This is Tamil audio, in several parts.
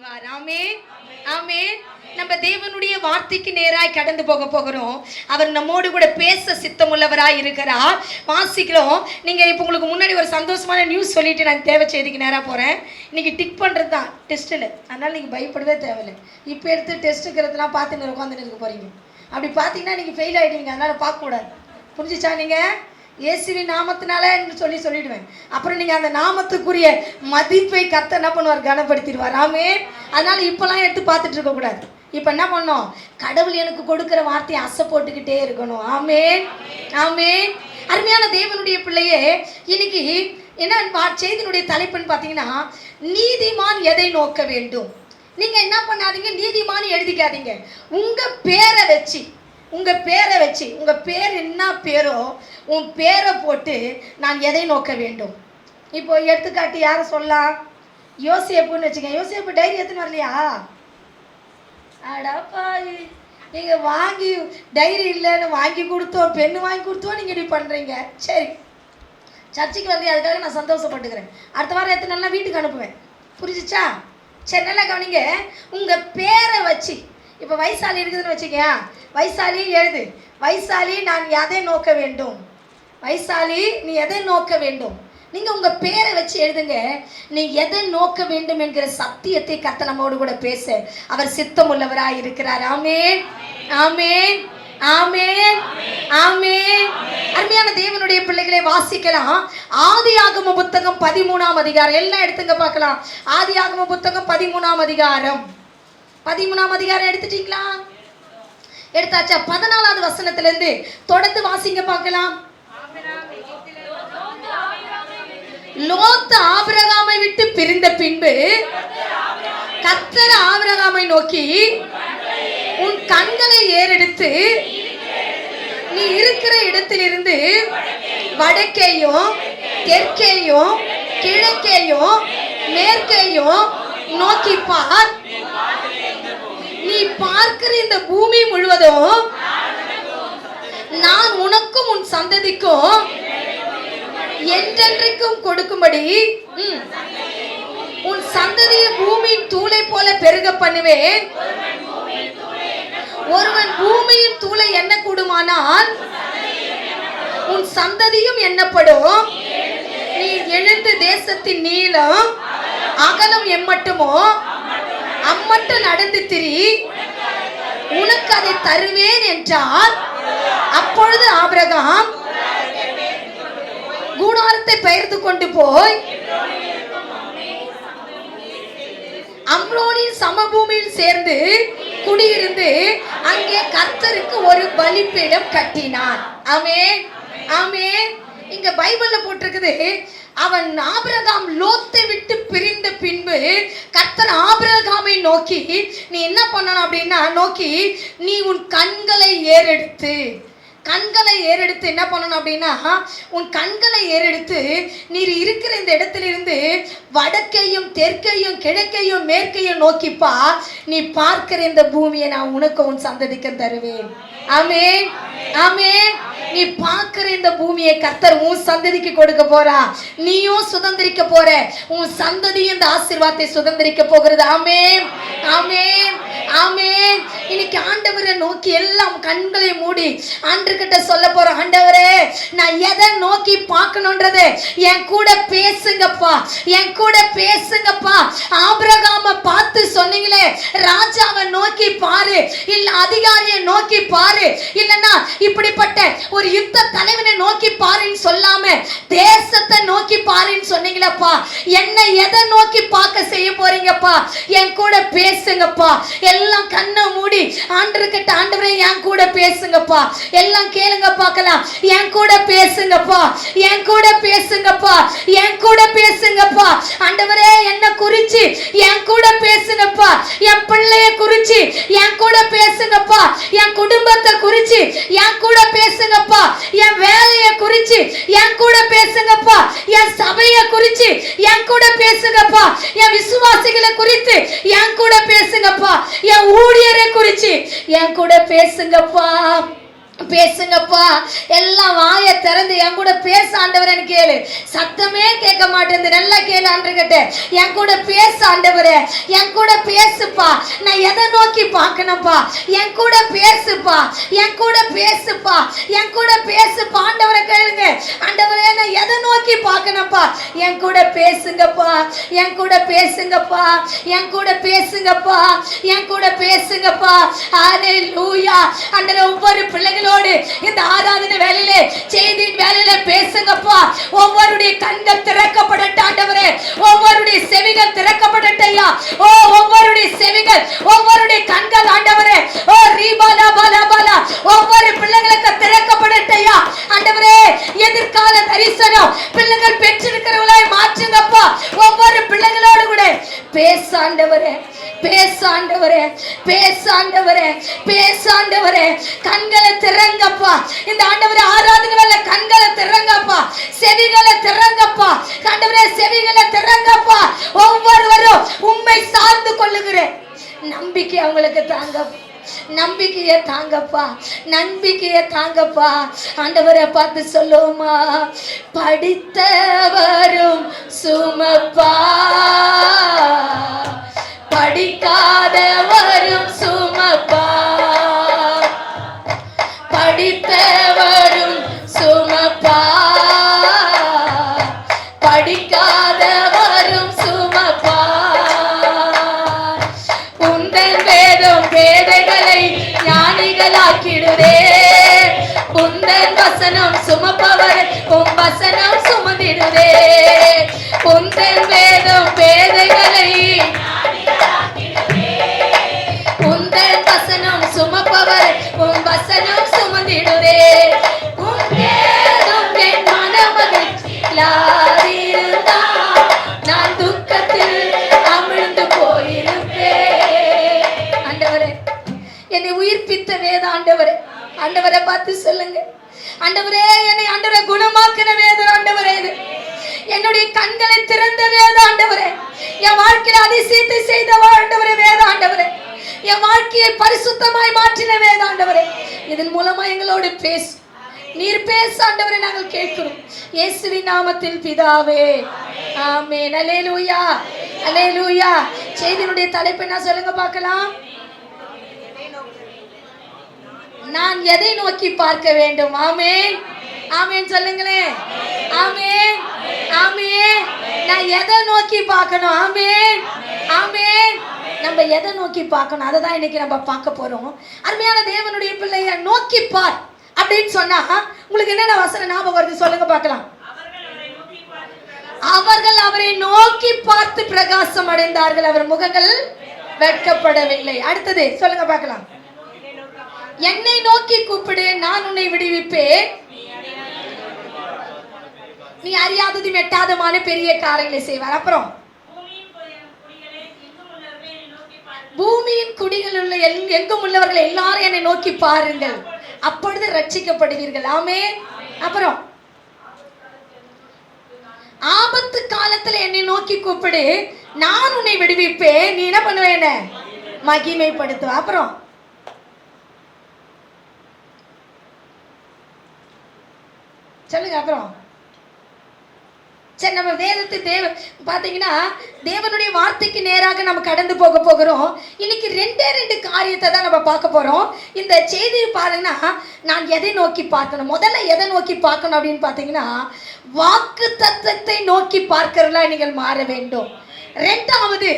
செய்வார். ஆமென், ஆமென். நம்ம தேவனுடைய வார்த்தைக்கு நேராய் கடந்து போகிறோம். அவர் நம்மோடு கூட பேச சித்தமுள்ளவராய் இருக்கிறார். வாசிக்கிறோம். நீங்க இப்போ உங்களுக்கு முன்னாடி ஒரு சந்தோஷமான நியூஸ் சொல்லிட்டு நான் தேவை செய்திக்கு நேராக போறேன். இன்னைக்கு டிக் பண்றது தான் டெஸ்ட்டில். அதனால நீங்க பயப்படவே தேவையில்லை. இப்போ எடுத்து டெஸ்ட்டுக்கிறதுலாம் பார்த்துன்னு உட்காந்துன்னு இருக்க போறீங்க. அப்படி பார்த்தீங்கன்னா நீங்க ஃபெயில் ஆகிடுவீங்க. அதனால பார்க்கக்கூடாது. புரிஞ்சிச்சா? நீங்க இயேசுவின் நாமத்தினால சொல்லிடுவேன். அப்புறம் நீங்க அந்த நாமத்துக்குரிய மதிப்பை கர்த்தர் என்ன பண்ணுவார்? கனப்படுத்திடுவார். ஆமென். அதனால இப்பெல்லாம் எடுத்து பார்த்துட்டு இருக்க கூடாது. இப்போ என்ன பண்ணோம்? கடவுள் எனக்கு கொடுக்குற வார்த்தையை அசை போட்டுக்கிட்டே இருக்கணும். ஆமென், ஆமென். அருமையான தேவனுடைய பிள்ளையே, இன்னைக்கு என்ன செய்தியினுடைய தலைப்புன்னு பார்த்தீங்கன்னா, நீதிமான் எதை நோக்க வேண்டும். நீங்க என்ன பண்ணாதீங்க, நீதிமான் எழுதிக்காதீங்க. உங்க பேரை வச்சு உங்க பேர் என்ன பேரோ உன் பேரை போட்டு நான் எதை நோக்க வேண்டும். இப்போ எடுத்துக்காட்டு யாரை சொல்லலாம்? யோசேப்புன்னு வச்சுக்கேன். யோசேப்பு டைரி எத்தனை வரலையா? அடாப்பா, நீங்கள் வாங்கி டைரி இல்லைன்னு வாங்கி கொடுத்தோம், பெண்ணு வாங்கி கொடுத்தோம், நீங்கள் இப்படி பண்ணுறீங்க. சரி, சர்ச்சுக்கு வந்து அதுக்காக நான் சந்தோஷப்பட்டுக்கிறேன். அடுத்த வாரம் எத்தனை நாள் வீட்டுக்கு அனுப்புவேன். புரிஞ்சிச்சா? சரி, நல்லா கவனிங்க. உங்கள் பேரை வச்சு, இப்போ வைசாலி இருக்குதுன்னு வச்சுக்க, வைசாலி எழுது. வைசாலி நான் எதை நோக்க வேண்டும். வைசாலி நீ எதை நோக்க வேண்டும். நீங்கள் உங்கள் பேரை வச்சு எழுதுங்க. நீ எதை நோக்க வேண்டும் என்கிற சத்தியத்தை கர்த்தர் நம்மோடு கூட பேச அவர் சித்தம் உள்ளவராய் இருக்கிறார். ஆமென், ஆமென், ஆமென், ஆமென். அருமையான தேவனுடைய பிள்ளைகளை வாசிக்கலாம். ஆதியாகம புத்தகம் 13ஆம் அதிகாரம். எல்லாம் எடுத்துங்க பார்க்கலாம். ஆதியாகம புத்தகம் 13ஆம் அதிகாரம். 13ஆம் அதிகாரம் எடுத்துட்டீங்களா? எடுத்தாச்சா? 14வது வசனத்திலிருந்து தொடர்ந்து வாசிங்க பார்க்கலாம். லோத்து ஆபிரகாமை விட்டு பிரிந்த பின்பு கர்த்தர் ஆபிரகாமை நோக்கி, உன் கண்களை ஏறெடுத்து நீ இருக்கிற இடத்திலிருந்து வடக்கேயும் தெற்கேயும் கிழக்கேயும் மேற்கேயும் நோக்கி பார். நீ பார்க்கிற இந்த பூமி முழுவதும் நான் உனக்கும் உன் சந்ததிக்கும் என்றென்றைக்கும் கொடுக்கும்படி உன் சந்ததியை பூமியின் தூளை போல பெருக பண்ணுவேன். ஒருவன் பூமியின் தூளை எண்ண கூடுமானால் உன் சந்ததியும் எண்ணப்படும். நீ எழுந்து தேசத்தின் நீளம் அகலம் எம்மட்டுமோ அம்மட்டும் நடந்து திரி, உனக்கு அதை தருவேன் என்றார். அப்பொழுது ஆபிரகாம் கூடாரத்தை பெயர்த்து கொண்டு போய் அம்ரோனின் சமபூமியில் சேர்ந்து குடியிருந்து அங்கே கர்த்தருக்கு ஒரு பலிபீடம் கட்டினான். ஆமென், ஆமென். இங்க பைபிள்ல போட்டிருக்குது, அவன் ஆபிரகாம் லோத்தை விட்டு பிரிந்த பின்பு கர்த்தர் ஆபிரகாமை நோக்கி, நீ என்ன பண்ணணும் அப்படின்னா, நோக்கி நீ உன் கண்களை ஏறெடுத்து என்ன பண்ணணும் அப்படின்னா, உன் கண்களை ஏறெடுத்து நீர் இருக்கிற இந்த இடத்திலிருந்து வடக்கையும் தெற்கையும் கிழக்கையும் மேற்கையும் நோக்கிப்பா. நீ பார்க்கிற இந்த பூமியை நான் உனக்கு உன் சந்ததிக்கு தருவேன். ஆமென், ஆமென். நீ பார்க்கிற இந்த பூமியை கர்த்தர் உன் சந்ததிக்கு கொடுக்க போறா. நீயும் சுதந்திரிக்க போற. உன் சந்ததியும் இந்த ஆசீர்வாதத்தை சுதந்திரிக்க போகிறது. ஆமென், ஆமென், ஆமென். இன்னைக்கு ஆண்டவரை நோக்கி எல்லாம் கண்களை மூடி ஆண்டவர்கிட்ட சொல்ல போறோம். ஆண்டவரே, நான் எதை நோக்கி பார்க்கணும்ன்றது என் கூட பேசுங்கப்பா, என் கூட பேசுங்கப்பா. ஆபிரகாமை பார்த்து சொன்னீங்களே, ராஜாவை நோக்கி பாரு, இல்ல அதிகாரியை நோக்கி பாரு, இல்லன்னா இப்படிப்பட்ட ஒரு யுத்த தலைவனை நோக்கி பாருன்னு சொல்லாம தேசத்தை நோக்கி பாருன்னு சொன்னீங்களப்பா. என்ன எதை நோக்கி பார்க்க செய்ய போறீங்கப்பா? என் கூட பேசுங்கப்பா. எல்லாம் கண்ணை மூடி ஆண்டவர்கிட்ட, ஆண்டவரே என் கூட பேசுங்கப்பா. எல்லாம் கேளுங்க பார்க்கலாம். என் கூட பேசுங்கப்பா, என் கூட பேசுங்கப்பா, என் கூட பேசுங்கப்பா. ஆண்டவரே, என்ன குறிச்சு என் கூட பேசுங்கப்பா. என் பிள்ளைய குறிச்சு என் கூட பேசுங்கப்பா. என் குடும்பத்தை குறிச்சு என் கூட பேசுங்கப்பா. என் வேலையை குறிச்சு என் கூட பேசுங்கப்பா. என் சபையை குறிச்சு என் கூட பேசுங்கப்பா. என் விசுவாசிகளை குறித்து என் கூட பேசுங்கப்பா. என் ஊழியரை குறிச்சு என் கூட பேசுங்கப்பா. பேசுங்கப்பா. எல்லாம் வாயை திறந்து என் கூட பேச ஆண்டவரேன்னு கேளு. சத்தமே கேட்க மாட்டேங்குது. நல்லா கேளு ஆண்டவர்கிட்ட. என் கூட பேச ஆண்டவரே, என் கூட பேசுப்பா. நான் எதை நோக்கி பார்க்கணும்ப்பா? என் கூட பேசுப்பா, என் கூட பேசுப்பா, என் கூட பேசுப்பா. ஆண்டவரை கேளுங்க. ஆண்டவரே, நான் எதை நோக்கி பார்க்கணும்ப்பா? என் கூட பேசுங்கப்பா, என் கூட பேசுங்கப்பா, என் கூட பேசுங்கப்பா, என் கூட பேசுங்கப்பா. ஹல்லேலூயா. ஆண்டவரே, ஒவ்வொரு பிள்ளைகளும் இந்த ஆராதனை வேளையிலே, செய்தியின் வேளையிலே பேசுங்கப்பா. ஒவ்வொருடைய கண்கள் திறக்கப்படட்டும் ஆண்டவரே. ஒவ்வொருடைய செவிகள் திறக்கப்படட்டையா. ஓ, ஒவ்வொருடைய செவிகள், ஒவ்வொருடைய கண்கள் ஆண்டவரே. ஓ, ரீபாலா பாலா பாலா, ஒவ்வொரு பிள்ளைகளுக்கு திறக்கப்படட்டையா ஆண்டவரே. எதிர்கால தரிசனம் பிள்ளைகள் பெற்றிருக்கிறவளாய் மாற்றுங்கப்பா. ஒவ்வொரு பிள்ளைகளோடு கூட பேச ஆண்டவரே, பேச ஆண்டவரே, பேச ஆண்டவரே, பேச ஆண்டவரே. கண்களை திறங்கப்பா. இந்த ஆண்டவரே ஆராதனை வேளை கண்களை திறங்கப்பா, செவிகளை திறங்கப்பா ஆண்டவரே, செவிகளை திறங்கப்பா. ஒவ்வொருவரும் உம்மை சார்ந்து கொள்ளுகிறேன் நம்பிக்கை அவங்களுக்கு தாங்க, நம்பிக்கையை தாங்கப்பா, நம்பிக்கையை தாங்கப்பா. ஆண்டவரை பார்த்து சொல்லுவோமா? படித்தவரும் சுமப்பா, படிக்காதவரும் சுமப்பா, படித்தவரும் சுமப்பா, படிக்காதவரும் சுமப்பா. உந்தன் வேதம் பேதைகளை ஞானிகளாக்கிடுதே. உந்தன் வசனம் சுமப்பவர் உம் வசனம் சுமந்திடுதே. உந்தன் வேதம் பேதைகளை, உந்தன் வசனம் சுமப்பவர் உம் வசனம் சுமந்திடுதே. உன் வேதம் என் மனமகிழ்ச்சியில்லாதிருந்தால் நான் துக்கத்தில் அமிழ்ந்து போயிருப்பேன். ஆண்டவரே, என்னை உயிர்ப்பித்த வேதம் ஆண்டவரே. ஆண்டவரை பார்த்து சொல்லுங்க. ஆண்டவரே, என்னை ஆண்டவரை குணமாக்கின வேதம் ஆண்டவரே. இது என்னுடைய கண்களை திறந்த வேதம் ஆண்டவரே. என் வாழ்க்கையில் அதிசயத்தை செய்த ஆண்டவரே வேதம் ஆண்டவரே. என் வாழ்க்கையை பரிசுத்தமாய் மாற்றின வேதம் ஆண்டவரே. இதன் மூலமா எங்களோடு பேசு, நீர் பேச ஆண்டவரை நாங்கள் கேட்கிறோம். இயேசுவின் நாமத்தில் பிதாவே, ஆமென். அல்லேலூயா, அல்லேலூயா. செய்தியினுடைய தலைப்பு என்ன சொல்லுங்க பார்க்கலாம்? நான் எதை நோக்கி பார்க்க வேண்டும்? ஆமென், ஆமென் சொல்லுங்களேன். ஆமென், ஆமென். நான் எதை நோக்கி பார்க்கணும்? ஆமென், ஆமென். நம்ம எதை நோக்கி பார்க்கணும், அதை தான் இன்னைக்கு நம்ம பார்க்க போறோம். அருமையான தேவனுடைய பிள்ளைய நோக்கி பார் அப்படின்னு சொன்னா உங்களுக்கு என்னென்ன வசனம் ஞாபகம் வருது சொல்லுங்க பார்க்கலாம். அவர்கள் அவரை நோக்கி பார்த்து பிரகாசம் அடைந்தார்கள், அவர் முகங்கள் வெட்கப்படவில்லை. அடுத்தது சொல்லுங்க பார்க்கலாம். என்னை நோக்கி கூப்பிடு, நான் உன்னை விடுவிப்பேன். நீ அறியாதது மெட்டாதமான பெரிய காரியங்களை செய்வார். அப்புறம் பூமியின் குடிகள் உள்ள எங்கும் உள்ளவர்கள் எல்லாரும் என்னை நோக்கி பாருங்கள், அப்பொழுது ரட்சிக்கப்படுவீர்கள். ஆமென். அப்புறம் ஆபத்து காலத்துல என்னை நோக்கி கூப்பிடு, நான் உன்னை விடுவிப்பேன். நீ என்ன பண்ணுவேன்? மகிமைப்படுத்துவ. அப்புறம் சொல்லுங்க. அப்புறம் சரி, நம்ம வேதத்தை பார்த்தீங்கன்னா தேவனுடைய வார்த்தைக்கு நேராக நம்ம கடந்து போகிறோம். இன்னைக்கு ரெண்டு காரியத்தை தான் நம்ம பார்க்க போறோம். இந்த செய்தியை பாருங்கன்னா நான் எதை நோக்கி பார்க்கணும், முதல்ல எதை நோக்கி பார்க்கணும் அப்படின்னு பார்த்தீங்கன்னா வாக்கு தத்தத்தை நோக்கி பார்க்கிறவர்களா நீங்கள் மாற வேண்டும். ரெண்டாவது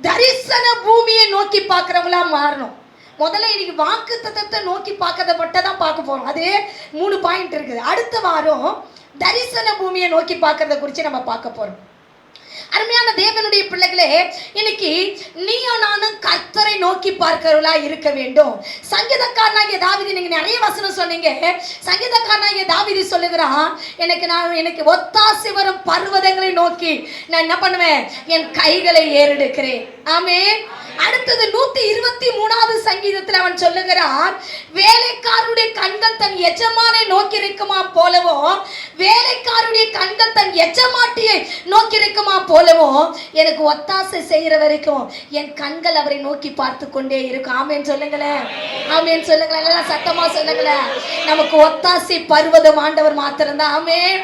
தரிசன பூமியை நோக்கி பார்க்கிறவங்களா மாறணும். முதல்ல இன்னைக்கு வாக்கு தத்தத்தை நோக்கி பார்க்கறத மட்டும் தான் பார்க்க போறோம். அது 3 பாயிண்ட் இருக்குது. அடுத்த வாரம் தரிசன பூமியை நோக்கி பார்க்கறத குறித்து நம்ம பார்க்க போறோம். அருமையான தேவனுடைய பிள்ளைகளே, இன்னைக்கு நீயும் நானும் கர்த்தரை நோக்கி பார்க்கிறவர்களா இருக்க வேண்டும். சங்கீதக்காரனாகிய தாவீது, நீங்க நிறைய வசனம் சொன்னீங்க. சங்கீதக்காரனாகிய தாவீது சொல்லுகிறான், எனக்கு ஒத்தாசை வரும் பர்வதங்களை நோக்கி நான் என்ன பண்ணுவேன்? என் கைகளை ஏறெடுக்கிறேன். ஆமென். அடுத்தது 123வது சங்கீதத்தில் அவன் சொல்லுகிறான், வேலைக்காரருடைய கண்கள் தன் எஜமானை நோக்கி இருக்குமா போலவோ வேலைக்காரருடைய கண்கள் தன் எஜமாட்டியை நோக்கி இருக்குமா போலவும் எனக்கு ஒத்தாசை செய்யற வரைக்கும் என் கண்கள் அவரை நோக்கி பார்த்து கொண்டே இருக்கும். ஆமேன்னு சொல்லுங்களேன், ஆமேன்னு சொல்லுங்களேன், எல்லாம் சத்தமா சொல்லுங்களேன். நமக்கு ஒத்தாசை பர்வதம் ஆண்டவர் மாத்திரம்தான். ஆமென்,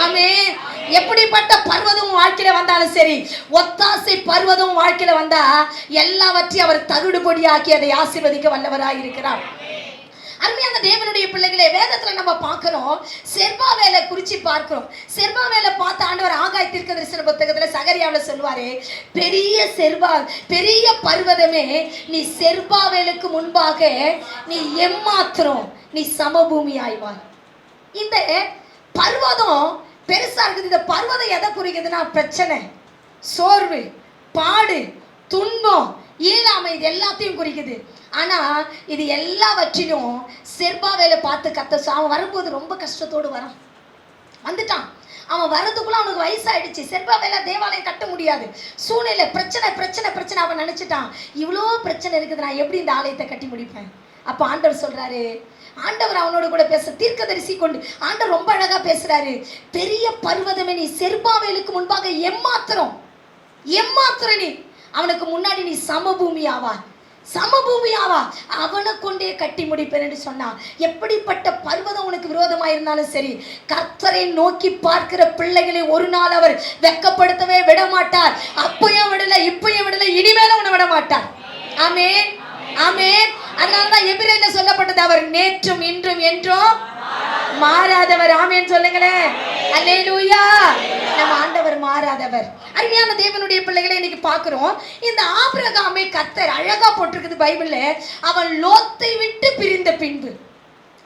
ஆமென். எப்படிப்பட்ட பர்வதம் வாழ்க்கையில வந்தாலும் சரி, ஒத்தாசை பர்வதம் வாழ்க்கையில வந்தா எல்லாவற்றையும் அவர் தகுடுபடியாக்கி அதை ஆசீர்வதிக்க வல்லவராய் இருக்கிறார். அருமையான தேவனுடைய பிள்ளைகளே, வேதத்துல நம்ம பார்க்கிறோம், செர்பாவேலை குறிச்சு பார்க்கிறோம். செர்பாவேலை பார்த்த ஆண்டவர் ஆகாய தீர்க்கதரிசன புத்தகத்துல சகரியாவில் சொல்லுவாரு, பெரிய பர்வதமே, நீ செர்பாவேலுக்கு முன்பாக நீ எம்மாத்திரம் நீ சமபூமி ஆய்வாய். இந்த பர்வதம் பெருசா இருக்குது. இந்த பர்வதம் எதை குறிக்குதுன்னா பிரச்சனை, சோர்வு, பாடு, துன்பம், இயலாமை, இது எல்லாத்தையும் குறிக்குது. ஆனா இது எல்லாவற்றிலும் செர்பாவேலை பார்த்து கர்த்தர் அவன் வரும்போது ரொம்ப கஷ்டத்தோடு வரான். வந்துட்டான். அவன் வரதுக்குள்ள அவனுக்கு வயசாயிடுச்சு. செர்பாவேலை தேவாலயம் கட்ட முடியாது. சூழ்நிலை, பிரச்சனை பிரச்சனை பிரச்சனை. அவன் நினைச்சிட்டான், இவ்வளோ பிரச்சனை இருக்குது, நான் எப்படி இந்த ஆலயத்தை கட்டி முடிப்பேன்? அப்ப ஆண்டவர் சொல்றாரு, ஆண்டவர் அவனோட கூட பேச தீர்க்கதரிசி கொண்டு ஆண்டவர் ரொம்ப அழகா பேசுறாரு. பெரிய பர்வதமே, நீ செர்பாவேலுக்கு முன்பாக எம்மாத்திரம் நீ அவனுக்கு முன்னாடி நீ சமபூமி ஆவா, அவனை கொண்டே கட்டி முடிப்பேன் என்று சொன்னான். எப்படிப்பட்ட பர்வதம் உனக்கு விரோதமா இருந்தாலும் சரி, கர்த்தரை நோக்கி பார்க்கிற பிள்ளைகளை ஒரு நாள் அவர் வெட்கப்படுத்தவே விட மாட்டார். அப்பயும் விடல, இப்பயும் விடல, இனிமேலும் உன்னை விட மாட்டார். ஆமென், ஆமென். அதனாலதான் எபிரேயர்ல சொல்லப்பட்டது, அவர் நேற்றும் இன்றும் என்றும் மாறாதவர். ஆமென் சொல்லுங்களேன், அல்லேலூயா. நம்ம ஆண்டவர் மாறாதவர். அருமையான தேவனுடைய பிள்ளைகளை இன்னைக்கு பார்க்கிறோம். இந்த ஆபிரகாமை கர்த்தர் அழகா போட்டிருக்குது பைபிள்ல. அவன் லோத்தை விட்டு பிரிந்த பின்பு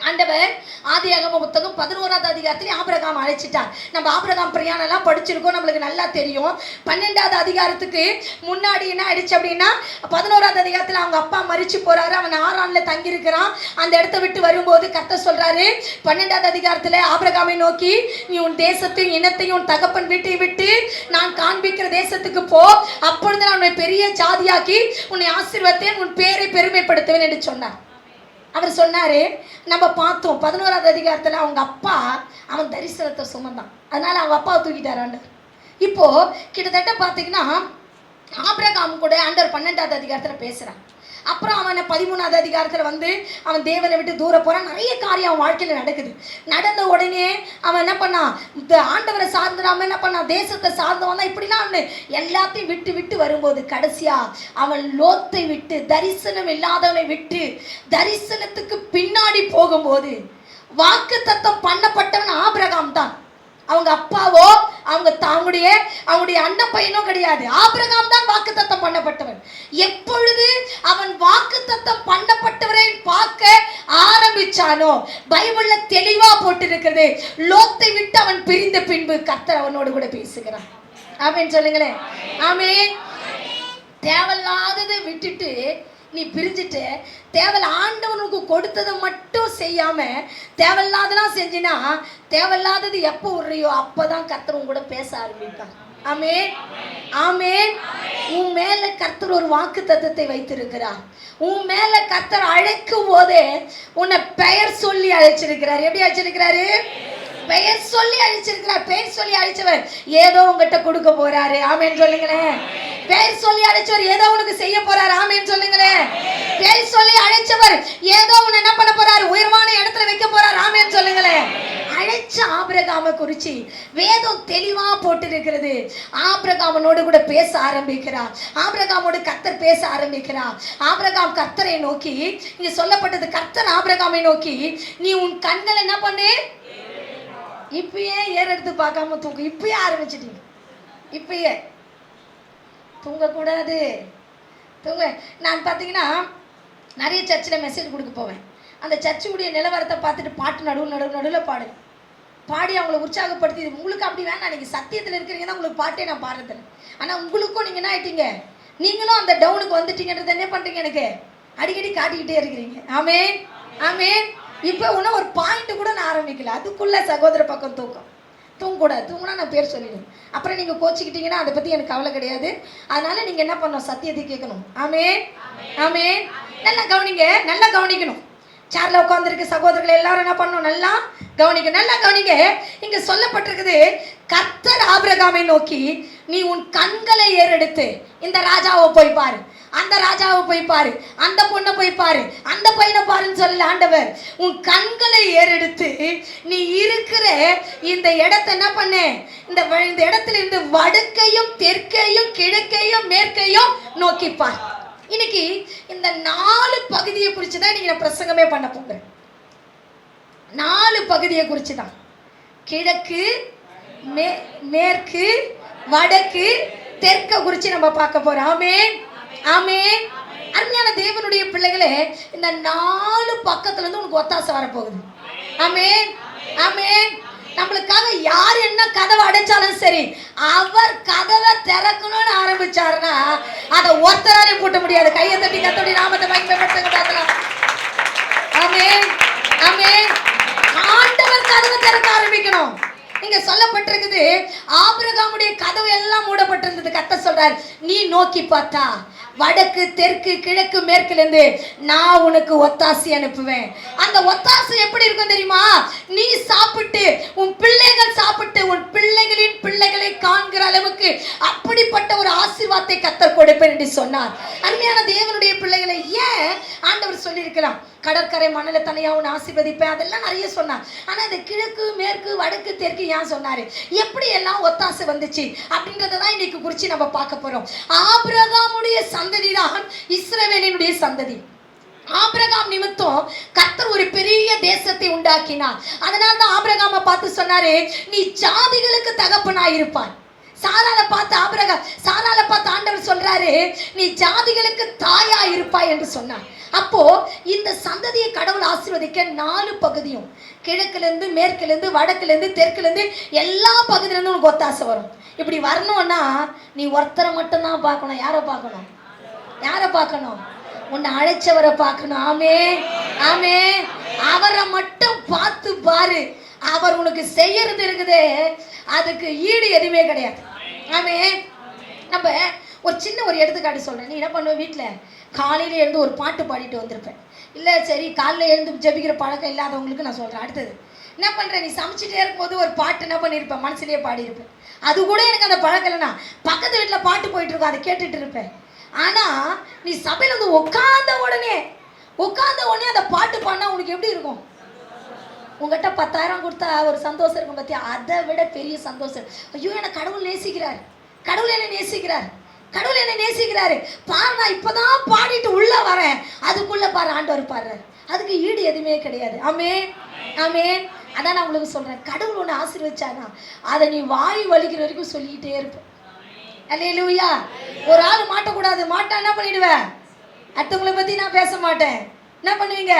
ஆண்டவர் ஆதியாகம புத்தகம் 11வது அதிகாரத்திலே ஆபிரகாம் அழைச்சிட்டார். நம்ம ஆபிரகாம் பிரயாணம் எல்லாம் படிச்சிருக்கோம், நம்மளுக்கு நல்லா தெரியும். 12வது அதிகாரத்துக்கு முன்னாடி என்ன ஆயிடுச்சு அப்படின்னா, 11வது அதிகாரத்தில் அவங்க அப்பா மரிச்சு போறாரு. அவன் ஆரான்ல தங்கி இருக்கிறான். அந்த இடத்த விட்டு வரும்போது கர்த்தர் சொல்றாரு 12வது அதிகாரத்துல ஆபிரகாமை நோக்கி, நீ உன் தேசத்தையும் இனத்தையும் உன் தகப்பன் வீட்டை விட்டு நான் காண்பிக்கிற தேசத்துக்கு போ, அப்பொழுது நான் உன்னை பெரிய ஜாதியாக்கி உன்னை ஆசீர்வதித்தேன், உன் பேரை பெருமைப்படுத்துவேன் என்று சொன்னார். அவர் சொன்னாரு, நம்ம பார்த்தோம் 11வது அதிகாரத்தில் அவங்க அப்பா அவன் தரிசனத்தை சுமந்தான். அதனால அவங்க அப்பாவை தூக்கிட்டார் ஆண்டவர். இப்போ கிட்டத்தட்ட பார்த்தீங்கன்னா ஆபிரகாம் கூட ஆண்டவர் 12வது அதிகாரத்தில் பேசுறான். அப்புறம் அவனை 13வது அதிகாரத்தில் வந்து அவன் தேவனை விட்டு தூர போகிறான். நிறைய காரியம் அவன் வாழ்க்கையில் நடக்குது. நடந்த உடனே அவன் என்ன பண்ணான், ஆண்டவரை சார்ந்துடாம என்ன பண்ணான், தேசத்தை சார்ந்தவன் தான். இப்படிலாம் அவன் எல்லாத்தையும் விட்டு விட்டு வரும்போது கடைசியா அவன் லோத்தை விட்டு, தரிசனம் இல்லாதவனை விட்டு தரிசனத்துக்கு பின்னாடி போகும்போது வாக்குத்தத்தம் பண்ணப்பட்டவன் ஆபிரகாம் தான். அவங்க அப்பாவோ அவங்களுடைய அண்ணன் பையனோ கிடையாது. ஆபிரகாம் தான் வாக்குத்தத்தம் பண்ணப்பட்டவன். எப்பொழுது அவன் வாக்குத்தத்தம் பண்ணப்பட்டவரை பார்க்க ஆரம்பிச்சானோ, பைபிள்ல தெளிவா போட்டிருக்கிறது, லோத்தை விட்டு அவன் பிரிந்த பின்பு கர்த்தர் அவனோடு கூட பேசுகிறான். ஆமென் சொல்லுங்களேன், ஆமென். தேவையில்லாததை விட்டுட்டு நீ பிரிஞ்சுட்டு ஆண்டவனுக்கு கொடுத்ததை மட்டும் செய்யாம தேவையில்லாதெல்லாம் செஞ்சினா, தேவையில்லாதது எப்போ விடுறியோ அப்பதான் கர்த்தர் கூட பேச ஆரம்பிப்பார். ஆமென், ஆமென். உன் மேல கர்த்தர் ஒரு வாக்கு தத்தத்தை வைத்திருக்கிறார். உன் மேல கர்த்தர் அழைக்கும் போதே உன்னை பெயர் சொல்லி அழைச்சிருக்கிறார். எப்படி அழைச்சிருக்கிறாரு? பெயர் சொல்லி அழைச்சிருக்கிறார். பெயர் சொல்லி அழைச்சவர் ஏதோ உங்ககிட்ட கொடுக்க போறாரு. ஆமென் சொல்லுங்களேன். பெயர் சொல்லி அழைச்சவர் ஏதோ உனக்கு செய்ய போறாரு. ஆமென் சொல்லுங்களேன். பெயர் சொல்லி அழைச்சவர் ஏதோ உன்னை என்ன பண்ண போறாரு, உயர்வான இடத்துல வைக்க போறாரு. ஆமென் சொல்லுங்களேன். அழைச்ச ஆபிரகாமை குறிச்சு வேதம் தெளிவா போட்டிருக்கிறது. ஆபிரகாமனோடு கூட பேச ஆரம்பிக்கிறார். ஆபிரகாமோடு கர்த்தர் பேச ஆரம்பிக்கிறார். ஆபிரகாம் கர்த்தரை நோக்கி, இங்க சொல்லப்பட்டது, கர்த்தர் ஆபிரகாமை நோக்கி, நீ உன் கண்களை என்ன பண்ணு, இப்பயே ஏறெடுத்து பார்க்காம தூக்கு. இப்பயே ஆரம்பிச்சிட்டீங்க. இப்பயே தூங்கக்கூடாது. நான் பார்த்தீங்கன்னா நிறைய சர்ச்சில் மெசேஜ் கொடுக்க போவேன். அந்த சர்ச்சுடைய நிலவரத்தை பார்த்துட்டு பாட்டு நடுவில் பாடி அவங்களை உற்சாகப்படுத்தி, உங்களுக்கு அப்படி வேணாம், நீங்கள் சத்தியத்தில் இருக்கிறீங்க தான் உங்களுக்கு பாட்டே நான் பாடுறதில்லை. ஆனால் உங்களுக்கும் நீங்கள் என்ன ஆயிட்டீங்க, நீங்களும் அந்த டவுனுக்கு வந்துட்டீங்கன்றது என்ன பண்ணுறீங்க, எனக்கு அடிக்கடி காட்டிக்கிட்டே இருக்கிறீங்க. ஆமென், ஆமென். இப்போ இன்னும் ஒரு பாயிண்ட் கூட நான் ஆரம்பிக்கல, அதுக்குள்ள சகோதர பக்கம் தூங்கக்கூடாது. தூங்கினா நான் பேர் சொல்லிடுவேன். அப்புறம் நீங்கள் கோச்சிக்கிட்டீங்கன்னா அதை பற்றி எனக்கு கவலை கிடையாது. அதனால நீங்கள் என்ன பண்ணணும், சத்தியத்தை கேட்கணும். ஆமென், ஆமென். நல்லா கவனிங்க, நல்லா கவனிக்கணும். சேர்ல உட்கார்ந்திருக்க சகோதரர்கள் எல்லாரும் என்ன பண்ணணும்? நல்லா கவனிக்க, நல்லா கவனிங்க. இங்க சொல்லப்பட்டிருக்குது, கர்த்தர் ஆபிரகாமை நோக்கி, நீ உன் கண்களை ஏறெடுத்து இந்த ராஜாவை போய் பாரு, அந்த ராஜாவை போய் பாரு, அந்த பொண்ணை போய் பாரு, அந்த பையனை பாருன்னு சொல்லல ஆண்டவர். உன் கண்களை ஏறெடுத்து நீ இருக்கிற இந்த இடத்தை என்ன பண்ணு, இந்த இடத்துல இருந்து வடக்கையும் தெற்கையும் கிழக்கையும் மேற்கையும் நோக்கிப்பார். இன்னைக்கு இந்த 4 பகுதியை குறித்து தான் நீங்க பிரசங்கமே பண்ண போங்க. 4 பகுதியை குறித்து தான், கிழக்கு, மேற்கு, வடக்கு, தெற்க குறித்து நம்ம பார்க்க போறோம். ஆமென், ஆமென். அருமையான தேவனுடைய பிள்ளைகளே, இந்த 4 பக்கத்துல இருந்து உனக்கு ஒத்தாசை வரப்போகுது. ஆமென், ஆமென். நம்மளுக்காக யார் என்ன கதவை அடைச்சாலும் சரி, அவர் கதவை திறக்கணும்னு ஆரம்பிச்சாருன்னா அதை ஒருத்தராலே பூட்ட முடியாது. கையை தட்டி கர்த்தருடைய நாமத்தை மகிமைப்படுத்துங்க பார்க்கலாம். ஆமென், ஆமென். ஆண்டவர் கதவை திறக்க ஆரம்பிக்கணும். இங்க சொல்லப்பட்டிருக்குது, ஆபிரகாமுடைய கதவு எல்லாம் மூடப்பட்டிருந்தது. கர்த்தர் சொல்றார், நீ நோக்கி பார்த்தா வடக்கு தெற்கு கிழக்கு மேற்குல இருந்து நான் உனக்கு ஒத்தாசை அனுப்புவேன். அந்த ஒத்தாசை எப்படி இருக்கும் தெரியுமா? நீ சாப்பிட்டு உன் பிள்ளைகள் சாப்பிட்டு உன் பிள்ளைகளின் பிள்ளைகளை காண்கிற அளவுக்கு அப்படிப்பட்ட ஒரு ஆசீர்வாதத்தை கர்த்தர் கொடுப்பேன் என்று சொன்னார். அருமையான தேவனுடைய பிள்ளைகளை, ஏன் ஆண்டவர் சொல்லியிருக்கலாம், கடற்கரை மணல தனியா உன் ஆசீர்வதிப்பேன், அதெல்லாம் நிறைய சொன்னார். ஆனா இந்த கிழக்கு மேற்கு வடக்கு தெற்கு ஏன் சொன்னாரு, எப்படி எல்லாம் ஒத்தாசை வந்துச்சு அப்படின்றதான் இன்னைக்கு குறிச்சு நம்ம பார்க்க போறோம். ஆபிரகாமுடைய சந்ததி தான் இஸ்ரவேலினுடைய சந்ததி. ஆபிரகாம் நிமித்தம் கர்த்தர் ஒரு பெரிய தேசத்தை உண்டாக்கினார். அதனால தான் ஆபிரகாமை பார்த்து சொன்னாரு, நீ ஜாதிகளுக்கு தகப்பனாயிருப்பாய். சாராள பார்த்து ஆண்டவர் சொல்றாரு, நீ ஜாதிகளுக்கு தாயா இருப்பாய் என்று சொன்னார். அப்போ இந்த சந்ததியை கடவுள் ஆசீர்வதிக்க 4 பகுதியும், கிழக்குல இருந்து மேற்குல இருந்து வடக்குல இருந்து தெற்குல இருந்து எல்லா பகுதியில இருந்து உனக்கு ஒத்தாசை வரும். இப்படி வரணும்னா நீ ஒருத்தரை மட்டும்தான் பார்க்கணும். யாரை பார்க்கணும்? யாரை பார்க்கணும்? உன்னை அழைச்சவரை பார்க்கணும். ஆமென், ஆமென். அவரை மட்டும் பார்த்து பாரு. அவர் உனக்கு செய்யறது இருக்குது, அதுக்கு ஈடு எதுவுமே கிடையாது. ஆமென். நம்ம ஒரு சின்ன ஒரு எடுத்துக்காட்டு சொல்றேன். நீ என்ன பண்ணுவ, வீட்டில் காலையில் எழுந்து ஒரு பாட்டு பாடிட்டு வந்திருப்பேன். இல்லை சரி, காலையில் எழுந்து ஜெபிக்கிற பழக்கம் இல்லாதவங்களுக்கு நான் சொல்கிறேன். அடுத்தது என்ன பண்ணுறேன், நீ சமைச்சிட்டே இருக்கும்போது ஒரு பாட்டு என்ன பண்ணியிருப்பேன், மனசுலேயே பாடியிருப்பேன். அது கூட எனக்கு அந்த பழக்கம் இல்லைன்னா பக்கத்து வீட்டில் பாட்டு போயிட்டு இருக்கோம், அதை கேட்டுட்டு இருப்பேன். ஆனால் நீ சபையில் வந்து உட்காந்த உடனே அந்த பாட்டு பாடினா உனக்கு எப்படி இருக்கும்? உங்ககிட்ட 10,000 கொடுத்தா ஒரு சந்தோஷம் இருக்கும் பற்றி, அதை விட பெரிய சந்தோஷம். ஐயோ, என்னை கடவுள் நேசிக்கிறார், கடவுள் என்னை நேசிக்கிறார், கடவுள் என்னை நேசிக்கிறாரு பாரு. நான் இப்பதான் பாடிட்டு உள்ள வரேன், அதுக்குள்ள பாரு ஆண்டவர் பாடுறாரு. அதுக்கு ஈடு எதுவுமே கிடையாது. ஆமென், ஆமென். அதான் நான் உங்களுக்கு சொல்றேன், கடவுள் ஒன்று ஆசீர்வதிச்சானா அதை நீ வாய் வலிக்கிற வரைக்கும் சொல்லிக்கிட்டே இருப்ப. அல்லேலூயா. ஒரு ஆள் மாட்டக்கூடாது, மாட்டா என்ன பண்ணிடுவேன், அடுத்தவங்களை பத்தி நான் பேச மாட்டேன். என்ன பண்ணுவீங்க?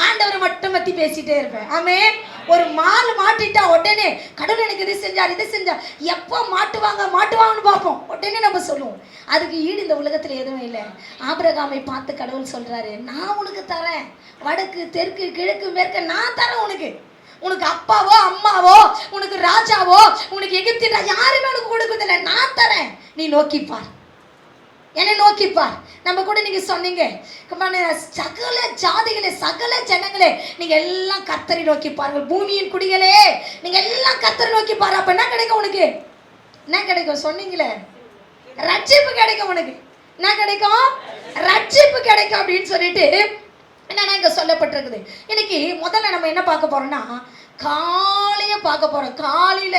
ஆண்டவரை மட்டும் பத்தி பேசிட்டே இருப்பேன். ஆமென். ஒரு மால் மாட்டிட்டா உடனே கடவுள் எனக்கு இது செஞ்சார், எப்போ மாட்டுவாங்கன்னு பார்ப்போம். உடனே நம்ம சொல்லுவோம். அதுக்கு ஈடு இந்த உலகத்துல எதுவும் இல்லை. ஆபிரகாமை பார்த்து கடவுள் சொல்றாரு, நான் உனக்கு தரேன், வடக்கு தெற்கு கிழக்கு மேற்கு நான் தரேன். உனக்கு அப்பாவோ அம்மாவோ உனக்கு ராஜாவோ உனக்கு எகிப்தின் யாருமே உனக்கு கொடுக்குறதில்லை, நான் தரேன். நீ நோக்கிப்பார், என்னை நோக்கிப்பார். நம்ம கூட நீங்க சொன்னீங்க, சகல ஜாதிகளே சகல ஜனங்களே நீங்க எல்லாம் கர்த்தரை நோக்கி பாருங்கள், பூமியின் குடிகளே நீங்க எல்லாம் கர்த்தரை நோக்கி பாரு. அப்ப என்ன கிடைக்கும் உனக்கு? என்ன கிடைக்கும்? சொன்னீங்களே, ரட்சிப்பு கிடைக்கும். உனக்கு என்ன கிடைக்கும்? ரட்சிப்பு கிடைக்கும் அப்படின்னு சொல்லிட்டு என்னன்னா இங்க சொல்லப்பட்டிருக்குது. இன்னைக்கு முதல்ல நம்ம என்ன பார்க்க போறோம்னா, காலைய பார்க்க போறோம். காலையில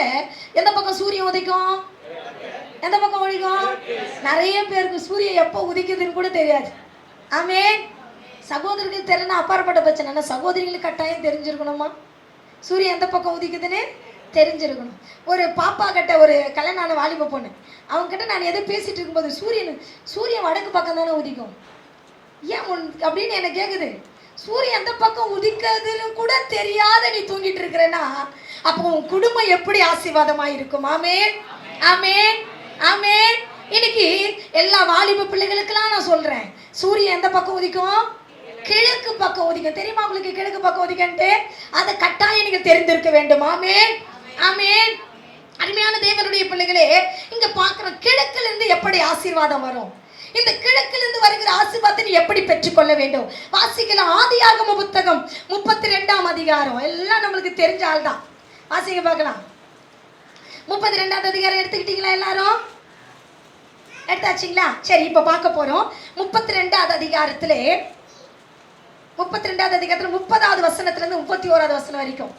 எந்த பக்கம் சூரியன் உதிக்கும், எந்த பக்கம் ஒழிக்கும்? நிறைய பேருக்கு சூரியன் எப்போ உதிக்குதுன்னு கூட தெரியாது. ஆமென். சகோதரிகள் தெரியணும், அப்பாற்பட்ட பிரச்சனை. சகோதரிகளுக்கு கட்டாயம் தெரிஞ்சிருக்கணுமா, சூரியன் எந்த பக்கம் உதிக்குதுன்னு தெரிஞ்சிருக்கணும். ஒரு பாப்பா கிட்ட, ஒரு கல்யாணம் வாலிப பொண்ணு, அவங்க கிட்ட நான் எதை பேசிட்டு இருக்கும்போது, சூரியன் வடக்கு பக்கம் தானே உதிக்கும், ஏன் அப்படின்னு என்ன கேட்குது. சூரியன் எந்த பக்கம் உதிக்கிறதுன்னு கூட தெரியாத நீ தூங்கிட்டு இருக்கிறேன்னா அப்போ உன் குடும்பம் எப்படி ஆசீர்வாதமா இருக்கும். ஆமென், ஆமென், ஆமென். இன்னைக்கு எல்லா வாலிப பிள்ளைகளுக்கெல்லாம் நான் சொல்றேன், சூரியன் எந்த பக்கம் உதிக்கும்? கிழக்கு பக்கம் உதிக்கும். தெரியுமா உங்களுக்கு கிழக்கு பக்கம் உதிக்கன்ட்டு? அதை கட்டாயம் நீங்க தெரிந்திருக்க வேண்டும். ஆமென், ஆமென். அருமையான தேவனுடைய பிள்ளைகளே, இங்க பார்க்குற கிழக்குல இருந்து எப்படி ஆசீர்வாதம் வரும்? இந்த கிழக்கிலிருந்து வருகிற ஆசீர்வாதத்தை நீ எப்படி பெற்றுக்கொள்ள வேண்டும்? வாசிக்கலாம். ஆதியாகம புத்தகம் 32ஆம் அதிகாரம். எல்லாம் நம்மளுக்கு தெரிஞ்ச ஆள் தான். வாசிக்க பார்க்கலாம். 32ஆவது அதிகாரம் எடுத்துக்கிட்டீங்களா? எல்லாரும் எடுத்தாச்சுங்களா? சரி, இப்ப பார்க்க போறோம் 32ஆவது அதிகாரத்திலே 32ஆவது அதிகாரத்துல 30ஆவது வசனத்துல இருந்து 31ஆவது வசனம் வரைக்கும்.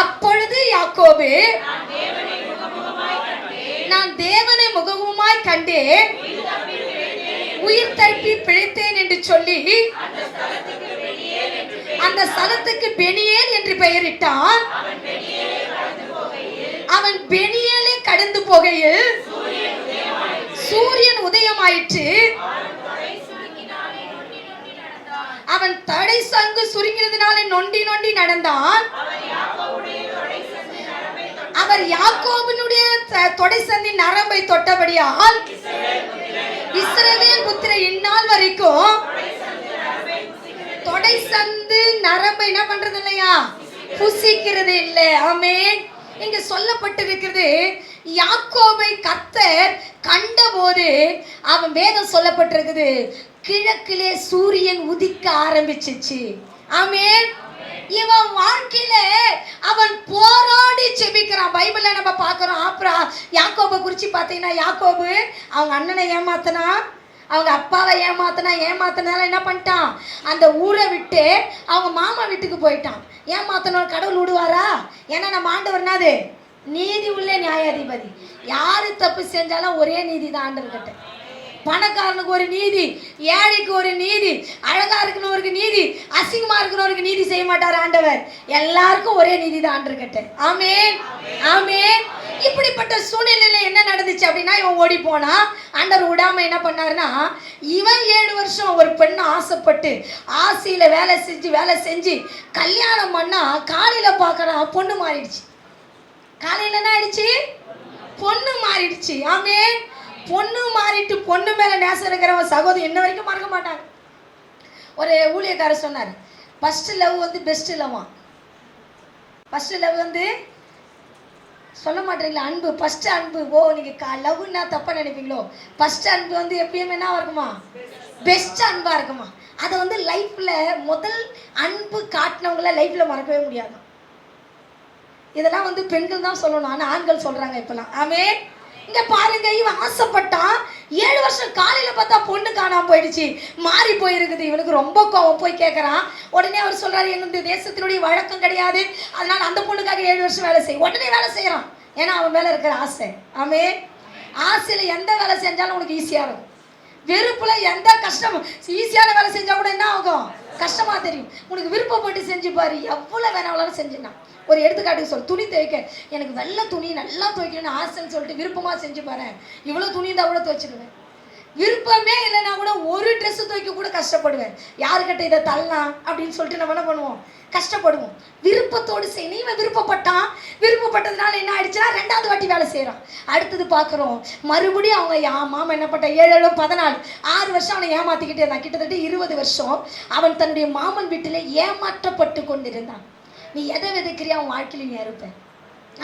அப்பொழுது யாக்கோபு, நான் தேவனை முகமுகமாய் கண்டேன், உயிர் தப்பி பிழைத்தேன் என்று சொல்லி அந்த ஸ்தலத்துக்கு பெனியேல் என்று பெயரிட்டான். அவன் பெனியேலை கடந்து போகையில் சூரியன் உதயமாயிற்று. அவன் தடை சங்கு சுருங்கினதினாலே நொண்டி நொண்டி நடந்தான். அவர் யாக்கோபினுடைய தொடை சந்தின் நரம்பை தொட்டபடியால் இஸ்ரவேல் புத்திரர் இந்நாள் வரைக்கும் தொடை சந்து நரம்பை என்ன பண்றது இல்லையா? புசிக்கிறது இல்லை. ஆமென். இங்க சொல்லப்பட்டிருக்கிறது, யாக்கோபை கர்த்தர் கண்டபோது அவன் வேதம் சொல்லப்பட்டிருக்குது, கிழக்கிலே சூரியன் உதிக்க ஆரம்பிச்சிச்சு. ஆமென். இவன் வாழ்க்கையில அவன் போராடி செபிக்கிறான். பைபிள்ல நம்ம பார்க்கிறோம். அப்புறம் யாக்கோபை குறிச்சு பார்த்தீங்கன்னா, யாக்கோபு அவங்க அண்ணனை ஏமாத்தனா, அவங்க அப்பாவை ஏமாத்தினால என்ன பண்ணிட்டான்? அந்த ஊரை விட்டு அவங்க மாமா வீட்டுக்கு போயிட்டான். ஏமாத்தணும் கடவுள் விடுவாரா? ஏன்னா நம்ம ஆண்டவர் என்னது? நீதி உள்ள நியாயாதிபதி. யாரு தப்பு செஞ்சாலும் ஒரே நீதி தான் ஆண்டவர் கிட்ட. பணக்காரனுக்கு ஒரு நீதி, ஏழைக்கு ஒரு நீதி, அழகா இருக்கணும்க்கு நீதி, அசிங்கமா இருக்கணும்க்கு நீதி செய்ய மாட்டார் ஆண்டவர். எல்லாருக்கும் ஒரே நீதி தான் ஆண்டவர் கிட்ட. ஆமென், ஆமென். இப்படிப்பட்ட சூழ்நிலையில என்ன நடந்துச்சு அப்படின்னா, இவன் ஓடி போனா. ஆண்டவர் விடாம என்ன பண்ணாருன்னா, இவன் 7 வருஷம் ஒரு பெண்ணை ஆசைப்பட்டு ஆசையில வேலை செஞ்சு கல்யாணம் பண்ணா, காலையில பார்க்கறான் பொண்ணு மாறிடுச்சு. காலையில என்ன ஆயிடுச்சு? பொண்ணு மாறிடுச்சு. ஆமென். பொண்ணு மாறிட்டு பொண்ணு மேல நேசம் இருக்கிறவன் சகோதரி இன்ன வரைக்கும் மறக்க மாட்டாங்க. ஒரு ஊழியக்காரர் சொன்னார், ஃபர்ஸ்ட் லவ் வந்து பெஸ்ட் லவ்வா. ஃபர்ஸ்ட் லவ் வந்து சொல்ல மாட்டீங்களா? அன்பு, ஃபர்ஸ்ட் அன்பு. ஓ, நீங்க லவ்னா தப்பா நினைப்பீங்களோ? ஃபர்ஸ்ட் அன்பு வந்து எப்பயுமே என்ன இருக்குமா? பெஸ்ட் அன்பா இருக்குமா? அதை வந்து லைஃப்ல முதல் அன்பு காட்டினவங்கள லைஃப்ல மறக்கவே முடியாது. இதெல்லாம் வந்து பெண்கள் தான் சொல்லணும், ஆனா ஆண்கள் சொல்றாங்க இப்பெல்லாம். ஆமென். இங்க பாருங்க, இவன் ஆசைப்பட்டான். 7 வருஷம் காலையில பார்த்தா பொண்ணு காணாம போயிடுச்சு, மாறி போயிருக்குது. இவனுக்கு ரொம்ப கோவம். போய் கேட்கறான். உடனே அவர் சொல்றாரு, எங்க தேசத்தினுடைய வழக்கம் கிடையாது, அதனால அந்த பொண்ணுக்காக 7 வருஷம் வேலை செய்ய. உடனே வேலை செய்யறான். ஏன்னா அவன் மேல இருக்கிற ஆசை. ஆமென். ஆசையில எந்த வேலை செஞ்சாலும் உனக்கு ஈஸியா இருக்கும். வெறுப்புல எந்த கஷ்டம், ஈஸியான வேலை செஞ்சா கூட என்ன ஆகும்? கஷ்டமா தெரியும். உனக்கு விருப்பப்பட்டு செஞ்சு பாரு, எவ்வளவு வேணாலும் செஞ்சுனா. ஒரு எடுத்துக்காட்டுக்கு சொல், துணி துவைக்க எனக்கு வெள்ளை துணி நல்லா துவைக்கணும்னு ஆசைன்னு சொல்லிட்டு விருப்பமாக செஞ்சு பாரு, இவ்வளோ துணி தான் கூட துவைச்சிடுவேன். விருப்பமே இல்லைன்னா கூட ஒரு ட்ரெஸ் துவைக்க கூட கஷ்டப்படுவேன். யாருக்கிட்ட இதை தள்ளலாம் அப்படின்னு சொல்லிட்டு நம்ம என்ன பண்ணுவோம்? கஷ்டப்படுவோம். விருப்பத்தோடு செய்யணும். இவன் விருப்பப்பட்டான். விருப்பப்பட்டதுனால என்ன ஆயிடுச்சுன்னா 2வது வாட்டி வேலை செய்கிறான். அடுத்தது பார்க்குறோம், மறுபடியும் அவங்க மாமா என்ன பண்ண 7 14 6 வருஷம் அவனை ஏமாற்றிக்கிட்டே இருந்தான். கிட்டத்தட்ட 20 வருஷம் அவன் தன்னுடைய மாமன் வீட்டில் ஏமாற்றப்பட்டு கொண்டிருந்தான். நீ எதை விதைக்கிறியா உன் வாழ்க்கையில நீ இருப்ப.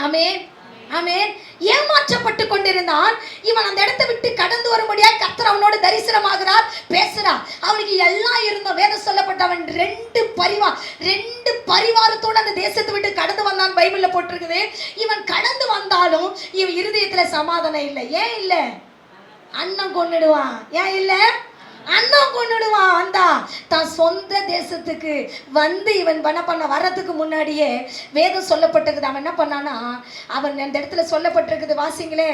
ஆமென், ஆமென். ஏமாற்றப்பட்டு கொண்டிருந்தான். இவன் அந்த இடத்தை விட்டு கடந்து வரும்படியா கர்த்தர் அவனோட தரிசனமாகிறார், பேசுறார். அவனுக்கு எல்லாம் இருந்த வேதம் சொல்லப்பட்ட அவன் 2 பரிவாரத்தோட அந்த தேசத்தை விட்டு கடந்து வந்தான். பைபிள்ல போட்டிருக்குது. இவன் கடந்து வந்தாலும் இவன் இருதயத்துல சமாதானம் இல்லை. ஏன் இல்லை? அண்ணன் கொன்னுடுவான். ஏன் இல்லை? அண்ணன் கொண்டுடுவான். வந்தா தான் சொந்த தேசத்துக்கு வந்து இவன் பண்ண வர்றதுக்கு முன்னாடியே வேதம் சொல்லப்பட்டிருக்குது. அவன் என்ன பண்ணானா, அவன் அந்த இடத்துல சொல்லப்பட்டிருக்குது. வாசிங்களே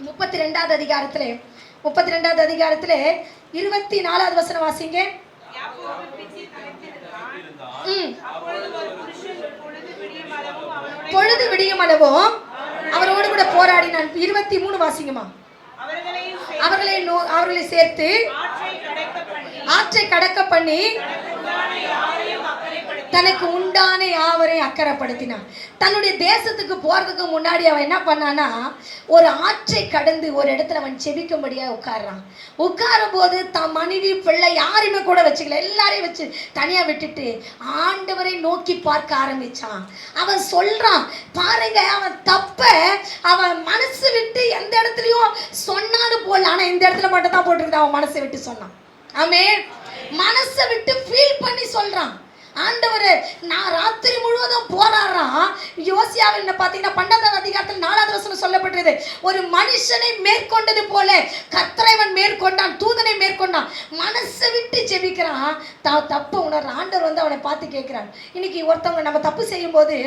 32வது அதிகாரத்திலே 24வது வசனம் வாசிங்க. பொழுது விடியும் அளவும் அவரோடு கூட போராடினான். 23 வாசிங்கம்மா. அவர்களை சேர்த்து ஆற்றை கடக்க பண்ணி தனக்கு உண்டான யாவரையும் அக்கறைப்படுத்தினான். தன்னுடைய தேசத்துக்கு போறதுக்கு முன்னாடி அவன் என்ன பண்ணானா, ஒரு ஆற்றை கடந்து ஒரு இடத்துல அவன் செபிக்கும்படியா உட்கார்றான். உட்காரும் போது தன் மனைவி பிள்ளை யாரையுமே கூட வச்சுக்கல, எல்லாரையும் வச்சு தனியா விட்டுட்டு ஆண்டவரை நோக்கி பார்க்க ஆரம்பிச்சான். அவன் சொல்றான் பாருங்க, அவன் தப்ப அவன் மனசு விட்டு எந்த இடத்துலயும் சொன்னாலும் போல, ஆனா இந்த இடத்துல மட்டும் தான் போட்டிருக்கு அவன் மனசை விட்டு சொன்னான். ஆமென். மனசை விட்டு ஃபீல் பண்ணி சொல்றான், ஆண்டவரே நான் ராத்திரி முழுவதும் போராடுறான். யோசியாவில் பார்த்தீங்கன்னா 12ஆம் அதிகாரத்தில் 4வது வசனம் சொல்லப்பட்டது, ஒரு மனுஷனை மேற்கொண்டது போல கர்த்தரைவன் மேற்கொண்டான், தூதனை மேற்கொண்டான். மனசை விட்டு ஜெபிக்கிறான், தப்பு உணர்ற ஆண்டவர் வந்து அவனை பார்த்து கேட்கிறான். இன்னைக்கு ஒருத்தவங்க நம்ம தப்பு செய்யும் போது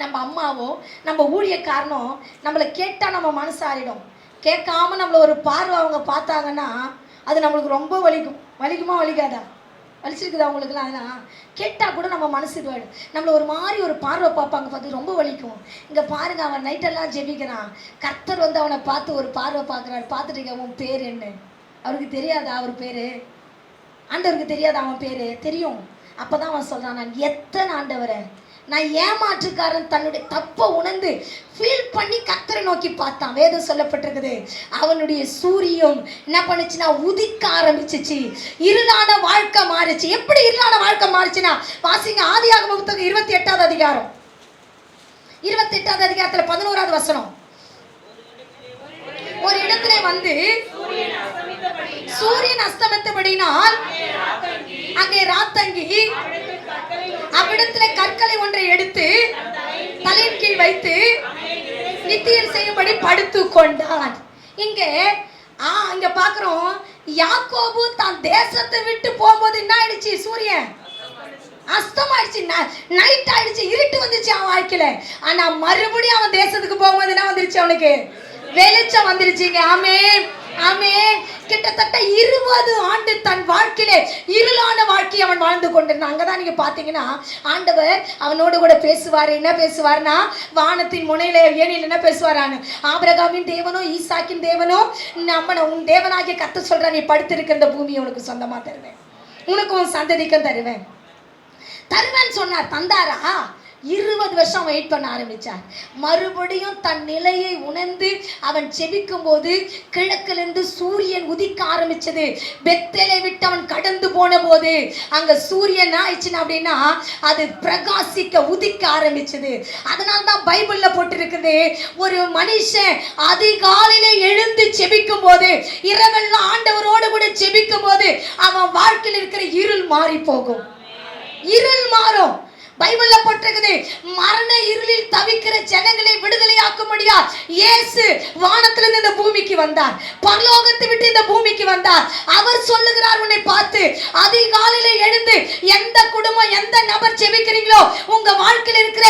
நம்ம அம்மாவோ நம்ம ஊழியக்காரனோ நம்மளை கேட்டால் நம்ம மனசு ஆறிடும். கேட்காம நம்மளை ஒரு பார்வை அவங்க பார்த்தாங்கன்னா அது நம்மளுக்கு ரொம்ப வலிக்கும். வலிக்குமா வலிக்காதா? வலிச்சிருக்குதா அவங்களுக்குலாம்? அதெல்லாம் கேட்டால் கூட நம்ம மனசு போயிடும். நம்மளை ஒரு மாதிரி ஒரு பார்வை பார்ப்பாங்க, பார்த்து ரொம்ப வலிக்கும். இங்கே பாருங்க, அவன் நைட்டெல்லாம் ஜெபிக்கிறான். கர்த்தர் வந்து அவனை பார்த்து ஒரு பார்வை பார்க்குறாரு. பார்த்துட்டு அவன் பேர் என்ன? அவருக்கு தெரியாதா அவர் பேர்? ஆண்டவருக்கு தெரியாதா அவன் பேர்? தெரியும். அப்போ தான் அவன் சொல்கிறான், நான் எத்தனை ஆண்டவரை, நான் ஏமாற்றுக்காரன். தன்னுடைய தப்பை உணர்ந்து ஃபீல் பண்ணி கர்த்தரை நோக்கி பார்த்தான். வேதம் சொல்லப்பட்டிருக்குது, அவனுடைய சூரியன் என்ன பண்ணுச்சுன்னா உதிக்க ஆரம்பிச்சிச்சு, இருளான வாழ்க்கை மாறிச்சு. எப்படி இருளான வாழ்க்கை மாறிச்சுன்னா, வாசிங்க ஆதியாகமம் புத்தகம் 28வது அதிகாரம் 28வது அதிகாரத்தில் 11வது வசனம். ஒரு இடத்துல வந்து சூரியன் அஸ்தமித்தபடினால் அங்கே ராத்தங்கி அவ்விடத்துல கற்களை ஒன்றை எடுத்து தலையின் கீழ் வைத்து நித்தியம் செய்யும்படி படுத்து கொண்டான். இங்க பாக்குறோம், யாக்கோபு தான் தேசத்தை விட்டு போகும்போது என்ன ஆயிடுச்சு? சூரியன் அஸ்தம் ஆயிடுச்சு, நைட் ஆயிடுச்சு, இருட்டு வந்துச்சு அவன் வாழ்க்கையில. ஆனா மறுபடியும் அவன் தேசத்துக்கு போகும்போது என்ன வந்துருச்சு? அவனுக்கு வெளிச்சம் வந்துருச்சுங்க. ஆமென், ஆமென். கிட்டத்தட்ட 20 ஆண்டு தன் வாழ்க்கையிலே இருளான வாழ்க்கையை அவன் வாழ்ந்து கொண்டிருந்தான். அங்கதான் நீங்க பாத்தீங்கன்னா ஆண்டவர் அவனோடு கூட பேசுவாரு. என்ன பேசுவார்னா, வானத்தின் முனையில ஏனில் என்ன பேசுவாரான்னு, ஆபிரகாமின் தேவனோ ஈசாக்கின் தேவனோ நம்ம உன் தேவனாகிய கர்த்தர் சொல்ற, நீ படுத்திருக்க இந்த பூமியை உனக்கு சொந்தமா தருவேன், உனக்கு உன் சந்ததிக்கும் தருவேன் சொன்னார். தந்தாரா? 20 வருஷம் வெயிட் பண்ண ஆரம்பிச்சார். மறுபடியும் தன் நிலையை உணர்ந்து அவன் செபிக்கும் போது கிழக்கிலிருந்து சூரியன் உதிக்க ஆரம்பிச்சது. பெத்தேலை விட்டு அவன் கடந்து போன போது அங்க சூரியன் ஆயிடுச்சுன்னா அப்படின்னா அது பிரகாசிக்க உதிக்க ஆரம்பிச்சது. அதனால தான் பைபிள்ல போட்டிருக்குது, ஒரு மனுஷன் அதிகாலையில எழுந்து செபிக்கும் போது, இரவெல்லாம் ஆண்டவரோடு கூட செபிக்கும் போது அவன் வாழ்க்கையில் இருக்கிற இருள் மாறி போகும். இருள் மாறும். பைபிள்ல போட்டிருக்குது, மரண இருளில் தவிக்கிற ஜனங்களை விடுதலையாக்கும்படியா இயேசு வானத்திலிருந்து இந்த பூமிக்கு வந்தார், பரலோகத்தை விட்டு இந்த பூமிக்கு வந்தார். அவர் சொல்லுகிறார், உன்னை பார்த்து அதிகாலையில எழுந்து எந்த குடும்பம் எந்த நபர் ஜெபிக்கிறீங்களோ உங்க வாழ்க்கையில் இருக்கிற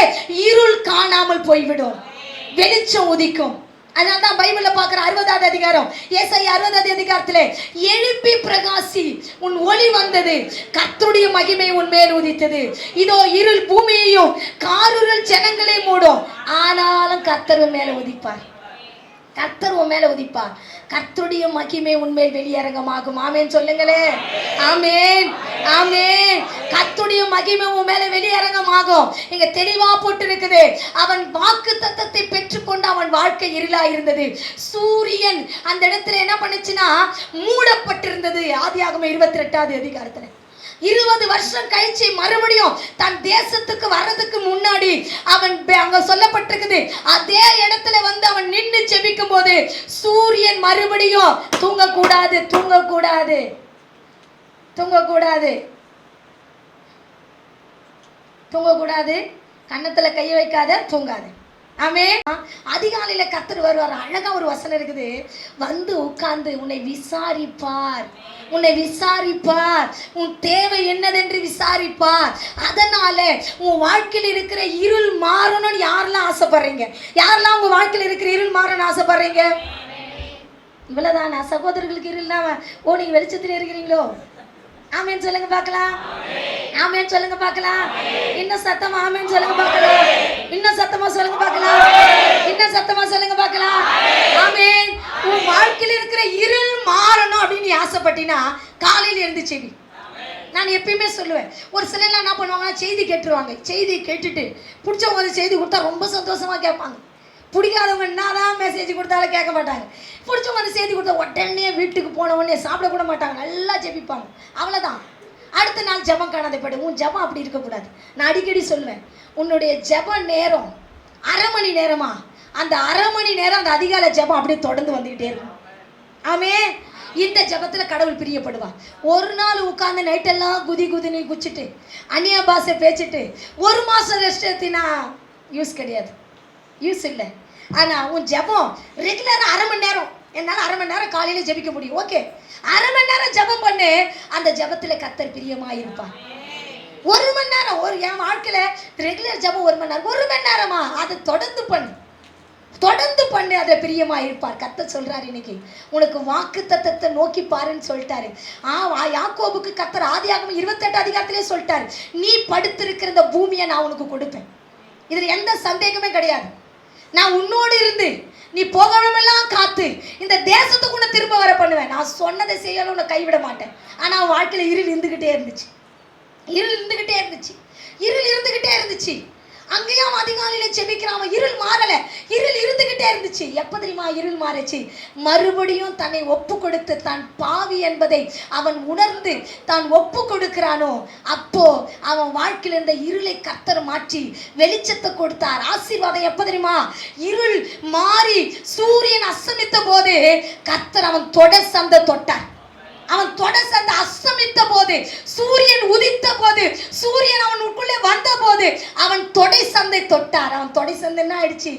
இருள் காணாமல் போய்விடும், வெளிச்சம் உதிக்கும். அதனால தான் பைபிள்ல பார்க்குற 60வது அதிகாரம், ஏசாயா 60வது அதிகாரத்திலே, எழுப்பி பிரகாசி, உன் ஒளி வந்தது, கர்த்தருடைய மகிமை உன் மேல் உதித்தது. இதோ இருள் பூமியையும் காரிருள் ஜனங்களை மூடும், ஆனாலும் கர்த்தர் உன் மேல உதிப்பார், கர்த்தர் உன் மேல உதிப்பார். கர்த்தருடைய மகிமை உன்மேல் வெளியரங்கமாகும். ஆமேன் சொல்லுங்களே. ஆமேன், ஆமேன். கர்த்தருடைய மகிமை உன் மேல வெளியரங்கமாகும். இங்க தெளிவா போட்டு இருக்குது, அவன் வாக்கு தத்தத்தை பெற்றுக்கொண்டு அவன் வாழ்க்கை இருளா இருந்தது. சூரியன் அந்த இடத்துல என்ன பண்ணுச்சுன்னா மூடப்பட்டிருந்தது. ஆதியாகமம் 28வது அதிகாரத்துல 20 வருஷம் கழிச்சு மறுபடியும் தன் தேசத்துக்கு வர்றதுக்கு முன்னாடி அவன் அங்க சொல்லப்பட்டிருக்குது, அதே இடத்துல வந்து அவன் நின்று செபிக்கும் போது சூரியன் மறுபடியும் தூங்கக்கூடாது, தூங்கக்கூடாது, தூங்கக்கூடாது, தூங்கக்கூடாது, கன்னத்துல கைய வைக்காத, தூங்காது. ஆமே. அதிகாலையில கர்த்தர் வருவார். அழகா ஒரு வசனம் இருக்குது, வந்து உட்கார்ந்து உன்னை விசாரிப்பார், உன்னை விசாரிப்பார், உன் தேவை என்னதென்று விசாரிப்பார். அதனால உன் வாழ்க்கையில் இருக்கிற இருள் மாறணும்னு யாரெல்லாம் ஆசைப்படுறீங்க? யாரெல்லாம் உங்க வாழ்க்கையில் இருக்கிற இருள் மாறணும்னு ஆசைப்படுறீங்க? இவ்வளவுதானா? சகோதரர்களுக்கு இருள்னா ஓ நீங்க வெளிச்சத்தில் இருக்கிறீங்களோ? ஆமேன் சொல்லுங்க பார்க்கலாம். ஆமேன் சொல்லுங்க பார்க்கலாம். இன்னும் சத்தமா ஆமேன் சொல்லுங்க பார்க்கலாம். இன்னும் சத்தமா சொல்லுங்க பார்க்கலாம். இன்னும் சத்தமா சொல்லுங்க பார்க்கலாம். ஆமேன். உன் வாழ்க்கையில் இருக்கிற இருள் மாறணும் அப்படின்னு ஆசைப்பட்டினா காலையில இருந்து செவி. நான் எப்பயுமே சொல்லுவேன், ஒரு சிலர்லாம் என்ன பண்ணுவாங்கன்னா செய்தி கேட்டுருவாங்க. செய்தி கேட்டுட்டு பிடிச்சவங்க வந்து செய்தி கொடுத்தா ரொம்ப சந்தோஷமாக கேட்பாங்க. பிடிக்காதவங்க என்னதான் மெசேஜ் கொடுத்தாலும் கேட்க மாட்டாங்க. பிடிச்சவங்க வந்து செய்தி கொடுத்தா உடனே வீட்டுக்கு போன உடனே சாப்பிட கூட மாட்டாங்க, நல்லா ஜெபிப்பாங்க. அவ்வளோதான். அடுத்த நாள் ஜெபம் காணாத போய்டும். உன் ஜெபம் அப்படி இருக்கக்கூடாது. நான் அடிக்கடி சொல்லுவேன், உன்னுடைய ஜெப நேரம் அரை மணி நேரமா, அந்த அரை மணி நேரம் அந்த அதிகாலை ஜெபம் அப்படியே தொடர்ந்து வந்துக்கிட்டே இருக்கும். ஆமே, இந்த ஜபத்தில் கடவுள் பிரியப்படுவா. ஒரு நாள் உட்காந்து நைட்டெல்லாம் குதின்னு குச்சிட்டு அந்நிய பாஷை பேசிட்டு ஒரு மாதம் ரெஸ்ட் எடுத்தினா யூஸ் கிடையாது, யூஸ் இல்லை. ஆனால் உன் ஜபம் ரெகுலராக அரை மணி நேரம், என்னால் அரை மணி நேரம் காலையில் ஜெபிக்க முடியும், ஓகே, அரை மணி நேரம் ஜபம் பண்ணு. அந்த ஜபத்தில் கர்த்தர் பிரியமாக இருப்பான். ஒரு மணி நேரம், என் வாழ்க்கையில் ரெகுலர் ஜபம் 1 மணி நேரம், 1 மணி நேரமா அதை தொடர்ந்து பண்ணு, தொடர்ந்து பண்ணு, அதை பிரியமா இருப்பார். கர்த்தர் சொல்றாரு, இன்னைக்கு உனக்கு வாக்கு தத்தத்தை நோக்கி பாருன்னு சொல்லிட்டாரு. யாக்கோபுக்கு கர்த்தர் ஆதியாகமம் 28 அதிகாரத்திலே சொல்லிட்டாரு, நீ படுத்திருக்கிற இந்த பூமியை நான் உனக்கு கொடுப்பேன். இதுல எந்த சந்தேகமே கிடையாது. நான் உன்னோடு இருந்து நீ போகணுமெல்லாம் காத்து இந்த தேசத்துக்கு உன்னை திரும்ப வர பண்ணுவேன். நான் சொன்னதை செய்யணும், உன்னை கைவிட மாட்டேன். ஆனா வாழ்க்கையில் இருள் இருந்துகிட்டே இருந்துச்சு, இருள் இருந்துகிட்டே இருந்துச்சு. அங்கேயும் அதிகாலையில் செபிக்கிறான், இருள் மாறல, இருள் இருந்துகிட்டே இருந்துச்சு. எப்போ தெரியுமா இருள் மாறிச்சு? மறுபடியும் தன்னை ஒப்பு கொடுத்து தான் பாவி என்பதை அவன் உணர்ந்து தான் ஒப்பு கொடுக்கிறானோ, அப்போ அவன் வாழ்க்கையில் இருந்த இருளை கர்த்தர் மாற்றி வெளிச்சத்தை கொடுத்தார். ஆசீர்வாதம் எப்போ தெரியுமா? இருள் மாறி சூரியன் அஸ்தமித்த போது கர்த்தர் அவன் தொடர் சந்தை தொட்டார். அவன் தொடர் சந்தை அஸ்தமித்த போது, சூரியன் உதித்த போது, சூரியன் அவனுக்குள்ளே வந்த போது அவன் தொடை சந்தை தொட்டார். அவன் தொடை சந்தை என்ன ஆயிடுச்சு?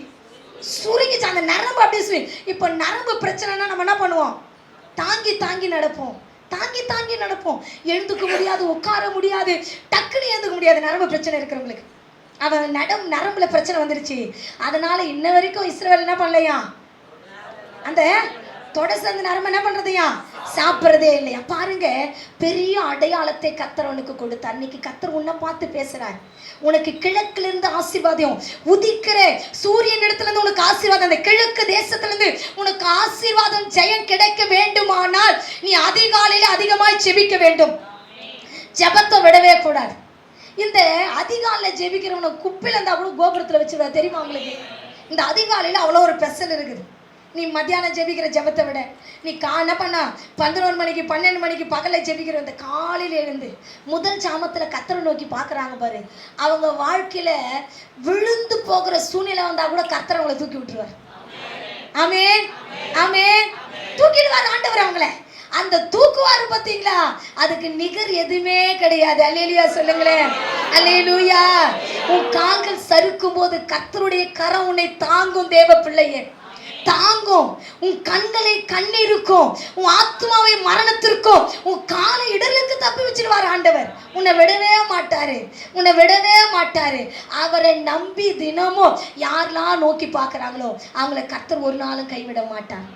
சுருங்கிச்சு. அந்த நரம்பு அப்படியே. இப்போ நரம்பு பிரச்சனைனா நம்ம என்ன பண்ணுவோம்? தாங்கி நடப்போம். எழுந்துக்க முடியாது, உட்கார முடியாது, டக்குன்னு எழுந்துக்க முடியாது. நரம்பு பிரச்சனை இருக்கிறவங்களுக்கு அவன் நரம்புல பிரச்சனை வந்துருச்சு. அதனால இன்ன வரைக்கும் இஸ்ரவேல் என்ன பண்ணலையா? அந்த தொடர்ந்து நரம்பு என்ன பண்றதையா? சாப்பிட்றதே இல்லையா? பாருங்க, பெரிய அடையாளத்தை கர்த்தர் உனக்கு கொடுத்தார். இன்னைக்கு கர்த்தர் உன்னை பார்த்து பேசுறார். உனக்கு கிழக்குல இருந்து ஆசீர்வாதம் உதிக்கிற சூரியன் இடத்துல இருந்து உனக்கு ஆசீர்வாதம், அந்த கிழக்கு தேசத்துல இருந்து உனக்கு ஆசீர்வாதம் ஜெயம் கிடைக்க வேண்டுமானால் நீ அதிகாலையில அதிகமாய் ஜெபிக்க வேண்டும். ஜெபத்தை விடவே கூடாது. இந்த அதிகாலையில ஜெபிக்கிறவனை குப்பையில இருந்தா கூட கோபுரத்துல வச்சிருவா, தெரியுமா உங்களுக்கு? இந்த அதிகாலையில அவ்வளோ ஒரு ஸ்பெஷல் இருக்குது. நீ மத்தியானம் ஜெபிக்கிற ஜெபத்தை விட நீ என்ன பண்ணா 11 மணிக்கு 12 மணிக்கு பகலை ஜெபிக்கிற இந்த காலையில் எழுந்து முதல் ஜாமத்தில் கர்த்தரை நோக்கி பார்க்குறாங்க பாரு, அவங்க வாழ்க்கையில் விழுந்து போகிற சூழ்நிலை வந்தால் கூட கர்த்தர் அவங்களை தூக்கி விட்டுருவார். ஆமென், ஆமென். தூக்கிடுவார் ஆண்டவர் அவங்கள. அந்த தூக்குவாரு பார்த்தீங்களா, அதுக்கு நிகர் எதுவுமே கிடையாது. அல்லேலூயா சொல்லுங்களேன், அல்லேலூயா. உன் கால்கள் சறுக்கும் போது கர்த்தருடைய கரம் உன்னை தாங்கும். தேவ பிள்ளையே தாங்கும். உன் கண்களை கண்ணீருக்கும், உன் ஆத்மாவை மரணத்திற்கும், உன் காலை இடருக்கு தப்பி வச்சிருவார் ஆண்டவர். உன்னை விடவே மாட்டாரு. அவரை நம்பி தினமும் யாரெல்லாம் நோக்கி பார்க்குறாங்களோ அவங்கள கர்த்தர் ஒரு நாளும் கைவிட மாட்டார்.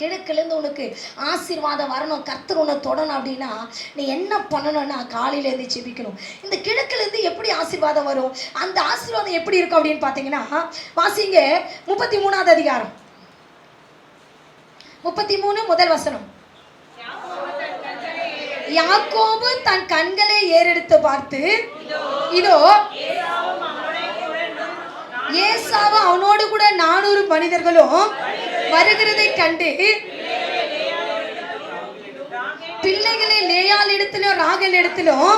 கிழக்குலேருந்து உனக்கு ஆசீர்வாதம் வரணும், கர்த்தர் உன்னை தொடணும் அப்படின்னா நீ என்ன பண்ணணும்னா காலையிலேருந்து செபிக்கணும். இந்த கிழக்குலேருந்து எப்படி ஆசீர்வாதம் வரும்? அந்த ஆசீர்வாதம் எப்படி இருக்கும் அப்படின்னு பார்த்தீங்கன்னா, வாசிங்க 33வது அதிகாரம் 33 முதல் வசனம். யாக்கோபு தன் கண்களை ஏறெடுத்து பார்த்து, இதோ ஏசாவும் அவனோடு கூட 400 மனிதர்களும் வருகிறதை கண்டு பிள்ளைகளை லேயாள் இடத்திலும் ராகேல் இடத்திலும்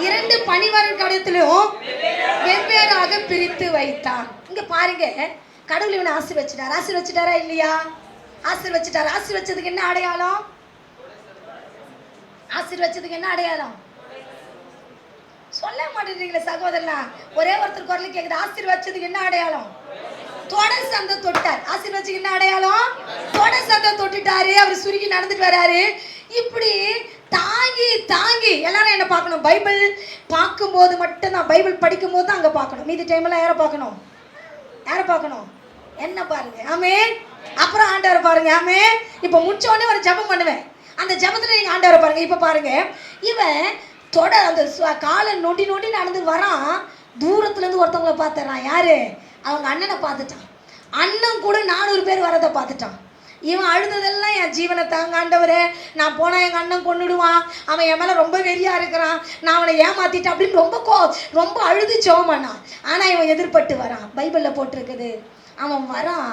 2 பணிவாளர் இடத்திலும் வெவ்வேறாக பிரித்து வைத்தான். இங்க பாருங்க, கடவுள் இவனை ஆசீர்வச்சிட்டாரா இல்லையா? ஆசீர்வச்சிட்டார். ஆசீர்வச்சதுக்கு என்ன அடையாளம்? சொல்ல மாட்டேங்கிறீங்களே சகோதரனா? ஒரே ஒருத்தர் குரல் கேக்குது. ஆசீர்வச்சதுக்கு என்ன அடையாளம்? தொடர் சந்தை தொட்டார். ஆசீர்வச்சதுக்கு என்ன அடையாளம்? தொடர் சந்தை தொட்டுட்டாரு. அவர் சுருக்கி நடந்துட்டு வராரு. இப்படி தாங்கி எல்லாரும் என்ன பார்க்கணும்? பைபிள் பார்க்கும்போது மட்டும்தான், பைபிள் படிக்கும் போது தான் அங்கே பார்க்கணும். மீதி டைம்லாம் யாரை பார்க்கணும்? என்ன பாருங்க. ஆமென். அப்புறம் ஆண்டவரை பாருங்க. ஆமென். இப்போ முடிச்ச உடனே ஒரு ஜெபம் பண்ணுவேன். அந்த ஜெபத்தில் நீங்கள் ஆண்டவரை பாருங்க. இப்போ பாருங்க, இவன் அந்த காலை நொண்டி நடந்து வரான். தூரத்துலேருந்து ஒருத்தவங்களை பார்த்துறான். யாரு? அவங்க அண்ணனை பார்த்துட்டான். அண்ணன் கூட 400 பேர் வரதை பார்த்துட்டான். இவன் அழுததெல்லாம் என் ஜீவனை தாங்க ஆண்டவரே, நான் போனால் எங்கள் அண்ணன் கொன்னுடுவான், அவன் என் மேலே ரொம்ப வெறியாக இருக்கிறான், நான் அவனை ஏமாத்திட்டேன் அப்படின்னு ரொம்ப அழுது ஜெபம் பண்ணான். ஆனால் இவன் எதிர்பட்டு வரான். பைபிளில் போட்டிருக்குது, அவன் வரான்.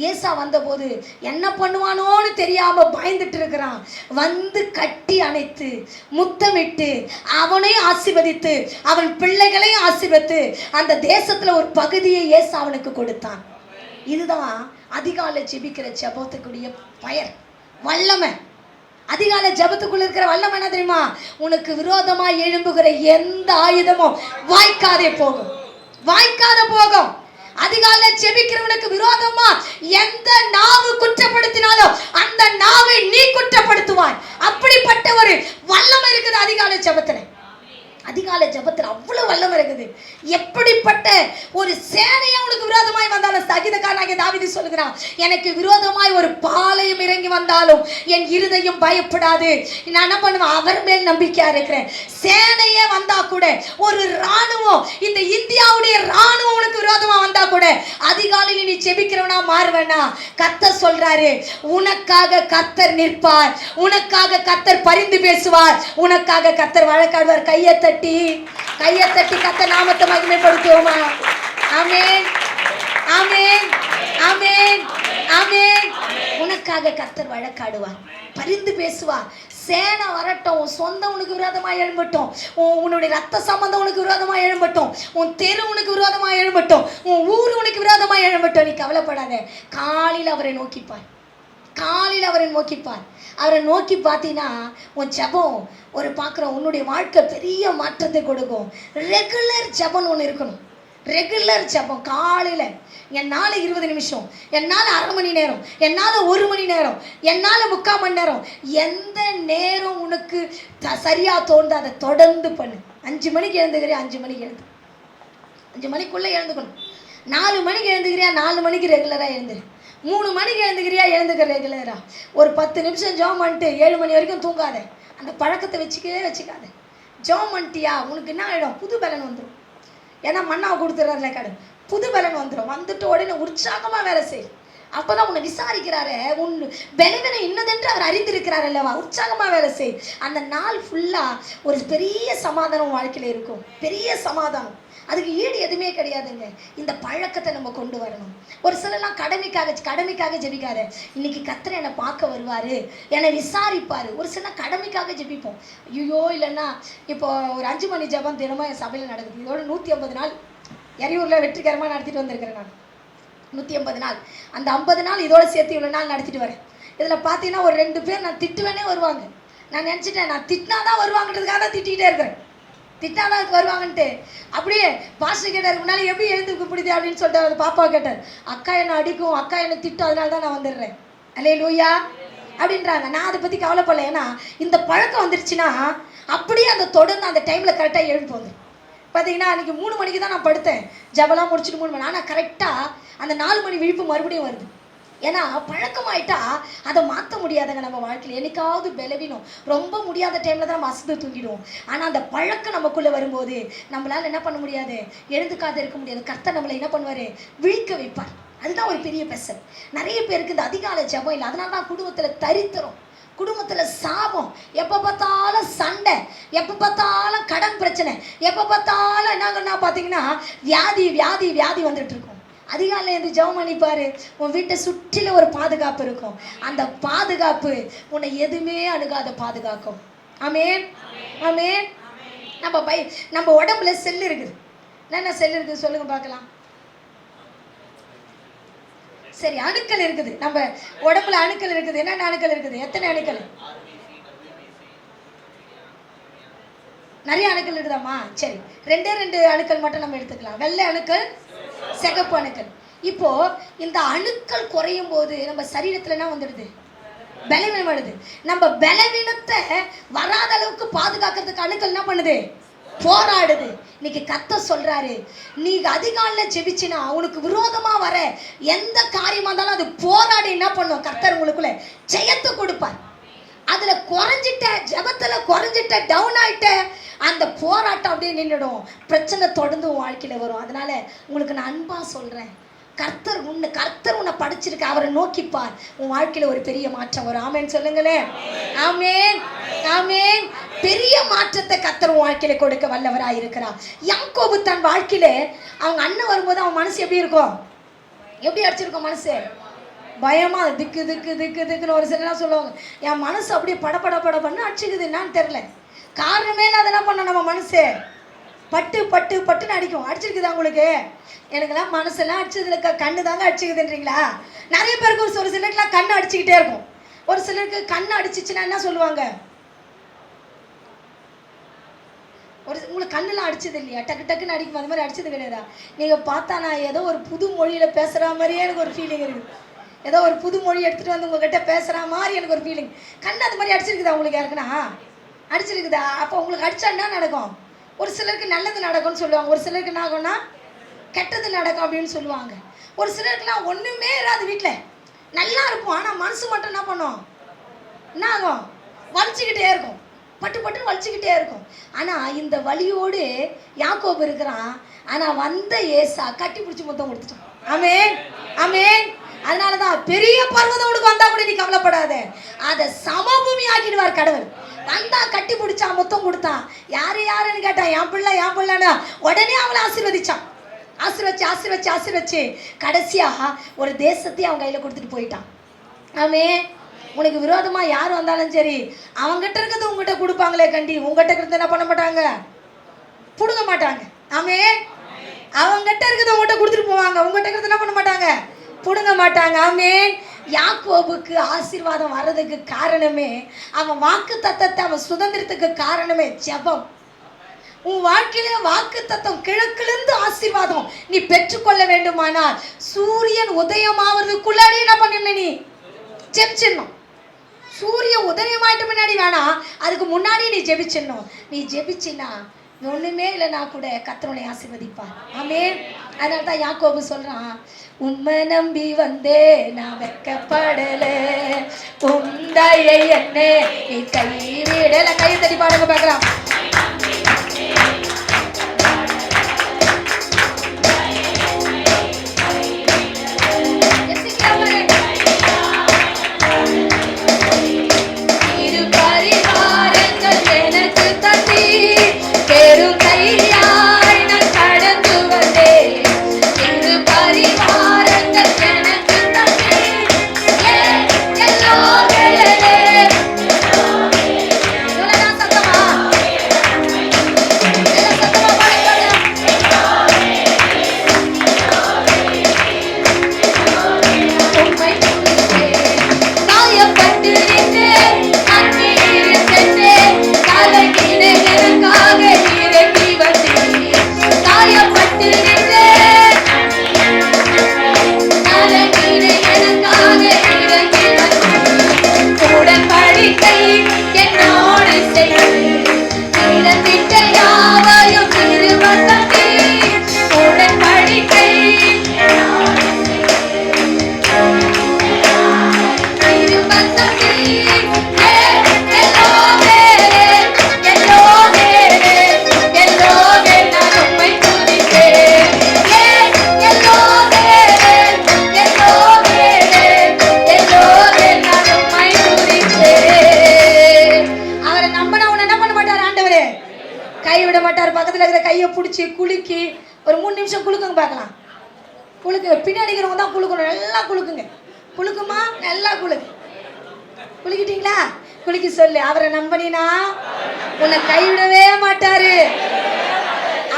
ஏசா வந்தபோது என்ன பண்ணுவானோன்னு தெரியாம பயந்துட்டு இருக்கிறான். வந்து கட்டி அணைத்து முத்தமிட்டு அவனையும் ஆசீர்வதித்து அவன் பிள்ளைகளையும் ஆசீர்வதித்து அந்த தேசத்துல ஒரு பகுதியை ஏசா அவனுக்கு கொடுத்தான். இதுதான் அதிகாலை ஜெபிக்கிற ஜெபத்துக்குரிய பெயர், வல்லமை. அதிகாலை ஜெபத்துக்குள்ள இருக்கிற வல்லமை என்ன தெரியுமா? உனக்கு விரோதமா எழும்புகிற எந்த ஆயுதமும் வாய்க்காதே போகும், வாய்க்காத போகும். அதிகாலை ஜெபிக்கிறவனுக்கு விரோதமா எந்த நாவு குற்றப்படுத்தினாலும் அந்த நாவை நீ குற்றப்படுத்துவாய். அப்படிப்பட்ட ஒரு வல்லமை இருக்குது அதிகாலை ஜெபத்துல. அதிகாலை ஜெபத்தில் அவ்வளவு வல்லமை இருக்குது. எப்படிப்பட்ட ஒரு சேனையை உனக்கு விரோதமாய் வந்தாலும், சகீதக்காரனாகிய தாவீது சொல்லுகிறான், எனக்கு விரோதமாய் ஒரு பாளையம் இறங்கி வந்தாலும் என் இருதயம் பயப்படாது. நான் என்ன பண்ணுவேன்? அவர் மேல் நம்பிக்கையா இருக்கிறேன். சேனையே வந்தா கூட, ஒரு ராணுவம், இந்த இந்தியாவுடைய ராணுவம் உனக்கு விரோதமா வந்தா கூட அதிகாலையில் நீ ஜெபிக்கிறவனா மாறுவேனா? கர்த்தர் சொல்றாரு, உனக்காக கர்த்தர் நிற்பார், உனக்காக கர்த்தர் பரிந்து பேசுவார், உனக்காக கர்த்தர் வழக்காடுவார். கையை தட்டி கர்த்தர் நாமத்தை மகிமைப்படுத்துவோமா? ஆமென், ஆமென், ஆமென், ஆமென். உனக்காக கர்த்தர் வழக்காடுவார், பரிந்து பேசுவார். சேனை வரட்டும், உன் சொந்தம் உனக்கு விரோதமாக எழும்பட்டும், உன்னுடைய ரத்த சம்பந்தம் உனக்கு விரோதமாக எழும்பட்டும், உன் தெரு உனக்கு விரோதமாக எழும்பட்டும், உன் ஊர் உனக்கு விரோதமாக எழும்பட்டும், நீ கவலைப்படாத. காலையில் அவரை நோக்கிப்பார், காலையில் அவரை நோக்கிப்பார். அவரை நோக்கி பார்த்தீங்கன்னா உன் ஜெபம் ஒரு பார்க்குறோம், உன்னுடைய வாழ்க்கை பெரிய மாற்றத்தை கொடுக்கும். ரெகுலர் ஜெபம் ஒன்று இருக்கணும், ரெகுலர் ஜெபம். காலையில் என்னால் 20 நிமிஷம், என்னால் அரை மணி நேரம், என்னால் 1 மணி நேரம், என்னால் 3/4 மணி நேரம், எந்த நேரம் உனக்கு சரியாக தோணுது அதை தொடர்ந்து பண்ணு. 5 மணிக்கு எழுந்துக்கிறியா, 5 மணிக்கு எழுந்து, 5 மணிக்குள்ளே எழுந்துக்கணும். 4 மணிக்கு எழுந்துக்கிறியா, 4 மணிக்கு ரெகுலராக எழுந்துரு. 3 மணிக்கு எழுந்துக்கிறியா, எழுந்துக்கிற ரெகுலரா. ஒரு 10 நிமிஷம் ஜெபம் பண்ணிட்டு 7 மணி வரைக்கும் தூங்காத. அந்த பழக்கத்தை வச்சுக்காத. ஜெபம் பண்ணிட்டியா, உனக்கு என்ன ஆகிடும்? புது பலன் வந்துடும். ஏன்னா மண்ணாவை கொடுத்துட்றாருல கடை, புது பலன் வந்துடும். வந்துட்டு உடனே உற்சாகமாக வேலை செய். அப்போ தான் உன்னை விசாரிக்கிறாரு, உன் பலவீனை இன்னதென்று அவர் அறிந்திருக்கிறார் அல்லவா. உற்சாகமாக வேலை செய். அந்த நாள் ஃபுல்லாக ஒரு பெரிய சமாதானம் வாழ்க்கையில் இருக்கும், பெரிய சமாதானம். அதுக்கு ஈடு எதுவுமே கிடையாதுங்க. இந்த பழக்கத்தை நம்ம கொண்டு வரணும். ஒரு சிலர்லாம் கடமைக்காக ஜெபிக்காத. இன்னைக்கு கர்த்தர் என்னை பார்க்க வருவார், என்னை விசாரிப்பார். ஒரு சில கடமைக்காக ஜெபிப்போம். ஐயோ, இல்லைன்னா இப்போ ஒரு 5 மணி ஜெபம் தினமும் என் சபையில் நடக்குது. இதோட 150 நாள் எரியூரில் வெற்றிகரமாக நடத்திட்டு வந்திருக்கிறேன் நான். 150 நாள். அந்த 50 நாள் இதோட சேர்த்து இவ்வளோ நாள் நடத்திட்டு வரேன். இதில் பார்த்தீங்கன்னா ஒரு 2 பேர் நான் திட்டுவேனே வருவாங்க. நான் நினச்சிட்டேன், நான் திட்டினா தான் வருவாங்கன்றதுக்காக தான் திட்டிகிட்டே இருக்கிறேன். திட்டாதான் வருவாங்கன்ட்டு. அப்படியே பாஸ்டர் கேட்டார், முன்னாடி எப்படி எழுந்து கூப்பிடுது அப்படின்னு சொல்லிட்டு அந்த பாப்பா கேட்டார். அக்கா என்னை அடிக்கும், அக்கா என்னை திட்டும், அதனால தான் நான் வந்துடுறேன், அல்லேலூயா அப்படின்றாங்க. நான் அதை பற்றி கவலைப்படல. ஏன்னா இந்த பழக்கம் வந்துருச்சுன்னா அப்படியே அந்த தொடர்ந்து அந்த டைமில் கரெக்டாக எழுந்து வந்து பார்த்தீங்கன்னா, அன்றைக்கி 3 மணிக்கு தான் நான் படுத்தேன். ஜபலாம் முடிச்சுட்டு 3 மணி. ஆனால் கரெக்டாக அந்த 4 மணி விழிப்பு மறுபடியும் வருது. ஏன்னா பழக்கமாயிட்டா அதை மாற்ற முடியாதுங்க நம்ம வாழ்க்கையில். என்னைக்காவது பலவீனம் ரொம்ப முடியாத டைமில் தான் நம்ம அசந்து தூங்கிடுவோம். ஆனால் அந்த பழக்கம் நமக்குள்ளே வரும்போது நம்மளால் என்ன பண்ண முடியாது, எழுந்துக்காத இருக்க முடியாது. கர்த்தர் நம்மளை என்ன பண்ணுவார், விழிக்க வைப்பார். அதுதான் ஒரு பெரிய பெசல். நிறைய பேருக்கு இந்த அதிகாலை ஜெபம் இல்லை. அதனால தான் குடும்பத்தில் தரித்திரம், குடும்பத்தில் சாபம், எப்போ பார்த்தாலும் சண்டை, எப்போ பார்த்தாலும் கடன் பிரச்சனை, எப்போ பார்த்தாலும் என்னங்கன்னா பார்த்தீங்கன்னா வியாதி வியாதி வியாதி வந்துட்டு இருக்கும். அதிகாலையில் இருந்து ஜெபம் பண்ணிப்பாரு, உன் வீட்டை சுற்றிலும் ஒரு பாதுகாப்பு இருக்கும். அந்த பாதுகாப்பு உன்னை எதுவுமே அணுகாத பாதுகாக்கும். ஆமென், ஆமென். நம்ம உடம்புல செல் இருக்குது. என்னென்ன செல் இருக்குது சொல்லுங்க பார்க்கலாம். சரி, அணுக்கள் இருக்குது. நம்ம உடம்புல அணுக்கள் இருக்குது. என்னென்ன அணுக்கள் இருக்குது? எத்தனை அணுக்கள்? நிறைய அணுக்கள் இருக்குதாம்மா? சரி, 2 அணுக்கள் மட்டும் நம்ம எடுத்துக்கலாம். வெள்ளை அணுக்கள், சிகப்பு அணுக்கள். இப்போ இந்த அணுக்கள் குறையும் போது நம்ம சரீரத்துல என்ன வந்துடுது, பலவீனம் வருது. நம்ம பலவீனத்தை வராத அளவுக்கு பாதுகாக்கிறதுக்கு அணுக்கள் என்ன பண்ணுது, போராடுது. இன்னைக்கு கர்த்தர் சொல்றாரு, நீ அதிகாலையில் ஜெபிச்சினா உனக்கு விரோதமா வர எந்த காரியமா இருந்தாலும் அது போராடி என்ன பண்ணும், கர்த்தர் உங்களுக்குள்ள ஜெயத்தை கொடுப்பார். அதுல குறைஞ்சிட்ட, ஜெபத்துல குறைஞ்சிட்ட, டவுன் ஆயிட்ட, அந்த போராட்டம் அப்படியே நின்றுடும். பிரச்சனை தொடர்ந்து வாழ்க்கையில வரும். அதனால உங்களுக்கு நான் அன்பா சொல்றேன், கர்த்தர் உன்னை படிச்சிருக்க, அவரை நோக்கிப்பார், உன் வாழ்க்கையில ஒரு பெரிய மாற்றம் வரும். ஆமேன் சொல்லுங்களேன். ஆமேன், ஆமேன். பெரிய மாற்றத்தை கர்த்தர் உன் வாழ்க்கையில கொடுக்க வல்லவராய் இருக்கிறார். யாக்கோபு தன் வாழ்க்கையில அவங்க அண்ணன் வரும்போது அவன் மனசு எப்படி இருக்கும்? எப்படி அடிச்சிருக்கும் மனசு? பயமா திக்கு திக்கு திக்கு திக்குன்னு ஒரு சிலலாம் சொல்லுவாங்க. என் மனசு அப்படியே பட பண்ணு அடிச்சுக்குது. என்னான்னு தெரியல, காரணமே இல்லை. அதெல்லாம் பண்ண நம்ம மனசு பட்டு பட்டு பட்டுன்னு அடிக்கும். அடிச்சிருக்குதா உங்களுக்கு? எனக்குலாம் மனசெல்லாம் அடிச்சதுல கண்ணு தாங்க அடிச்சுக்குதுன்றீங்களா? நிறைய பேருக்கு ஒரு சிலருக்குலாம் கண்ணு அடிச்சுக்கிட்டே இருக்கும். ஒரு சிலருக்கு கண்ணு அடிச்சிச்சுன்னா என்ன சொல்லுவாங்க? உங்களுக்கு கண்ணுலாம் அடிச்சது இல்லையா? டக்கு டக்குன்னு அடிக்கும். அது மாதிரி அடிச்சது கிடையாதா? நீங்கள் பார்த்தா நான் ஏதோ ஒரு புது மொழியில் பேசுகிற மாதிரியே எனக்கு ஒரு ஃபீலிங் இருக்குது. ஏதோ ஒரு புது மொழி எடுத்துகிட்டு வந்து உங்ககிட்ட பேசுகிற மாதிரி எனக்கு ஒரு ஃபீலிங். கண் அது மாதிரி அடிச்சிருக்குதா உங்களுக்கு? யாருக்குன்னா அடிச்சிருக்குதா? அப்போ உங்களுக்கு அடித்தா என்ன நடக்கும்? ஒரு சிலருக்கு நல்லது நடக்கும்னு சொல்லுவாங்க, ஒரு சிலருக்கு என்ன ஆகும்னா கெட்டது நடக்கும் அப்படின்னு சொல்லுவாங்க. ஒரு சிலருக்குலாம் ஒன்றுமே இராது, வீட்டில் நல்லா இருக்கும், ஆனால் மனசு மட்டும் என்ன பண்ணும்? என்ன ஆகும்? வலிச்சுக்கிட்டே இருக்கும், பட்டு பட்டு வலிச்சுக்கிட்டே இருக்கும். ஆனால் இந்த வலியோடு யாக்கோபு இருக்கிறான். ஆனால் வந்த ஏசா கட்டி பிடிச்சி முத்தம் கொடுத்துட்டான். ஆமேன், ஆமேன். அதனால தான் பெரிய பர்வதம் உனக்கு வந்தா கூட நீ கவலைப்படாத, அதை சமபூமி ஆக்கிடுவார் கடவுள். வந்தா கட்டி பிடிச்சான், முத்தம் கொடுத்தான். யாருன்னு கேட்டான், என் பிள்ளைன்னா உடனே அவளை ஆசீர்வதிச்சான். ஆசீர்வச்சு கடைசியா ஒரு தேசத்தையும் அவன் கையில கொடுத்துட்டு போயிட்டான். ஆமே, உனக்கு விரோதமா யார் வந்தாலும் சரி, அவங்ககிட்ட இருக்கிறது உங்ககிட்ட கொடுப்பாங்களே கண்டி, உங்ககிட்ட இருக்கிறது என்ன பண்ண மாட்டாங்க? புடுங்க மாட்டாங்க. ஆமே, அவங்ககிட்ட இருக்கிறது உங்ககிட்ட கொடுத்துட்டு போவாங்க, உங்ககிட்ட இருக்கிறது என்ன பண்ண மாட்டாங்க? புடுங்க மாட்டாங்க. ஆமே. யாக்கோபுக்கு ஆசீர்வாதம் வர்றதுக்கு காரணமே, அவன் வாக்கு தத்தத்தை அவன் சுதந்திரத்துக்கு காரணமே ஜெபம். உன் வாழ்க்கையில வாக்கு தத்தம், கிழக்கிலிருந்து ஆசீர்வாதம் நீ பெற்றுக்கொள்ள வேண்டுமானால் சூரியன் உதயமாவதுக்குள்ளாடி என்ன பண்ணணும்? நீ ஜெபிச்சிடணும். சூரியன் உதயமாயிட்டு முன்னாடி வேணாம், அதுக்கு முன்னாடி நீ ஜெபிச்சிடணும். நீ ஜெபிச்சினா ஒண்ணுமே இல்லைனா கூட கர்த்தரை ஆசீர்வதிப்பார். ஆமென். அதனால தான் யாக்கோபு சொல்றான், உம்மை நம்பி வந்தே நான் வெட்கப்படல, உந்தையை என்னே நீ கைவிடல. கை தட்டி பாடுங்க பார்க்கலாம். பிடிச்சி குலுக்கி ஒரு 3 நிமிஷம் குலுக்குங்க பார்க்கலாம். குலுக்குங்க, பின்னாடிக்கிறவங்க தான் குலுக்கணும். நல்லா குலுக்குங்க. குலுக்குமா? நல்லா குலுக்கு. குலுக்கிட்டீங்களா? குலுக்கி சொல்லு, அவரை நம்பினா உன்னை கைவிடவே மாட்டாரு.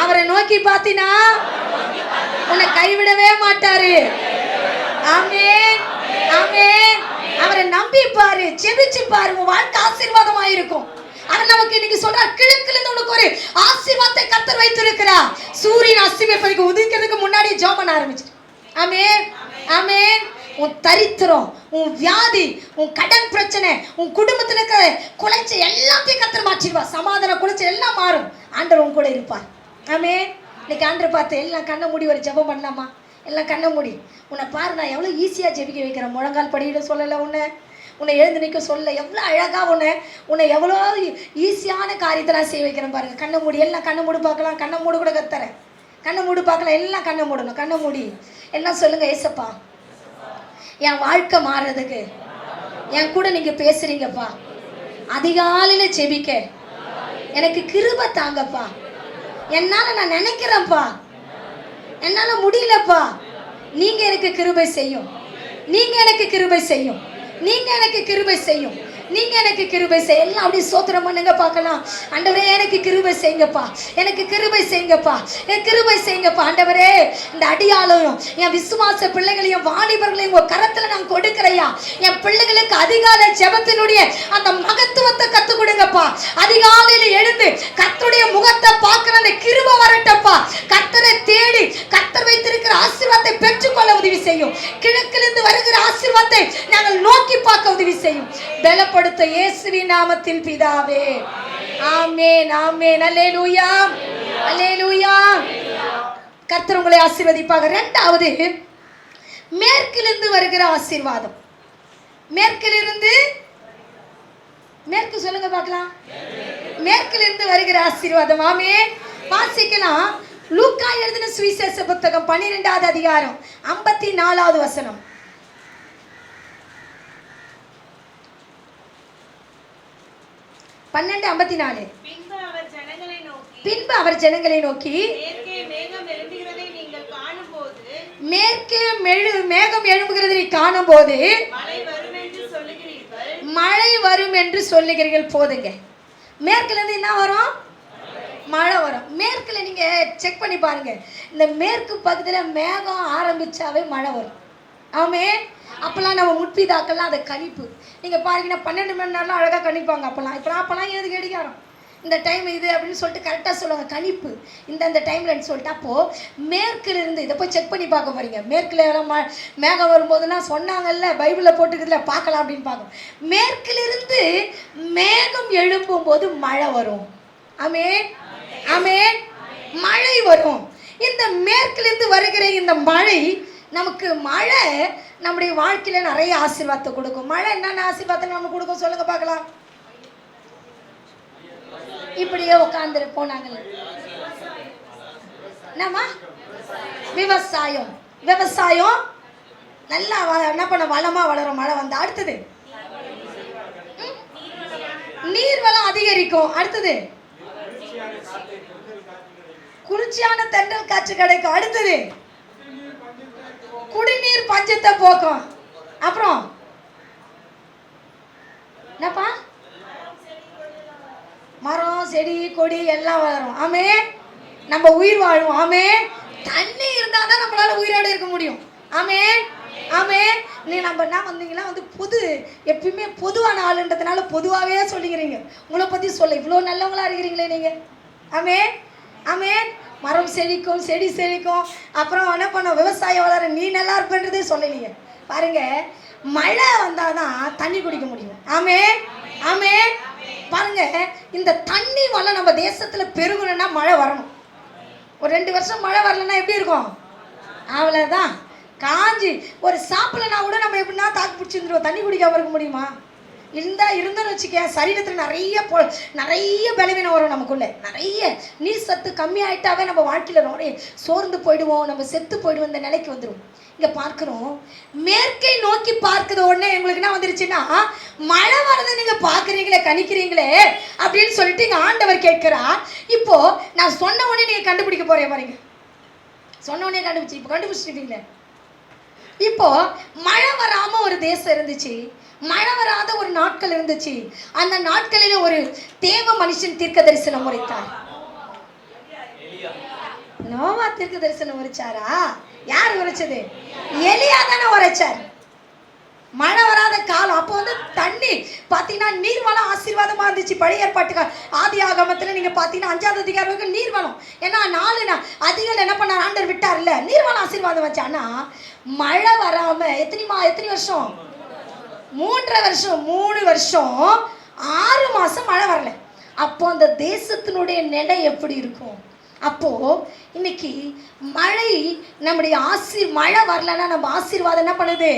அவரை நோக்கி பார்த்தினா உன்னை கைவிடவே மாட்டாரு. ஆமென், ஆமென். அவரை நம்பி பாரு, ஜெபிச்சு பாரு, உன் வாழ்க்கை ஆசீர்வாதமாயிருக்கும். ஆனா நமக்கு இன்னைக்கு சொல்றார், கிழக்குல இருந்து உனக்கு ஒரு ஆசீர்வாதத்தை கர்த்தர் வைத்திருக்கிறார். சூரியன் அஸ்தமிப்பதற்கு உதிக்கிறதுக்கு முன்னாடி ஜெபம் பண்ண ஆரம்பிச்சு. ஆமென், ஆமென். உன் தரித்திரம், உன் வியாதி, உன் கடன் பிரச்சனை, உன் குடும்பத்தில் இருக்கிற குலைச்ச எல்லாத்தையும் கர்த்தர் மாற்றிடுவார். சமாதான குலைச்ச எல்லாம் மாறும். ஆண்டவர் உன் கூட இருப்பார். ஆமென். இன்னைக்கு ஆண்டவர் பார்த்து எல்லாம் கண்ணை மூடி ஒரு ஜெபம் பண்ணலாமா? எல்லாம் கண்ணை மூடி. உன்னை பாரு, நான் எவ்வளோ ஈஸியாக ஜெபிக்க வைக்கிறேன். முழங்கால் படியிட சொல்லலை, உன்னை எழுந்து நிற்க சொல்ல, எவ்வளோ அழகாக உன்னை எவ்வளோ ஈஸியான காரியத்தை நான் செய்ய வைக்கிறேன் பாருங்கள். கண்ணை மூடி, எல்லாம் கண்ணை மூடி பார்க்கலாம். கண்ணை மூடு கூட கத்துறேன். கண்ணை மூடு பார்க்கலாம். எல்லாம் கண்ணை மூடணும். கண்ணை மூடி எல்லாம் சொல்லுங்க, ஏசப்பா என் வாழ்க்கை மாறுறதுக்கு என் கூட நீங்க பேசுறீங்கப்பா. அதிகாலையில செபிக்க எனக்கு கிருபை தாங்கப்பா. என்னால நான் நினைக்கிறேன்ப்பா, என்னால முடியலப்பா. நீங்க எனக்கு கிருபை செய்யும், நீங்க எனக்கு கிருபை செய்யும், நீங்க எனக்கு கிருபை செய்யும், நீங்க எனக்கு கிருபை செய்ய. எல்லாம் அப்படி சோத்திரம் பண்ணுங்க பார்க்கலாம். ஆண்டவரே எனக்கு கிருபை செய்யுங்கப்பா, எனக்கு கிருபை செய்யுங்கப்பா, எனக்கு கிருபை செய்யுங்கப்பா. ஆண்டவரே இந்த அடியாளையும் என் விசுவாச பிள்ளைகளையும் வாலிபர்களையும் உங்க கரத்துல நான் கொடுக்கிறையா. என் பிள்ளைகளுக்கு அதிகாலை ஜெபத்தினுடைய அந்த மகத்துவத்தை கத்து கொடுங்கப்பா. அதிகாலையில எழுந்து கர்த்தருடைய முகத்தை பார்க்கிற அந்த கிருபை வரட்டப்பா. கர்த்தரை தேடி கர்த்தர் வைத்திருக்கிற ஆசீர்வாதத்தை பெற்றுக்கொள்ள உதவி செய்யும். கிழக்கிலிருந்து வருகிற ஆசீர்வாதத்தை நாங்கள் நோக்கி பார்க்க உதவி செய்யும். பலப்படுத்த இயேசுவின் நாமத்தில் பிதாவே, ஆமென், ஆமென். அல்லேலூயா, அல்லேலூயா. கர்த்தர் உங்களை ஆசீர்வதிப்பாக. இரண்டாவது, மேற்கிலிருந்து வருகிற ஆசீர்வாதம். மேற்கிலிருந்து, மேற்கு சொல்லுங்க பார்க்கலாம். மேற்கிலிருந்து வருகிற ஆசீர்வாதம். ஆமென். வாசிக்கலாம். லூக்கா எழுதின சுவிசேஷ புத்தகம் 12வது அதிகாரம் 54வது வசனம். 12:54. பின்பு அவர் ஜனங்களை நோக்கி மேற்கே மேகம் எழும்புகிறதை காணும் போது மழை வரும் என்று சொல்லுகிறீர்கள். போதுங்க. மேற்குல இருந்து என்ன வரும்? மழை வரும். மேற்குல நீங்க செக் பண்ணி பாருங்க. இந்த மேற்கு பகுதியில் மேகம் ஆரம்பிச்சாவே மழை வரும். ஆமென். அப்பெல்லாம் நம்ம முற்பிதாக்கள்லாம் அதை கணிப்பு நீங்கள் பாருங்கன்னா 12 மணி நேரம் அழகாக கணிப்பாங்க. அப்போல்லாம் எதுக்கு அடிக்காரம் இந்த டைம் இது அப்படின்னு சொல்லிட்டு கரெக்டாக சொல்லுவாங்க. கணிப்பு இந்த டைம்லன்னு சொல்லிட்டு. அப்போது மேற்கிலிருந்து இதை போய் செக் பண்ணி பார்க்க போகிறீங்க. மேற்கில் மேகம் வரும்போதுலாம் சொன்னாங்கல்ல, பைபிளில் போட்டுக்கிறதுல பார்க்கலாம் அப்படின்னு பார்க்கணும். மேற்கிலிருந்து மேகம் எழும்பும் போது மழை வரும். ஆமென், ஆமென். மழை வரும். இந்த மேற்கிலிருந்து வருகிற இந்த மழை நமக்கு, மழை நம்முடைய வாழ்க்கையில நிறைய ஆசீர்வாதத்தை கொடுக்கும். மழை என்னென்ன ஆசீர்வாதத்தை நமக்கு கொடுக்கும் சொல்லுங்க பார்க்கலாம். இப்படியே உட்கார்ந்துருப்போம் நாங்கள். என்னம்மா? விவசாயம். விவசாயம் நல்லா என்ன பண்ண வளமா வளரும் மழை வந்து. அடுத்தது நீர்வளம் அதிகரிக்கும். அடுத்தது குளிர்ச்சியான தென்றல் காற்று கிடைக்கும். அடுத்தது குடிநீர் பஞ்சத்தை போக்கும். அப்புறம் என்னப்பா? மரம் செடி கொடி எல்லாம் வளரும். ஆமே. நம்ம உயிர் வாழும். ஆமே. தண்ணி இருந்தால் தான் நம்மளால உயிரோடு இருக்க முடியும். ஆமே, ஆமே. நீ நம்ம என்ன வந்தீங்கன்னா பொது எப்பயுமே பொதுவான ஆளுன்றதுனால பொதுவாகவே சொல்லிக்கிறீங்க. உங்களை பற்றி சொல்ல இவ்வளோ நல்லவங்களா இருக்கிறீங்களே நீங்கள். ஆமே, ஆமே. மரம் செழிக்கும், செடி செழிக்கும். அப்புறம் என்ன பண்ண, விவசாயம் வளர, நீ நல்லா இருப்பேன்றதே சொல்லலையே. பாருங்க, மழை வந்தாதான் தண்ணி குடிக்க முடியும். ஆமே, ஆமே. பாருங்க, இந்த தண்ணி வளம் நம்ம தேசத்துல பெருகணும்னா மழை வரணும். ஒரு 2 வருஷம் மழை வரலன்னா எப்படி இருக்கும்? அவ்வளவுதான், காஞ்சி ஒரு சாப்பிடலனா கூட நம்ம எப்படின்னா தாக்கு பிடிச்சிருந்துருவோம். தண்ணி குடிக்காம இருக்க முடியுமா? இருந்தோன்னு வச்சுக்க, சரீரத்தில் நிறைய பலவீனம் வரும். நமக்குள்ள நிறைய நீர் சத்து கம்மியாயிட்டாவே நம்ம வாழ்க்கையில் நிறைய சோர்ந்து போயிடுவோம், நம்ம செத்து போயிடுவோம். இந்த நிலைக்கு வந்துடும். இங்கே பார்க்குறோம், மேற்கை நோக்கி பார்க்குற உடனே எங்களுக்கு என்ன வந்துருச்சுன்னா, மழை வரதை நீங்கள் பார்க்குறீங்களே, கணிக்கிறீங்களே அப்படின்னு சொல்லிட்டு இங்கே ஆண்டவர் கேட்குறா. இப்போ நான் சொன்ன உடனே நீங்கள் கண்டுபிடிக்க போறேன் பாருங்க. சொன்ன உடனே கண்டுபிடிச்சி இப்போ கண்டுபிடிச்சிருக்கீங்களே. இப்போ மழை வராம ஒரு தேசம் இருந்துச்சு, மழை வராத ஒரு நாட்கள் இருந்துச்சு. அந்த நாட்களில ஒரு தேவ மனுஷன் தீர்க்க தரிசனம் உரைத்தார். நோவா தீர்க்க தரிசனம் உரைச்சாரா? யார் உரைச்சது? எலியா தானே உரைச்சார். மழை வராத காலம். அப்போ தண்ணி பார்த்தீங்கன்னா நீர்வளம் ஆசீர்வாதமா இருந்துச்சு. பழைய ஏற்பாட்டுக்கு ஆதி ஆகமத்தில் நீங்க பார்த்தீங்கன்னா 5வது அதிகாரம் நீர்வளம். ஏன்னா 4 அதிகம் என்ன பண்ணார்? ஆண்டர் விட்டார்ல, நீர்வளம் ஆசீர்வாதம் வச்சு. ஆனா மழை வராம எத்தனை வருஷம்? 3 வருஷம். 3 வருஷம் 6 மாசம் மழை வரல. அப்போ அந்த தேசத்தினுடைய நிலை எப்படி இருக்கும்? அப்போ இன்னைக்கு மழை நம்முடைய மழை வரலன்னா நம்ம ஆசீர்வாதம் என்ன பண்ணுது?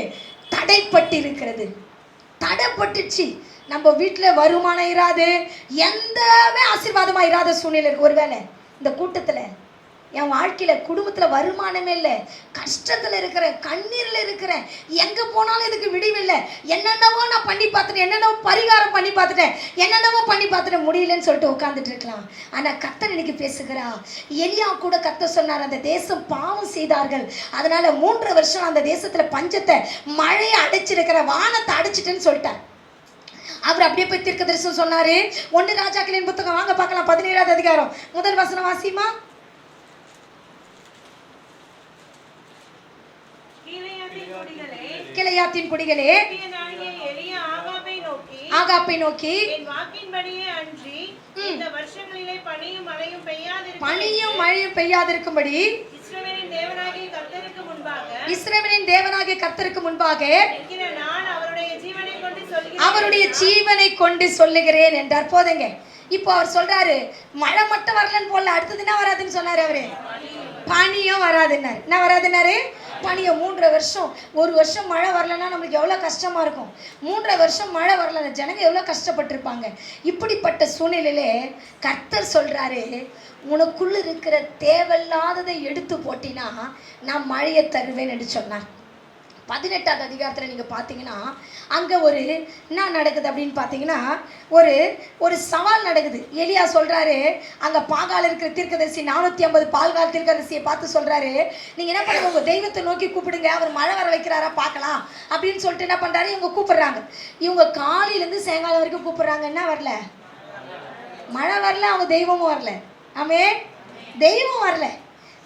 தடைப்பட்டு இருக்கிறது. தடைப்பட்டுச்சு. நம்ம வீட்டில் வருமானம் இராது, எந்தவே ஆசீர்வாதமாக இராத சூழ்நிலை இருக்கு. ஒருவேளை இந்த கூட்டத்தில் என் வாழ்க்கையில் குடும்பத்தில் வருமானமே இல்லை, கஷ்டத்தில் இருக்கிறேன், கண்ணீரில் இருக்கிறேன், எங்கே போனாலும் இதுக்கு விடிவில்லை, என்னென்னவோ நான் பண்ணி பார்த்துட்டேன், என்னென்னவோ பரிகாரம் பண்ணி பார்த்துட்டேன், என்னென்னவோ பண்ணி பார்த்துட்டேன், முடியலன்னு சொல்லிட்டு உட்காந்துட்டு இருக்கலாம். ஆனால் கர்த்தர் இன்னைக்கு பேசுகிறா. எலியா கூட கர்த்தர் சொன்னார், அந்த தேசம் பாவம் செய்தார்கள், அதனால 3 வருஷம் அந்த தேசத்தில் பஞ்சத்தை, மழையை அடைச்சிருக்கிற, வானத்தை அடைச்சிட்டுன்னு சொல்லிட்டார். அவர் அப்படியே போய் தீர்க்க தரிசனம் சொன்னாரு. 1 ராஜாக்களின் புத்தகம் வாங்க பார்க்கலாம், 17வது அதிகாரம் 1 வசனம் வாசிமா. கிளையாத்தின் குடிகளே, ஆகாப்பை நோக்கி பனியும் மழையும் பெய்யாதிருக்கும்படி இஸ்ரவேலின் தேவனாகிய கர்த்தருக்கு முன்பாக அவருடைய ஜீவனை கொண்டு சொல்லுகிறேன் என்றார். போதுங்க. இப்போ அவர் சொல்றாரு, மழை மட்டும் வரலன்னு போல, அடுத்தது என்ன வராதுன்னு சொன்னாரு அவரு, பனியும் வராதுன்னாரு. என்ன வராதுன்னாரு? பனியை. 3 வருஷம், 1 வருஷம் மழை வரலன்னா நம்மளுக்கு எவ்வளோ கஷ்டமா இருக்கும். 3 வருஷம் மழை வரல, ஜனங்க எவ்வளோ கஷ்டப்பட்டிருப்பாங்க. இப்படிப்பட்ட சூழ்நிலையிலே கர்த்தர் சொல்றாரு, உனக்குள்ள இருக்கிற தேவையில்லாததை எடுத்து போட்டினா நான் மழையை தருவேன் என்று சொன்னார். 18வது அதிகாரத்தில் நீங்கள் பார்த்தீங்கன்னா அங்கே ஒரு என்ன நடக்குது அப்படின்னு பார்த்தீங்கன்னா, ஒரு சவால் நடக்குது. எலியா சொல்கிறாரு, அங்கே பாகால் இருக்கிற தீர்க்கதரிசி 450 பால்கால் தீர்க்கதரிசியை பார்த்து சொல்கிறாரு, நீங்கள் என்ன பண்ணுங்க, உங்கள் தெய்வத்தை நோக்கி கூப்பிடுங்க, அவர் மழை வர வைக்கிறாரா பார்க்கலாம் அப்படின்னு சொல்லிட்டு என்ன பண்ணுறாரு, இவங்க கூப்பிடுறாங்க. இவங்க காலையிலேருந்து சாயங்காலம் வரைக்கும் கூப்பிடுறாங்க, என்ன வரல, மழை வரல, அவங்க தெய்வமும் வரல. ஆமே, தெய்வம் வரல.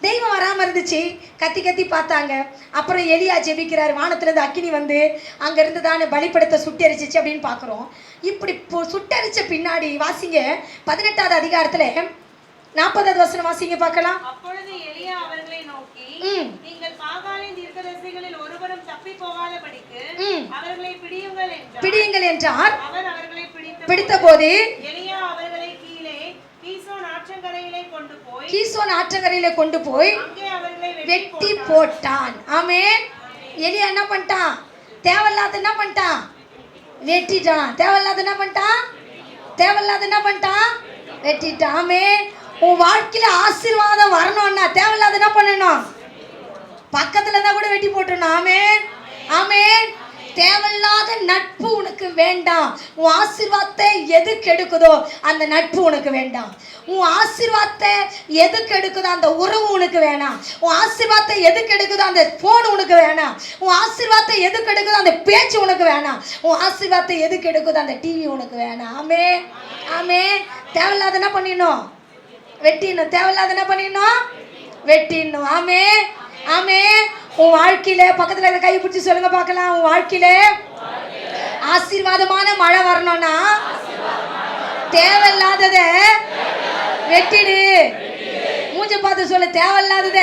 தெய்வம் வராமல் இருந்துச்சு. கத்தி கத்தி பார்த்தாங்க. அப்புறம் எலியா ஜெபிக்கிறார், வானத்துலேருந்து அக்கினி வந்து அங்கேருந்து தானே பலிப்படத்தை சுட்டரிச்சிச்சு அப்படின்னு பார்க்குறோம். இப்படி சுட்டரிச்ச பின்னாடி வாசிங்க 18வது அதிகாரத்தில் 40வது வசனம் வாசிங்க பார்க்கலாம். அப்பொழுது எலியா அவர்களை நோக்கி, நீங்கள் பாகாலின் தீர்க்கதரிசிகளில் ஒருவரும் தப்பி போகாதபடிக்கு அவர்களை பிடியுங்கள் என்றார். அவர் அவர்களை பிடித்த போது எலியா அவர்களை கீசோன் ஆற்றங்கரையிலே கொண்டு போய் வெட்டி போட்டான். ஆமென். எலியா என்ன பண்ணிட்டான்? தேவையில்லாத என்ன பண்ணிட்டான்? வெட்டிட்டான். தேவையில்லாத என்ன பண்ணிட்டான்? தேவையில்லாத என்ன பண்ணிட்டான்? வெட்டிட்டான். ஆமென். உன் வாழ்க்கையில ஆசீர்வாதம் வரணும்னா தேவையில்லாத என்ன பண்ணணும்? பக்கத்துல இருந்தா கூட வெட்டி போட்டுடணும். ஆமென். ஆமென். தேவையில்லாத நட்பு உனக்கு வேண்டாம். உன் ஆசீர்வாதத்தை எது கெடுக்குதோ அந்த நட்பு உனக்கு வேண்டாம். உன் ஆசீர்வாதத்தை எது கெடுக்குதோ அந்த உறவு உனக்கு வேணாம். உன் ஆசீர்வாதத்தை எது கெடுக்குதோ அந்த போன் உனக்கு வேணாம். உன் ஆசீர்வாதத்தை எது கெடுக்குதோ அந்த பேச்சு உனக்கு வேணாம். உன் ஆசீர்வாதத்தை எது கெடுக்குதோ அந்த டிவி உனக்கு வேணாம். ஆமே ஆமே. தேவையில்லாத என்ன பண்ணிடணும்? வெட்டிடணும். தேவையில்லாத என்ன பண்ணிடணும்? வெட்டிடணும். ஆமே ஆமே. உன் வாழ்க்கையில பக்கத்துல கை பிடிச்சி சொல்லுங்க பார்க்கலாம். உன் வாழ்க்கையில ஆசீர்வாதமான மழை வரணும்னா தேவையில்லாதத வெட்டிடு. மூஞ்ச பார்த்து சொல்ல, தேவையில்லாதத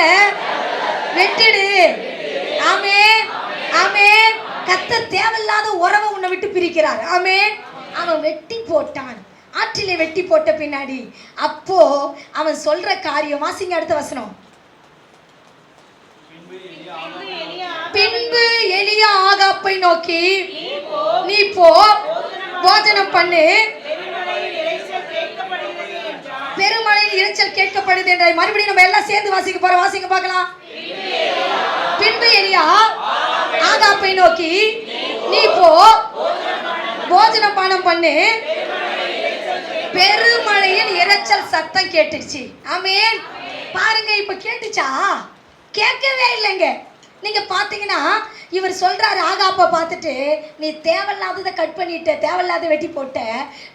வெட்டிடு. ஆமே ஆமே. கர்த்தர் தேவையில்லாத உறவை உன்னை விட்டு பிரிக்கிறார். ஆமே. அவன் வெட்டி போட்டான். ஆற்றிலே வெட்டி போட்ட பின்னாடி அப்போ அவன் சொல்ற காரியம் வாசிங்க அடுத்த வசனம். பின்பு எலியா ஆகாப்பை நோக்கி, நீ போ, போஜனம் பண்ணு, பெருமழையில் இரைச்சல் கேட்கப்படுது என்ற. மறுபடியும் நம்ம எல்லாம் சேர்ந்து வாசிக்க போறோம். வாசிக்க பார்க்கலாம். பின்பு எலியா ஆகாப்பை நோக்கி, நீ போ, போஜன பானம் பண்ணு, பெருமழையில் இரைச்சல் சத்தம் கேட்டுச்சு. ஆமென். பாருங்க, இப்ப கேட்டுச்சா? கேட்கவே இல்லைங்க. நீங்க பாத்தீங்கன்னா இவர் சொல்றாரு ஆகாப்பை பார்த்துட்டு, நீ தேவையில்லாததை கட் பண்ணிட்ட, தேவையில்லாத வெட்டி போட்ட,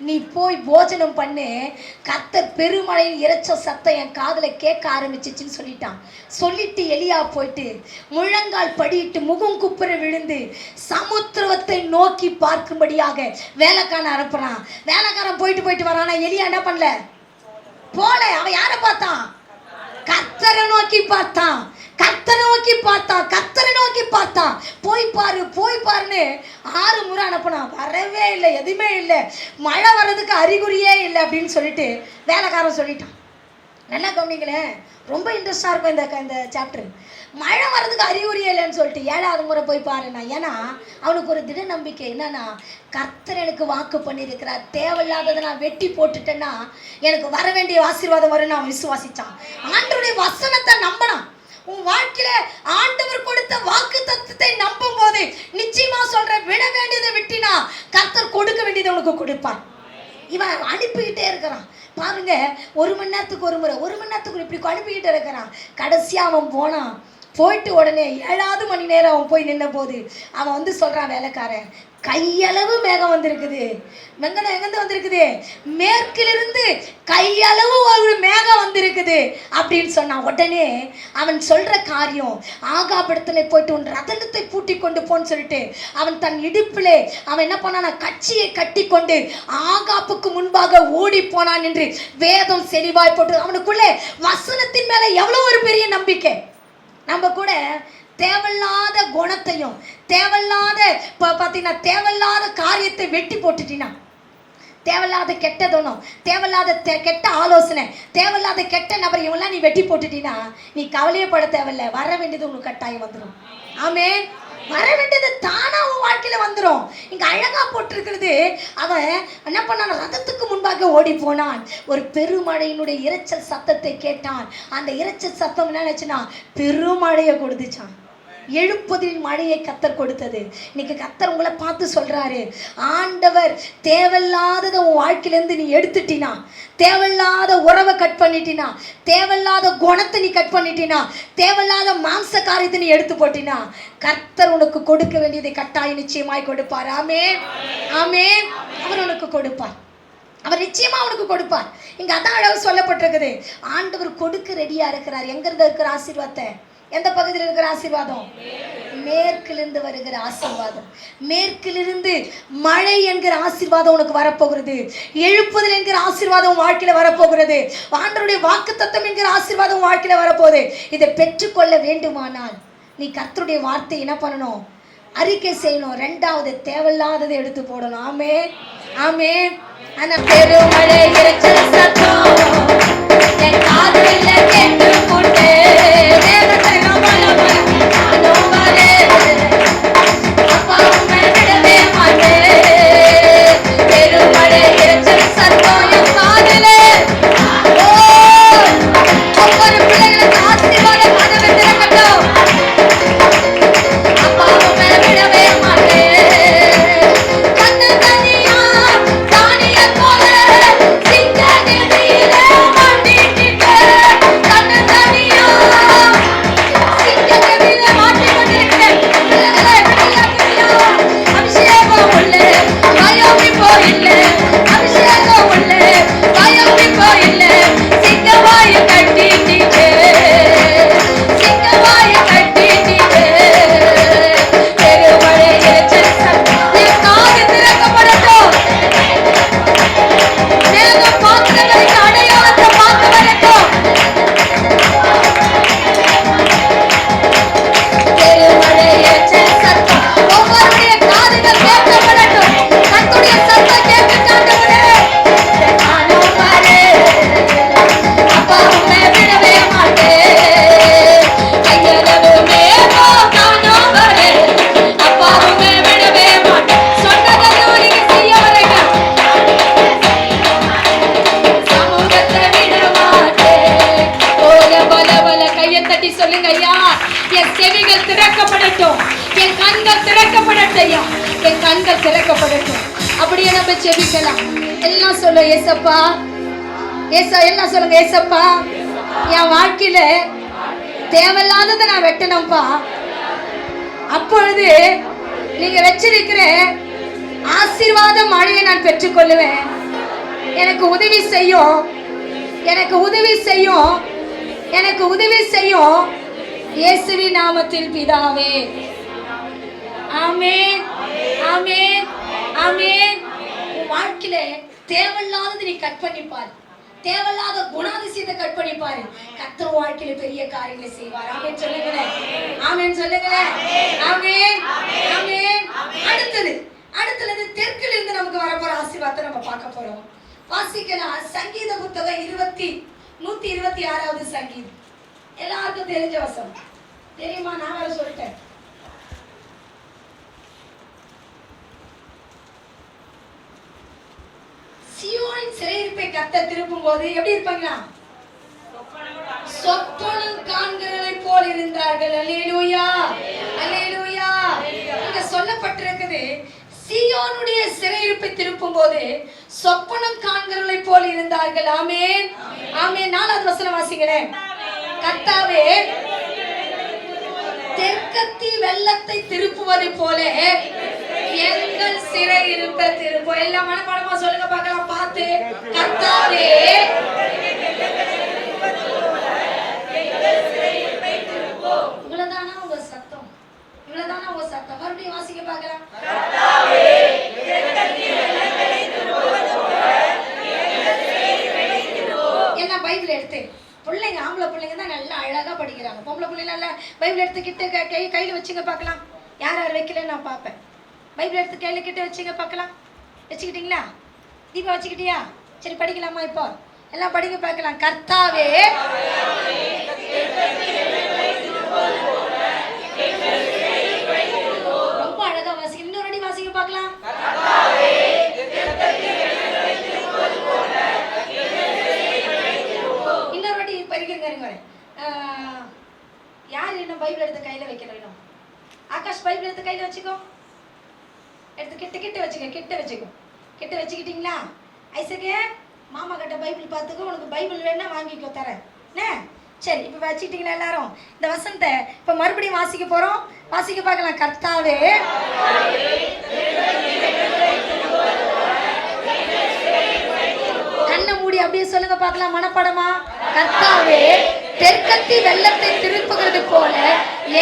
நீ போய் போஜனம் பண்ணு, கர்த்தர் பெருமழையில் இரைச்ச சத்தம் என் காதுல கேட்க ஆரம்பிச்சிச்சுன்னு சொல்லிட்டான். சொல்லிட்டு எலியா போயிட்டு முழங்கால் படியிட்டு முகம் குப்புற விழுந்து சமுத்திரத்தை நோக்கி பார்க்கும்படியாக வேலைக்காரன் அனுப்புறான். வேலைக்காரன் போயிட்டு வரானா. எலியா என்ன பண்ணல? போல. அவன் யாரை பார்த்தான்? கர்த்தரை நோக்கி பார்த்தான். கர்த்தரை நோக்கி பார்த்தான். கர்த்தரை நோக்கி பார்த்தான். போய் பாருன்னு 6 முறை அனுப்பினான். வரவே இல்லை, எதுவுமே இல்லை, மழை வர்றதுக்கு அறிகுறியே இல்லை அப்படின்னு சொல்லிட்டு வேலைக்காரன் சொல்லிட்டான். நல்லா கவனிங்களேன், ரொம்ப இன்ட்ரெஸ்டாக இருக்கும் இந்த சாப்டர். மழை வர்றதுக்கு அறிகுறியே இல்லைன்னு சொல்லிட்டு 7வது முறை போய் பாருண்ணா. ஏன்னா அவனுக்கு ஒரு திட நம்பிக்கை என்னன்னா, கர்த்தர் எனக்கு வாக்கு பண்ணியிருக்கிறார், தேவையில்லாததை நான் வெட்டி போட்டுட்டேன்னா எனக்கு வர வேண்டிய ஆசீர்வாதம் வரும்னு அவன் விசுவாசிச்சான். ஆண்டவருடைய வசனத்தை நம்பினான். உன் வாழ்க்கையில ஆண்டவர் கொடுத்த வாக்கு தத்துவத்தை நம்பும் போது நிச்சயமா சொல்ற, விட வேண்டியதை விட்டினா கர்த்தர் கொடுக்க வேண்டியதை உனக்கு கொடுப்பார். இவன் அனுப்பிக்கிட்டே இருக்கிறான் பாருங்க, 1 மணி நேரத்துக்கு ஒரு முறை, 1 மணி நேரத்துக்கு இப்படி அனுப்பிக்கிட்டே இருக்கிறான். கடைசியா அவன் போனான். போயிட்டு உடனே 7வது மணி நேரம் அவன் போய் நின்ன போது அவன் வந்து சொல்றான், வேலைக்காரன், கையளவு மேகம் வந்திருக்குது. வெங்கடம் எங்கேருந்து வந்திருக்குது? மேற்கிலிருந்து கையளவு ஒரு மேகம் வந்திருக்குது அப்படின்னு சொன்னான். உடனே அவன் சொல்ற காரியம், ஆகாபிடத்துல போயிட்டு உன் ரதனத்தை பூட்டி கொண்டு போன்னு சொல்லிட்டு அவன் தன் இடுப்பிலே அவன் என்ன பண்ணான், கட்சியை கட்டி கொண்டு ஆகாப்புக்கு முன்பாக ஓடி போனான் என்று வேதம் செறிவாய் போட்டு. அவனுக்குள்ளே வசனத்தின் மேல எவ்வளவு ஒரு பெரிய நம்பிக்கை. நம்ம கூட தேவையில்லாத குணத்தையும் தேவையில்லாத பார்த்தீங்கன்னா தேவையில்லாத காரியத்தை வெட்டி போட்டுட்டீங்கன்னா, தேவையில்லாத கெட்டதொன்னும், தேவையில்லாத கெட்ட ஆலோசனை, தேவையில்லாத கெட்ட நபர் இவெல்லாம் நீ வெட்டி போட்டுட்டீங்கன்னா நீ கவலையே பட தேவையில்லை. வர வேண்டியது உங்களுக்கு கட்டாயம் வந்துடும். ஆமென். வர வேண்டியது தானா உன் வாழ்க்கையில வந்துடும். இங்க அழகா போட்டிருக்கிறது, அவன் என்ன பண்ணான், ரதத்துக்கு முன்பாக ஓடி போனான். ஒரு பெருமழையினுடைய இரைச்சல் சத்தத்தை கேட்டான். அந்த இரைச்சல் சத்தம் என்ன நினைச்சுன்னா பெருமழையை கொடுத்துச்சான். எழுப்புதலின் மழையை கத்தர் கொடுத்தது. இன்னைக்கு கத்தர் உங்களை பார்த்து சொல்றாரு, ஆண்டவர் தேவையில்லாததை உன் வாழ்க்கையிலேருந்து நீ எடுத்துட்டினா, தேவையில்லாத உறவை கட் பண்ணிட்டினா, தேவையில்லாத குணத்தை நீ கட் பண்ணிட்டினா, தேவையில்லாத மாம்ச காரியத்தை நீ எடுத்து போட்டினா, கர்த்தர் உனக்கு கொடுக்க வேண்டியதை கட்டாயம் நிச்சயமாய் கொடுப்பார். ஆமென், ஆமென். அவர் உனக்கு கொடுப்பார். அவர் நிச்சயமா அவனுக்கு கொடுப்பார். இங்க அதான் அழகு சொல்லப்பட்டிருக்குது, ஆண்டவர் கொடுக்க ரெடியா இருக்கிறார். எங்கிருந்து இருக்கிற ஆசீர்வாதத்தை? எந்த பகுதியில் இருக்கிற ஆசீர்வாதம்? மேற்கிலிருந்து வருகிற ஆசீர்வாதம். மேற்கிலிருந்து மழை என்கிற ஆசீர்வாதம் உனக்கு வரப்போகிறது. எழுப்புதல் என்கிற ஆசீர்வாதம் வாழ்க்கையில வரப்போகிறது. ஆண்டவருடைய வாக்குத்தத்தம் என்கிற ஆசீர்வாதம் வாழ்க்கையில வரப்போகுது. இதை பெற்றுக்கொள்ள வேண்டுமானால் நீ கர்த்தருடைய வார்த்தை என்ன பண்ணணும்? அறிக்கை செய்யணும். 2வது தேவையில்லாததை எடுத்து போடணும். ஆமென், ஆமென். ஆனா பெருமழை இரைச்சல் சத்தம் என் காதுல கேட்டு போட்டு அப்படியே நம்ம ஜெபிக்கலாம். எல்லாம் சொல்ல, ஏசப்பா, எல்லாம் சொல்லுங்க, ஏசப்பா, என் வாழ்க்கையில தேவையில்லாததை நான் வெட்டணும்பா. அப்பொழுது நீங்க வச்சிருக்கிற ஆசீர்வாத மழையை நான் பெற்றுக்கொள்ளுவேன். எனக்கு உதவி செய்யும், எனக்கு உதவி செய்யும், எனக்கு உதவி செய்யும். இயேசுவின் நாமத்தில் பிதாவே, ஆமென், ஆமென், ஆமென். உன் வாழ்க்கையில தேவையில்லாதது நீ கட் பண்ணிப்பாரு, தேவையில்லாத குணாதிசயத்தை கட் பண்ணிப்பாரு. கர்த்தர் வாழ்க்கையில பெரிய காரியங்களை செய்வார். ஆமென் சொல்லுங்களேன், ஆமென் சொல்லுங்களேன், ஆமென், ஆமென். அடுத்தது தெற்கிலிருந்து நமக்கு வரப்போற ஆசீர்வாதத்தை நம்ம பார்க்க போறோம். வாசிக்கலாம். சங்கீத புத்தகம் 126வது சங்கீதம். எல்லாருக்கும் தெரிஞ்ச வசனம் தெரியுமா? நான் வேற சொல்லிட்டேன். சீயோனின் சிறையிருப்பை கர்த்தர் திருப்பும் போது எப்படி இருப்பாங்களா? சொப்பனம் காண்கிறதை போல் இருந்தார்கள். அல்லேலூயா, அல்லேலூயா. இங்க சொல்லப்பட்டிருக்குது, சீயோனுடைய சிறையிருப்பை திருப்பும் போது சொப்பனம் காண்கிறதை போல் இருந்தார்கள். ஆமென், ஆமென். 4வது வசனம் வாசிக்கிறேன். கர்த்தாவே தெற்கத்தி வெள்ளத்தை திருப்புவது போல எங்கள் சிறையிருப்பை திருப்போம். எல்லாம் மனப்பாடமா சொல்லுங்க பார்க்கலாம். பார்த்து, கர்த்தாவே இவ்வளவுதானா உங்க சத்தம்? இவ்வளவுதானா உங்க சத்தம்? மறுபடியும் வாசிக்க பார்க்கலாம். என்ன பைபிள் எடுத்து பிள்ளைங்க, ஆம்பளை பிள்ளைங்க தான் நல்லா அழகா படிக்கிறாங்க. பொம்பளை பிள்ளைங்க நல்லா பைபிள் எடுத்துக்கிட்டு கையில வச்சுங்க பார்க்கலாம். யார் யார் வைக்கலன்னு நான் பார்ப்பேன். பைபிள் எடுத்து கையில கிட்ட வச்சுங்க பார்க்கலாம். வச்சுக்கிட்டீங்களா? தீபா வச்சுக்கிட்டியா? சரி, படிக்கலாமா? இப்போ எல்லாம் படிக்க பார்க்கலாம். கர்த்தாவே ரொம்ப அழகா வாசிக்க. இன்னொரு அடி வாசிக்க பார்க்கலாம். இன்னொரு அடி படிக்கிறேங்க. யார் என்ன பைபிள் எடுத்து கையில வைக்கணும்? ஆகாஷ் பைபிள் எடுத்து கையில வச்சுக்கோ. எடுத்து கிட்ட வச்சுக்க. கிட்ட வச்சுக்கிட்டீங்களா? ஐசகே, மாமா கிட்ட பைபிள் பார்த்துக்கோ. உனக்கு பைபிள் வேணா வாங்கிக்கோ, தரேன். சரி, இப்போ வச்சுக்கிட்டீங்களா எல்லாரும்? இந்த வசனத்தை இப்போ மறுபடியும் வாசிக்க போறோம். வாசிக்க பார்க்கலாம். கர்த்தாவே கண்ணை மூடி அப்படியே சொல்லுங்க பார்க்கலாம், மனப்படமா. கர்த்தாவே தெற்கத்தி வெள்ளத்தை திருப்புகிறது போல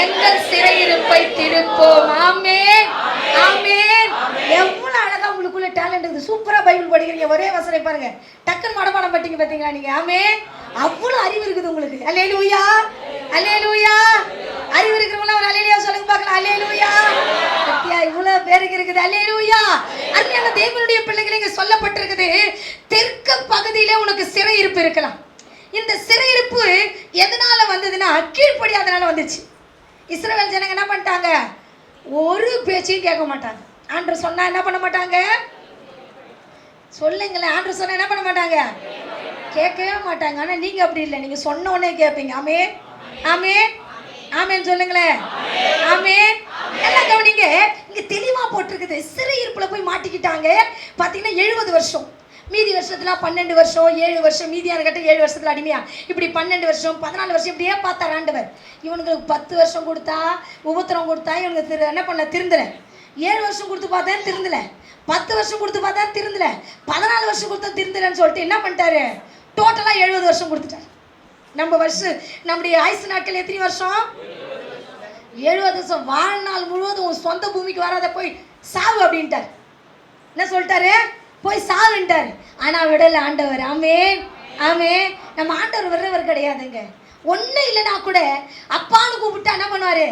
எங்கள் சிறையிருப்பை திருப்போம். ஆமென், ஆமென். எவ்வளவு அழகா உங்களுக்குள்ள டேலண்ட் இருக்குது. சூப்பரா பைபிள் படிக்கிறீங்க. ஒரே வசனம் பாருங்க, டக்குன்னு மனப்பாடம் பட்டீங்க பாத்தீங்களா நீங்க? ஆமென். அவ்வளவு அறிவு இருக்குது உங்களுக்கு. அல்லேலூயா, அல்லேலூயா. அறிவு இருக்கிறவங்கள ஒரு அல்லேலூயா சொல்லுங்க பார்க்கலாம். அல்லேலூயா. சத்தியா இவ்வளவு பேருக்கு இருக்குது. அல்லேலூயா. அருமையான தேவனுடைய பிள்ளைகளே, இங்க சொல்லப்பட்டிருக்குது, தெற்கு பகுதியிலே உனக்கு சிறையிருப்பு இருக்கலாம். இந்த சிறையிருப்பு எதனால வந்ததுன்னா கீழ்ப்படியாதனால வந்துச்சு. இஸ்ரவேல் ஜனங்க என்ன பண்ணிட்டாங்க? ஒரு பேச்சையும் கேட்க மாட்டாங்க. ஆண்டவர் சொன்னா என்ன பண்ண மாட்டாங்க? சொல்லுங்களேன். ஆண்டவர் சொன்னா என்ன பண்ண மாட்டாங்க? கேட்கவே மாட்டாங்க. ஆனா நீங்க அப்படி இல்லை. நீங்க சொன்ன உடனே கேட்பீங்க. ஆமென், ஆமென், ஆமென். சொல்லுங்களேன். ஆமென். எல்லாம் கவனிங்க. இங்க தெளிவா போட்டிருக்குது, சிறையிருப்புல போய் மாட்டிக்கிட்டாங்க. பாத்தீங்கன்னா 70 வருஷம். மீதி வருஷத்துல 12 வருஷம், 7 வருஷம், மீதியான கட்ட 7 வருஷத்துல அடிமையா. இப்படி 12 வருஷம், 14 வருஷம் இப்படியே பார்த்தார் ஆண்டவர். இவனுக்கு 10 வருஷம் கொடுத்தா, உபத்திரம் கொடுத்தா, இவனுக்கு என்ன பண்ண? திருந்தல. 7 வருஷம் கொடுத்து பார்த்தேன், திருந்தல. 10 வருஷம் கொடுத்து பார்த்தா திருந்தல. 14 வருஷம் கொடுத்தா திருந்தலன்னு சொல்லிட்டு என்ன பண்ணிட்டாரு? டோட்டலா 70 வருஷம் கொடுத்துட்டாரு. நம்ம வருஷம், நம்முடைய ஆயுசு நாட்கள் எத்தனை வருஷம்? 70 வருஷம். வாழ்நாள் முழுவதும் உன் சொந்த பூமிக்கு வராத, போய் சாவு அப்படின்ட்டார். என்ன சொல்லிட்டாரு? போய் சாவுன்ட்டார். ஆனா விடல ஆண்டவர். ஆமென், ஆமென். நம்ம ஆண்டவர் வர்றவர் கிடையாதுங்க. ஒன்றும் இல்லைன்னா கூட அப்பான்னு கூப்பிட்டா என்ன பண்ணுவாரு?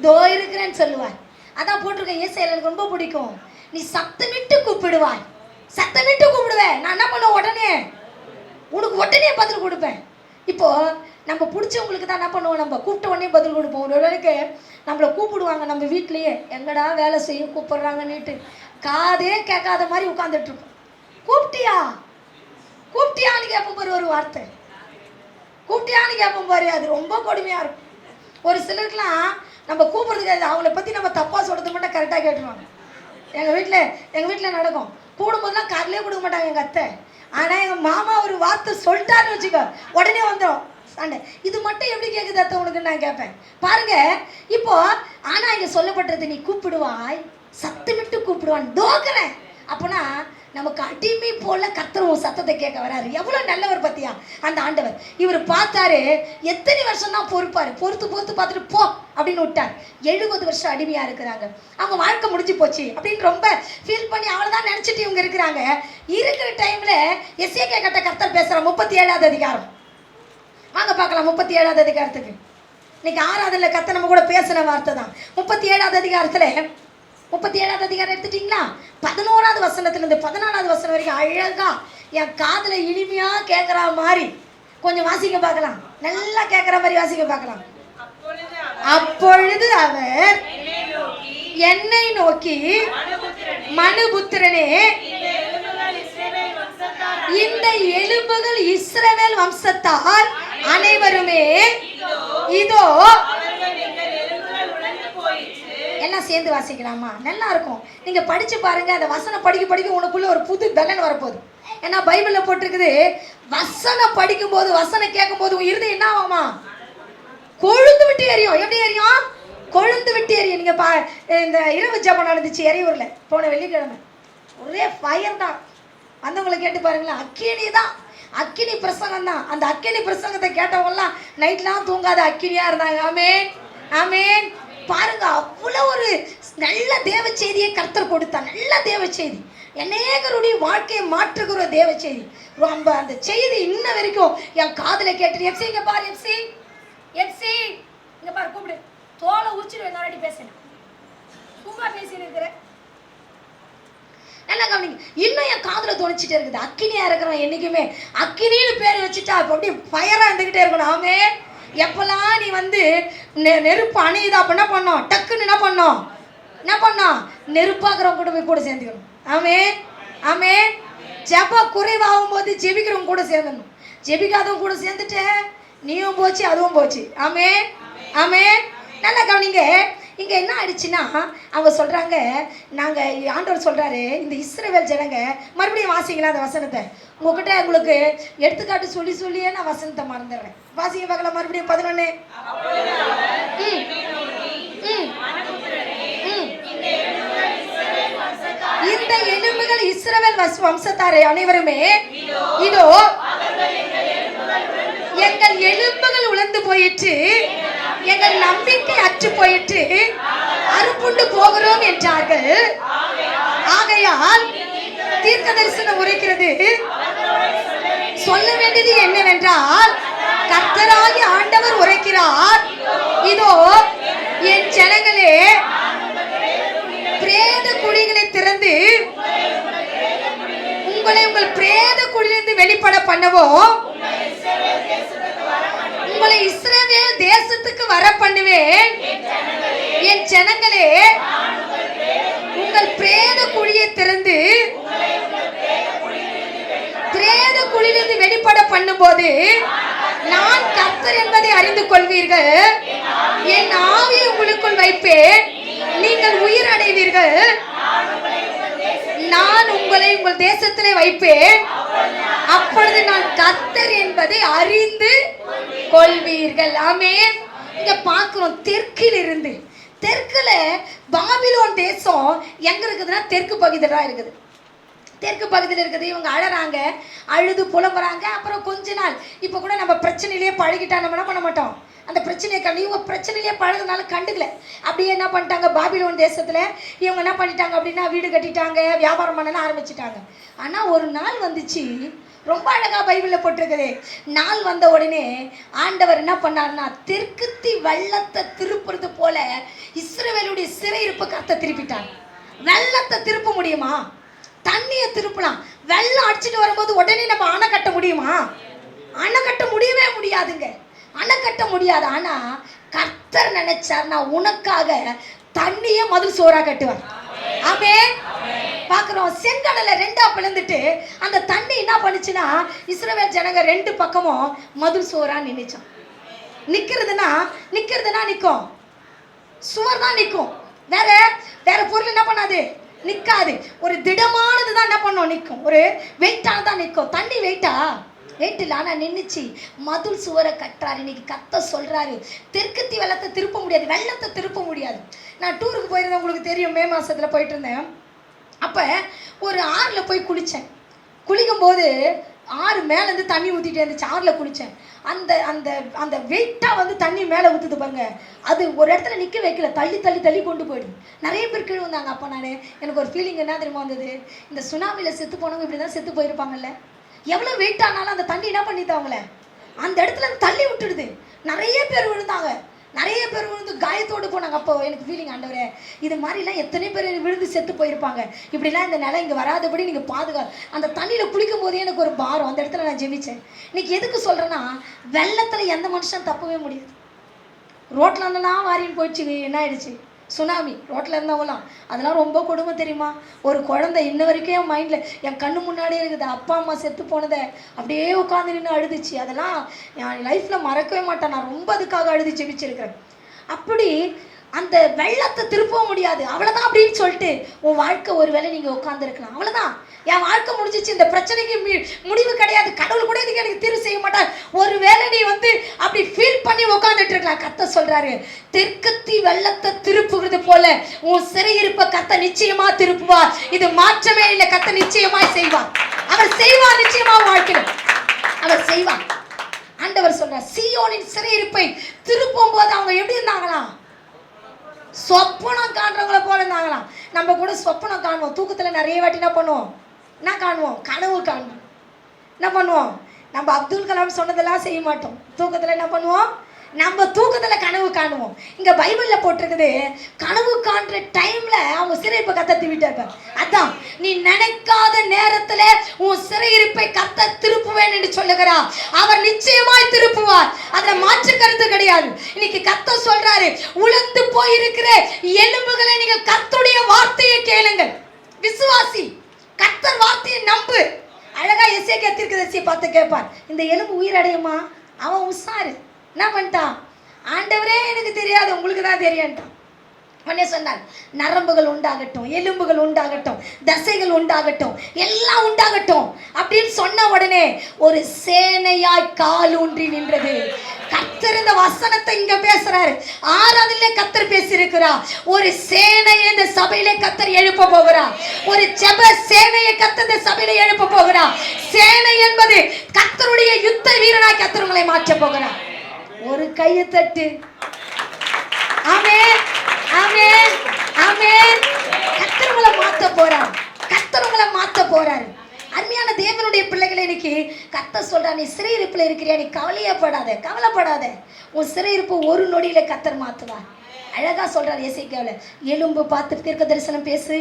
தோ இருக்கிறேன்னு சொல்லுவார். அதான் போட்டிருக்கேன். ஏசாயால எனக்கு ரொம்ப பிடிக்கும். நீ சத்தமிட்டு கூப்பிடுவாய். சத்தமிட்டு கூப்பிடுவேன். நான் என்ன பண்ணுவேன்? உடனே உனக்கு உடனே பதில் கொடுப்பேன். இப்போ நம்ம பிடிச்சவங்களுக்கு தான் என்ன பண்ணுவோம்? நம்ம கூப்பிட்ட உடனே பதில் கொடுப்போம். ஒரு வேளைக்கு நம்மளை கூப்பிடுவாங்க நம்ம வீட்லேயே, எங்கடா வேலை செய்ய கூப்பிடுறாங்கன்னுட்டு காதே கேட்காத மாதிரி உட்காந்துட்டு இருப்போம். கூப்பிட்டியா கூப்பிட்டியான்னு கேட்போம் பாரு. ஒரு வார்த்தை கூப்பிட்டியான்னு கேட்போம் பாரு. அது ரொம்ப கொடுமையாக இருக்கும். ஒரு சிலருக்குலாம் நம்ம கூப்பிடுறதுக்கு அவங்கள பற்றி நம்ம தப்பாக சொல்கிறது மட்டும் கரெக்டாக கேட்டுருவாங்க. எங்கள் வீட்டில் நடக்கும். கூடும்போதுலாம் காரிலே கொடுக்க மாட்டாங்க எங்கள் அத்தை. ஆனால் எங்கள் மாமா ஒரு வார்த்தை சொல்லிட்டாருன்னு வச்சுக்கோ, உடனே வந்துடும் சண்டை. இது மட்டும் எப்படி கேட்குது அத்தை உனக்குன்னு நான் கேட்பேன் பாருங்க. இப்போ ஆனால் இங்கே சொல்லப்பட்டது, நீ கூப்பிடுவாய், சத்தமிட்டு கூப்பிடுவான், தோக்குறேன். அப்போனா நமக்கு அடிமை போல கர்த்தர் சத்தத்தை கேட்க வராரு. எவ்வளோ நல்லவர் பத்தியா அந்த ஆண்டவர். இவர் பார்த்தாரு, எத்தனை வருஷம் தான் பொறுப்பாரு. பொறுத்து பார்த்துட்டு போ அப்படின்னு விட்டார். 70 வருஷம் அடிமையா இருக்கிறாங்க. அவங்க வாழ்க்கை முடிஞ்சு போச்சு அப்படின்னு ரொம்ப ஃபீல் பண்ணி அவ்வளோதான் நினச்சிட்டு இவங்க இருக்கிறாங்க. இருக்கிற டைம்ல எசேக்கியா கிட்ட கர்த்தர் பேசுகிறார். 37வது அதிகாரம் வாங்க பார்க்கலாம். 37வது அதிகாரத்துக்கு இன்னைக்கு ஆராதனையில் கர்த்தர் நம்ம கூட பேசுகிற வார்த்தை தான். 37வது அதிகாரத்தில் 37வது அதிகாரம் எடுத்துட்டீங்களா? 11வது வசனத்திலிருந்து 14வது வசனம் வரைக்கும் அழகா என் காதில் இனிமையாக கேட்குற மாதிரி கொஞ்சம் வாசிக்க பார்க்கலாம், நல்லா கேட்குற மாதிரி வாசிக்க பார்க்கலாம். அப்பொழுது அவர் என்னை நோக்கி, மனுபுத்திரனே, இந்த எலும்புகள் இஸ்ரவேல் வம்சத்தார் அனைவருமே இதோ. எல்லாம் சேர்ந்து வாசிக்கலாமா? நல்லா இருக்கும். நீங்க படிச்சு பாருங்க. அந்த வசனம் படிக்க படிக்க உனக்குள்ள ஒரு புது பலன் வரப்போகுது. ஏன்னா பைபிள்ல போட்டிருக்குது, வசனம் படிக்கும் போது, வசனம் கேட்கும் போது உன் இருதயம் என்ன ஆகுமா? கொழுந்து விட்டு எரியும். எப்படி எரியும்? கொழுந்து விட்டு எரியும். நீங்க இந்த இரவு ஜபம் நடந்துச்சு எறையூர்ல போன வெள்ளிக்கிழமை. ஒரே ஃபயர் தான். வந்தவங்களை கேட்டு பாருங்களேன். அக்கினி தான், அக்கினி பிரசங்கம் தான். அந்த அக்கினி பிரசங்கத்தை கேட்டவங்கலாம் நைட்லாம் தூங்காத அக்கினியா இருந்தாங்க. ஆமேன், ஆமேன். பாருங்க, அவ்வளோ ஒரு நல்ல தேவ செய்தியை கர்த்தர் கொடுத்தா. நல்ல தேவ செய்தி, அநேகருடைய வாழ்க்கையை மாற்றுகிற தேவ செய்தி. ரொம்ப அந்த செய்தி இன்ன வரைக்கும் என் காதில் கேட்டு. எஃப்சி இங்கே பாரு, எஃப்சி எஃப்சி இங்கே பாரு, கூப்பிடு. தோலை உரிச்சிடுவேன். நாடி பேசினேன், சும்மா பேசின்னு இருக்கிறேன். நல்லா கவனிங்க. இன்னும் என் காதில் தோணிச்சிட்டே இருக்குது. அக்கினியா இருக்கிறவன் என்னைக்குமே அக்கினின்னு பேர் வச்சுட்டா இப்போ அப்படியே ஃபயராக இருந்துக்கிட்டே இருக்கணும். ஆமே. எப்பெல்லாம் நீ வந்து நெருப்பு அணையுதா அப்போ என்ன பண்ணோம்? டக்குன்னு என்ன பண்ணோம்? நெருப்பாக்குறவங்க கூட போய் கூட சேர்ந்துக்கணும். ஆமே, ஆமே. ஜப குறைவாகும் போது ஜெபிக்கிறவங்க கூட சேர்ந்துடணும். ஜெபிக்காதவங்க கூட சேர்ந்துட்டேன், நீயும் போச்சு அதுவும் போச்சு. ஆமே, ஆமே. நல்லா கவனிங்க. இங்கே என்ன ஆயிடுச்சுன்னா, அவங்க சொல்கிறாங்க, நாங்கள் ஆண்டவர் சொல்கிறாரு, இந்த இஸ்ரவேல் ஜனங்க, மறுபடியும் வாசிங்களா அந்த வசனத்தை. உங்ககிட்ட உங்களுக்கு எடுத்துக்காட்டு சொல்லி சொல்லியே நான் வசனத்தை மறந்துடுறேன். வாசிங்க பார்க்கலாம் மறுபடியும் 11. இந்த எலும்புகள் இஸ்ரவேல் வம்சத்தாரை அனைவருமே இதோ எங்கள் எலும்புகள் உலர்ந்து போயிற்று, எங்கள் நம்பிக்கை அற்று போயிற்று, அறுப்புண்டு போகிறோம் என்றார்கள். ஆகையால் தீர்க்க தரிசனம் உரைக்கிறது. சொல்ல வேண்டியது என்னவென்றால், கர்த்தராகிய ஆண்டவர் உரைக்கிறார், இதோ என் ஜனங்களே, பிரேத குழிகளை திறந்து உங்களை உங்கள் பிரேத குழியிலிருந்து வெளிப்பட பண்ணவும், உங்களை இஸ்ரவேல் தேசத்துக்கு வர பண்ணுவேன். என் ஜனங்களே, உங்கள் பிரேத குழியை திறந்து பிரேத குழியிலிருந்து வெளிப்பட பண்ணும்போது நான் கர்த்தர் என்பதை அறிந்து கொள்வீர்கள். என் ஆவியை உங்களுக்குள் வைப்பேன், நீங்கள் உயிர் அடைவீர்கள். நான் உங்களை உங்கள் தேசத்திலே வைப்பேன், அப்பொழுது நான் கர்த்தர் என்பதை அறிந்து கொள்வீர்கள். ஆமென். இங்க பார்க்கிறோம், தெற்கில் இருந்து, தெற்குல பாபிலோன் தேசம் எங்க இருக்குதுன்னா தெற்கு பகுதியில் தான் இருக்குது. தெற்கு பகுதியில் இருக்குது. இவங்க அழறாங்க, அழுது புலம்புறாங்க. அப்புறம் கொஞ்ச நாள் இப்போ கூட நம்ம பிரச்சனையிலேயே பழகிட்டா நம்ம என்ன பண்ண மாட்டோம், அந்த பிரச்சனையை இவங்க பிரச்சனையிலேயே பழகுனால கண்டுக்கல. அப்படியே என்ன பண்ணிட்டாங்க, பாபிலோன் தேசத்தில் இவங்க என்ன பண்ணிட்டாங்க அப்படின்னா வீடு கட்டிட்டாங்க, வியாபாரம் பண்ணலாம் ஆரம்பிச்சிட்டாங்க. ஆனால் ஒரு நாள் வந்துச்சு, ரொம்ப அழகாக பைபிளில் போட்டிருக்குது. நாள் வந்த உடனே ஆண்டவர் என்ன பண்ணார்னா, தெற்குத்தி வெள்ளத்தை திருப்புறது போல இஸ்ரவேலுடைய சிறையிருப்பு கர்த்தர் திருப்பிட்டார். வெள்ளத்தை திருப்ப முடியுமா? தண்ணியை திருப்பலாம். வெள்ளம் அடிச்சுட்டு வரும்போது உடனே நம்ம அணை கட்ட முடியுமா? அணை கட்ட முடியவே முடியாதுங்க, அணை கட்ட முடியாது. ஆனா கர்த்தர் நினைச்சார், நான் உனக்காக தண்ணியை மதில் சோறா கட்டுவார். ஆமென். பார்க்கிறோம், செங்கடலை ரெண்டா பிளந்துட்டு அந்த தண்ணி என்ன பண்ணுச்சுன்னா, இஸ்ரவேல் ஜனங்க ரெண்டு பக்கமும் மதில் சோறா நின்னுச்சான். நிக்கிறதுனா நிக்கும், சுவர் தான் நிற்கும், வேற வேற பொருள் என்ன பண்ணாது, நிற்காது. ஒரு திடமானது தான் என்ன பண்ணும், நிற்கும். ஒரு வெயிட்டானதான் நிற்கும். தண்ணி வெயிட்டா? வெயிட் இல்லை, ஆனால் நின்றுச்சு. மதுள் சுவரை கட்டுறாரு. இன்னைக்கு கத்த சொல்கிறாரு, தெற்குத்தி வெள்ளத்தை திருப்ப முடியாது, வெள்ளத்தை திருப்ப முடியாது. நான் டூருக்கு போயிருந்தேன், உங்களுக்கு தெரியும், மே மாதத்தில் போயிட்டு இருந்தேன். அப்போ ஒரு ஆறில் போய் குளித்தேன். குளிக்கும்போது ஆறு மேலேருந்து தண்ணி ஊற்றிட்டே இருந்துச்சு. ஆறில் குளித்தேன். அந்த அந்த அந்த வெயிட்டாக வந்து தண்ணி மேலே ஊற்றுது பாருங்க. அது ஒரு இடத்துல நிற்க வைக்கல, தள்ளி தள்ளி தள்ளி கொண்டு போயிடுது. நிறைய பேர் கீழே வந்தாங்க. அப்போ நான் எனக்கு ஒரு ஃபீலிங் என்ன தெரியுமா வந்தது, இந்த சுனாமியில் செத்து போனவங்க இப்படி தான் செத்து போயிருப்பாங்கல்ல. எவ்வளோ வெயிட் ஆனாலும் அந்த தண்ணி என்ன பண்ணிட்டு அவங்கள அந்த இடத்துல தள்ளி விட்டுடுது. நிறைய பேர் விழுந்தாங்க. நிறைய பேர் விழுந்து காயத்தோடு போனாங்க. அப்போ எனக்கு ஃபீலிங், ஆண்டவரே இது மாதிரிலாம் எத்தனை பேர் விழுந்து செத்து போயிருப்பாங்க, இப்படிலாம் இந்த நிலை இங்கே வராதபடி நீங்கள் அந்த தண்ணியில் குளிக்கும் போதே எனக்கு ஒரு பாரம். அந்த இடத்துல நான் ஜெபிச்சேன். இன்னைக்கு எதுக்கு சொல்கிறேன்னா, வெள்ளத்தில் எந்த மனுஷன் தப்பவே முடியாது. ரோட்டில் இருந்தெல்லாம் வாரின்னு போயிடுச்சு, என்ன ஆயிடுச்சு, சுனாமி. ரோட்டில் இருந்தவங்களாம் அதெல்லாம் ரொம்ப கொடுமை தெரியுமா. ஒரு குழந்தை இன்ன வரைக்கும் என் மைண்டில் என் கண்ணு முன்னாடியே இருக்குது. அப்பா அம்மா செத்து போனதை அப்படியே உட்காந்து நின்று அழுதுச்சு. அதெல்லாம் என் லைஃப்பில் மறக்கவே மாட்டேன். நான் ரொம்ப அதுக்காக அழுது ஜெபிச்சிருக்கிறேன். அப்படி அந்த வெள்ளத்தை திருப்பவும் முடியாது. அவ்வளோதான் அப்படின்னு சொல்லிட்டு உன் வாழ்க்கை ஒரு வேளை நீங்கள் உட்காந்துருக்கலாம். அவ்வளோதான், என் வாழ்க்கை முடிஞ்சிச்சு, இந்த பிரச்சனைக்கு முடிவு கிடையாது, கடவுள் கூட இதுக்கு எனக்கு தீர்வு செய்ய மாட்டார். ஒரு வேளை நீ அப்படி ஃபீல் பண்ணி உட்காந்துட்டு இருக்கலாம். கர்த்தர் சொல்றாரு, தெற்கத்தி வெள்ளத்தை திருப்புகிறது போல உன் சிறையிருப்ப கர்த்தர் நிச்சயமா திருப்புவார். இது மாற்றமே இல்லை, கர்த்தர் நிச்சயமாய் செய்வார். அவர் செய்வார், நிச்சயமா வாழ்க்கணும் அவர் செய்வார். ஆண்டவர் சொல்றார், சீயோனின் சிறையிருப்பை திருப்பும் போது அவங்க எப்படி இருந்தாங்களாம், சொப்பனம் காண்றவங்களை போல இருந்தாங்களாம். நம்ம கூட சொப்பனம் காணுவோம். தூக்கத்தில் நிறைய வாட்டி என்ன பண்ணுவோம், என்ன காணுவோம், கனவு காணுவோம். என்ன பண்ணுவோம், நம்ம அப்துல் கலாம் சொன்னதெல்லாம் செய்ய மாட்டோம். தூக்கத்தில் என்ன பண்ணுவோம், நம்ம தூக்கத்தில் கனவு காணுவோம். இங்கே பைபிளில் போட்டிருக்குது, கனவு காண்ற டைமில் அவங்க சிறையிருப்பை கத்த விட்டார். அதான் நீ நினைக்காத நேரத்தில் உன் சிறையிருப்பை கத்த திருப்புவேன் என்று சொல்லுகிறார். அவர் நிச்சயமாய் திருப்புவார், அதில் மாற்று கருத்து கிடையாது. இன்னைக்கு கத்த சொல்றாரு, உலர்ந்து போயிருக்கிற எலும்புகளை நீங்கள் கர்த்தருடைய வார்த்தையை கேளுங்கள். விசுவாசி, கர்த்தர் வார்த்தையை நம்பு. அழகா எசேக்கியா தீர்க்கதரிசியை பார்த்து கேட்பார், இந்த எலும்பு உயிரடையுமா? அவன் உசாரு என்ன பண்ணிட்டான், ஆண்டவரே எனக்கு தெரியாது, உங்களுக்கு தான் தெரியான்ட்டான். உடனே சொன்னார், நரம்புகள் உண்டாகட்டும், எலும்புகள் உண்டாகட்டும், தசைகள் உண்டாகட்டும், எல்லாம் உண்டாகட்டும் அப்படின்னு சொன்ன உடனே ஒரு சேனையாய் கால் ஊன்றி நின்றது. கர்த்தர் இந்த வசனத்தை இங்க பேசுறாரு. ஆறாவதுல கர்த்தர் பேசியிருக்கிறார். ஒரு சேனையை இந்த சபையில கர்த்தர் எழுப்ப போகிறார். ஒரு ஜெப சேனையை கர்த்தர் இந்த சபையில எழுப்ப போகிறார். சேனை என்பது கர்த்தருடைய யுத்த வீரனாய் கர்த்தர் உங்களை மாற்ற போகிறார். ஒரு கையை தட்டு. ஆமென், ஆமென், ஆமென். கர்த்தர் உங்களை மாத்த போறார். கர்த்தர் உங்களை மாத்த போறாரு. அருமையான தேவனுடைய பிள்ளைகளை, இன்னைக்கு கர்த்தர் சொல்றா, நீ சிறையிருப்பில் இருக்கிறியா, நீ கவலைப்படாத. உன் சிறையிருப்பு ஒரு நொடியில கர்த்தர் மாத்துவார். அழகா சொல்றாரு எசேக்கியாவுல, எலும்பு பார்த்து தீர்க்க தரிசனம் பேசு,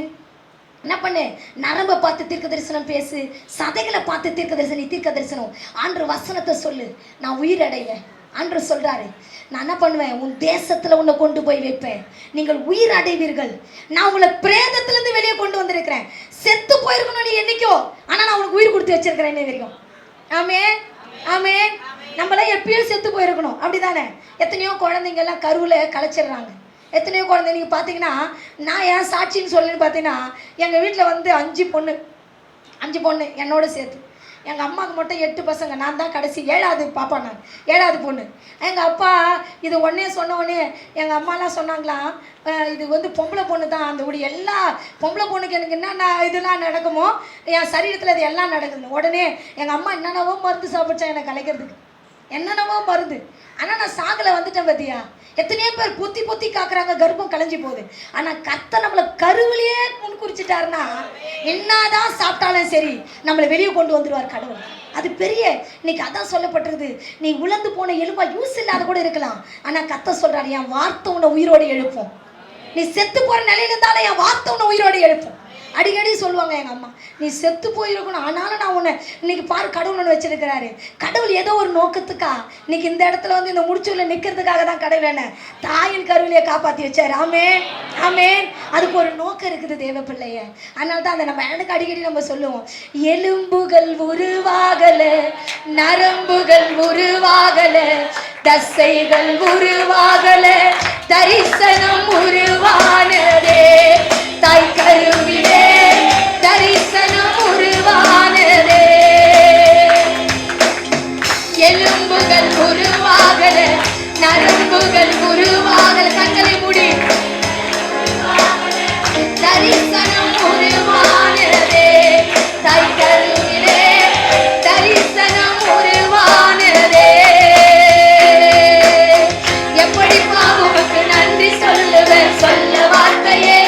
என்ன பண்ணு, நரம்பை பார்த்து தீர்க்க தரிசனம் பேசு, சதைகளை பார்த்து தீர்க்க தரிசனம். ஆண்டு வசனத்தை சொல்லு, நான் உயிரடைவேன். ஆண்டு சொல்றாரு, நான் என்ன பண்ணுவேன், உன் தேசத்துல உன்னை கொண்டு போய் வைப்பேன், நீங்கள் உயிர் அடைவீர்கள். நான் உங்களை பிரேதத்திலிருந்து வெளியே கொண்டு வந்திருக்கிறேன். செத்து போயிருக்கணும் நீ என்னைக்கோ, ஆனா நான் உனக்கு உயிர் கொடுத்து வச்சிருக்கிறேன் என்ன வரைக்கும். ஆமென், ஆமென். நம்மளாம் எப்பயும் செத்து போயிருக்கணும், அப்படிதானே? எத்தனையோ குழந்தைங்க எல்லாம் கருவுல கலைச்சிடுறாங்க. எத்தனையோ குழந்தை நீங்கள் பார்த்தீங்கன்னா, நான் ஏன் சாட்சின்னு சொல்லுன்னு பார்த்தீங்கன்னா, எங்கள் வீட்டில் 5 பொண்ணு என்னோட சேர்த்து. எங்கள் அம்மாவுக்கு மட்டும் 8 பசங்க, நான் தான் கடைசி 7வது பாப்பா, நான் 7வது பொண்ணு. எங்கள் அப்பா இது உடனே சொன்ன உடனே எங்கள் அம்மாலாம் சொன்னாங்களாம், இது பொம்பளை பொண்ணு தான், அந்த எல்லா பொம்பளை பொண்ணுக்கு எனக்கு என்னென்ன இதெல்லாம் நடக்குமோ என் சரீரத்தில் அது எல்லாம் நடக்குது. உடனே எங்கள் அம்மா என்னென்னவோ மருந்து சாப்பிடுச்சா எனக்கு கலைக்கிறதுக்கு, என்னென்னவோ மருந்து. ஆனால் நான் சாகலை வந்துட்டேன் பார்த்தியா. எத்தனையோ பேர் பொத்தி காக்குறாங்க, கர்ப்பம் கலைஞ்சி போகுது. ஆனால் கர்த்தர் நம்மளை கருவிலேயே முன்குறிச்சிட்டாருன்னா, என்னதான் சாப்பிட்டாலும் சரி நம்மளை வெளியே கொண்டு வந்துடுவார் கடவுள். அது பெரிய, இன்னைக்கு அதான் சொல்லப்பட்டிருக்குது, நீ உலர்ந்து போன எலும்பா யூஸ் இல்லாத கூட இருக்கலாம், ஆனால் கர்த்தர் சொல்றாரு, என் வார்த்தை உன்னை உயிரோடு எழுப்போம். நீ செத்து போற நிலையில இருந்தாலும் என் வார்த்தை உன்னை உயிரோடு எழுப்போம். அடிக்கடி சொல்லுவாங்க எங்கள் அம்மா, நீ செத்து போயிருக்கணும், ஆனாலும் நான் உன்னை இன்னைக்கு பாரு கடவுள் ஒன்று வச்சிருக்கிறாரு. கடவுள் ஏதோ ஒரு நோக்கத்துக்கா இன்னைக்கு இந்த இடத்துல இந்த முடிச்சூர்ல நிற்கிறதுக்காக தான் கடவுள் என்ன தாயின் கருவிலையை காப்பாற்றி வச்சாரு. ஆமென், ஆமென். அதுக்கு ஒரு நோக்கம் இருக்குது தேவ பிள்ளைய. அதனால தான் அதை நம்ம எனக்கு அடிக்கடி நம்ம சொல்லுவோம், எலும்புகள் உருவாகல, நரம்புகள் உருவாகல, தசைகள் உருவாகல, தரிசனம் உருவானதே, தாய் கருவிலே தரிசனம் உருவானதே. எலும்புகள் உருவாகல, நரம்புகள் உருவாகல, கண்களை மூடி, தரிசனம் உருவானதே, தாய் கருவிலே தரிசனம் உருவானதே. எப்படி பாவுக்கு நன்றி சொல்லுவேன், சொல்ல வார்த்தையே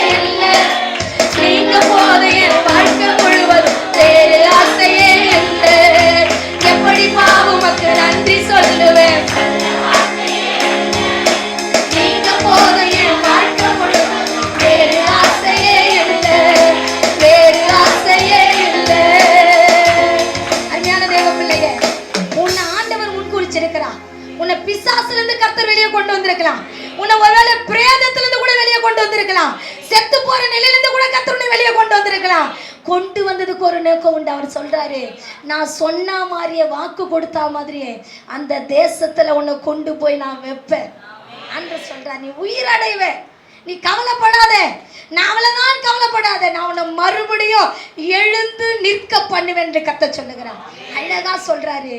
செத்து போற நிலையிலிருந்து கூட கர்த்தர் வெளியே கொண்டு வந்திருக்கலாம். கொண்டு வந்ததுக்கு ஒரு நோக்கம் உண்டு. அவர் சொல்றாரு, நான் சொன்ன மாதிரியே, வாக்கு கொடுத்தா மாதிரியே அந்த தேசத்துல உன்னை கொண்டு போய் நான் வைப்பேன் என்று சொல்றார். நீ உயிரடைவ, நீ கவலைப்படாத, நான் அவ்வளவுதான் கவலைப்படாத, நான் உன்னை மறுபடியும் எழுந்து நிற்க பண்ணுவேன் என்று கர்த்தர் சொல்லுகிறார். அழகா சொல்றாரு.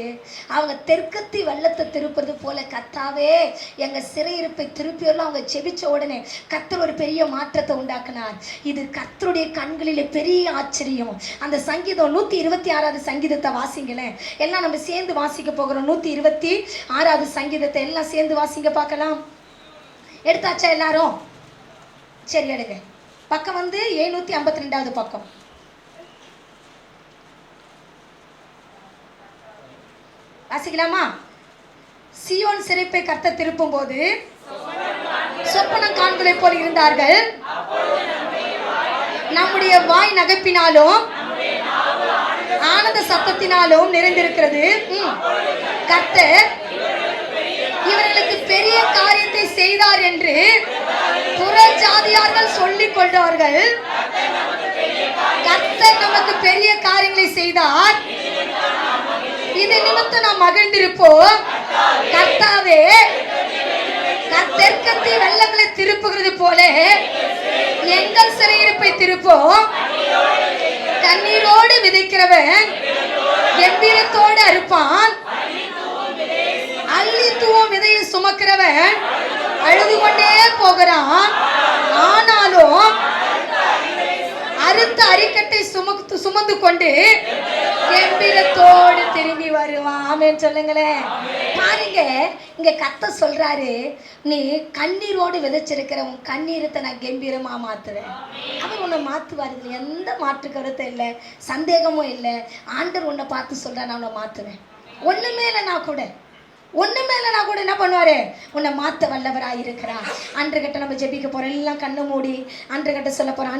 அவங்க தெற்கத்தி வெள்ளத்தை திருப்பது போல கர்த்தாவே எங்க சிறையிருப்பை திருப்பியெல்லாம் அவங்க செபிச்ச உடனே கர்த்தர் ஒரு பெரிய மாற்றத்தை உண்டாக்குனார். இது கர்த்தருடைய கண்களிலே பெரிய ஆச்சரியம். அந்த சங்கீதம் 126வது சங்கீதத்தை வாசிங்களேன். எல்லாம் நம்ம சேர்ந்து வாசிக்க போகிறோம். 126வது சங்கீதத்தை எல்லாம் சேர்ந்து வாசிங்க பார்க்கலாம். எடுத்தாச்சா எல்லாரும்? சரி, எடுங்க. பக்கம் வந்து 752வது பக்கம். வாசிக்கலாமா? சீயோன் சிறைப்பை கர்த்தர் திருப்பும் போது சொப்பனம் காண்களை போல் இருந்தார்கள். நம்முடைய வாய் நகைப்பினாலும் ஆனந்த சத்தத்தினாலும் நிறைந்திருக்கிறது. கர்த்தர் இவர்களுக்கு பெரிய காரியத்தை செய்தார் என்று புற ஜாதியார்கள் சொல்லிக் கொண்டார்கள். கர்த்தர் நமக்கு பெரிய காரியங்களை செய்தார், இது நிமித்தம் நாம் மகிழ்ந்திருப்போம். கர்த்தாவே தெற்கத்தி வெள்ளங்களை திருப்புகிறது போல எங்கள் சிறையிருப்பை திருப்போம். கண்ணீரோடு விதைக்கிறவன் கம்பீரத்தோடு அறுப்பான். அள்ளி தூவும் விதையை சுமக்கிறவன் அழுது கொண்டே போகிறான். ஆனாலும் அறுத்த அரிக்கட்டை சுமந்து கொண்டு கம்பீரத்தோடு திரும்பி வருவான். ஆமென் சொல்லுங்களேன். பாருங்க, இங்க கர்த்தர் சொல்றாரு, நீ கண்ணீரோடு விதைச்சிருக்கிற உன் கண்ணீரத்தை நான் கம்பீரமா மாத்துவேன். அவர் உன்னை மாத்துவார். இதுல எந்த மாற்று கருத்தும் இல்லை, சந்தேகமும் இல்லை. ஆண்டவர் உன்னை பார்த்து சொல்ற, நான் உன்னை மாத்துவேன். ஒண்ணுமே இல்லைனா கூட என்ன பண்ணுவாரு? உன்னை மாத்த வல்லவராக இருக்கிறார். அன்று கட்ட நம்ம ஜெபிக்க போறோம். எல்லாம் கண்ணை மூடி அன்று கட்ட சொல்ல போறோம்,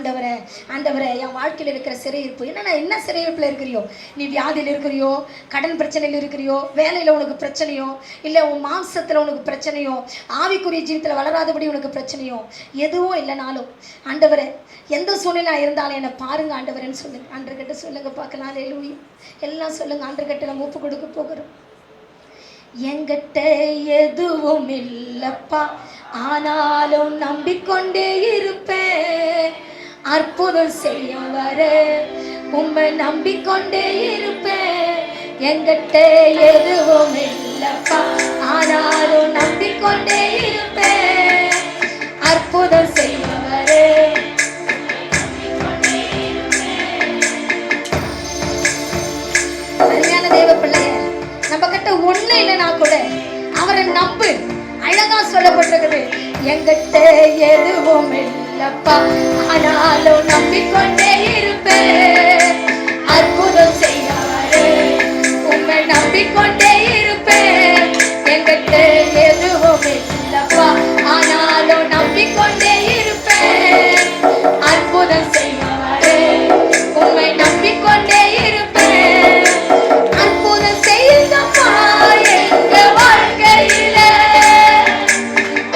ஆண்டவரே என் வாழ்க்கையில் இருக்கிற சிறையிருப்பு என்ன சிறையிருப்புல இருக்கிறியோ, நீ வியாதியில் இருக்கிறியோ, கடன் பிரச்சனையில் இருக்கிறியோ, வேலையில் உனக்கு பிரச்சனையோ, இல்லை உன் மாம்சத்தில் உனக்கு பிரச்சனையோ, ஆவிக்குரிய ஜீவிதத்தில் வளராதபடி உனக்கு பிரச்சனையோ, எதுவும் இல்லைனாலும் ஆண்டவரே எந்த சூழ்நிலை இருந்தாலும் என்னை பாருங்க ஆண்டவரேன்னு சொல்லுங்க. அன்று கட்ட சொல்லுங்க பார்க்கலாம். அல்லேலூயா. எல்லாம் சொல்லுங்க. அன்று கட்ட நம்ம ஒப்பு கொடுக்க போகிறோம். எங்கிட்ட எதுவும் இல்லப்பா, ஆனாலும் நம்பிக்கொண்டே இருப்பேன். அற்புதம் செய்யும் வர உம்மை நம்பிக்கொண்டே இருப்பேன். எங்கிட்ட எதுவும் இல்லப்பா, ஆனாலும் நம்பிக்கொண்டே இருப்பேன். அற்புதம் செய்யும் வர அருமையான தேவ பிள்ளைய, நம்ம கிட்ட ஒண்ணு இல்லைனா கூட அவரை நம்பு. அழகா சொல்லப்பட்டிருக்குது, எங்கிட்ட எதுவும் இல்லப்பா, ஆனாலும் நம்பிக்கொண்டே இருப்பேன். அற்புதம் செய்யாரு உண்மை நம்பிக்கொண்டே இருப்பேன். எங்கிட்ட எதுவும் இல்லப்பா, ஆனாலும் நம்பிக்கொண்டே இருப்பேன். அற்புதம் செய்யாரு உண்மை நம்பிக்கொண்டே இருப்பேன். அற்புதம் செய்யுங்கப்பா எங்க வாழ்க்கையில,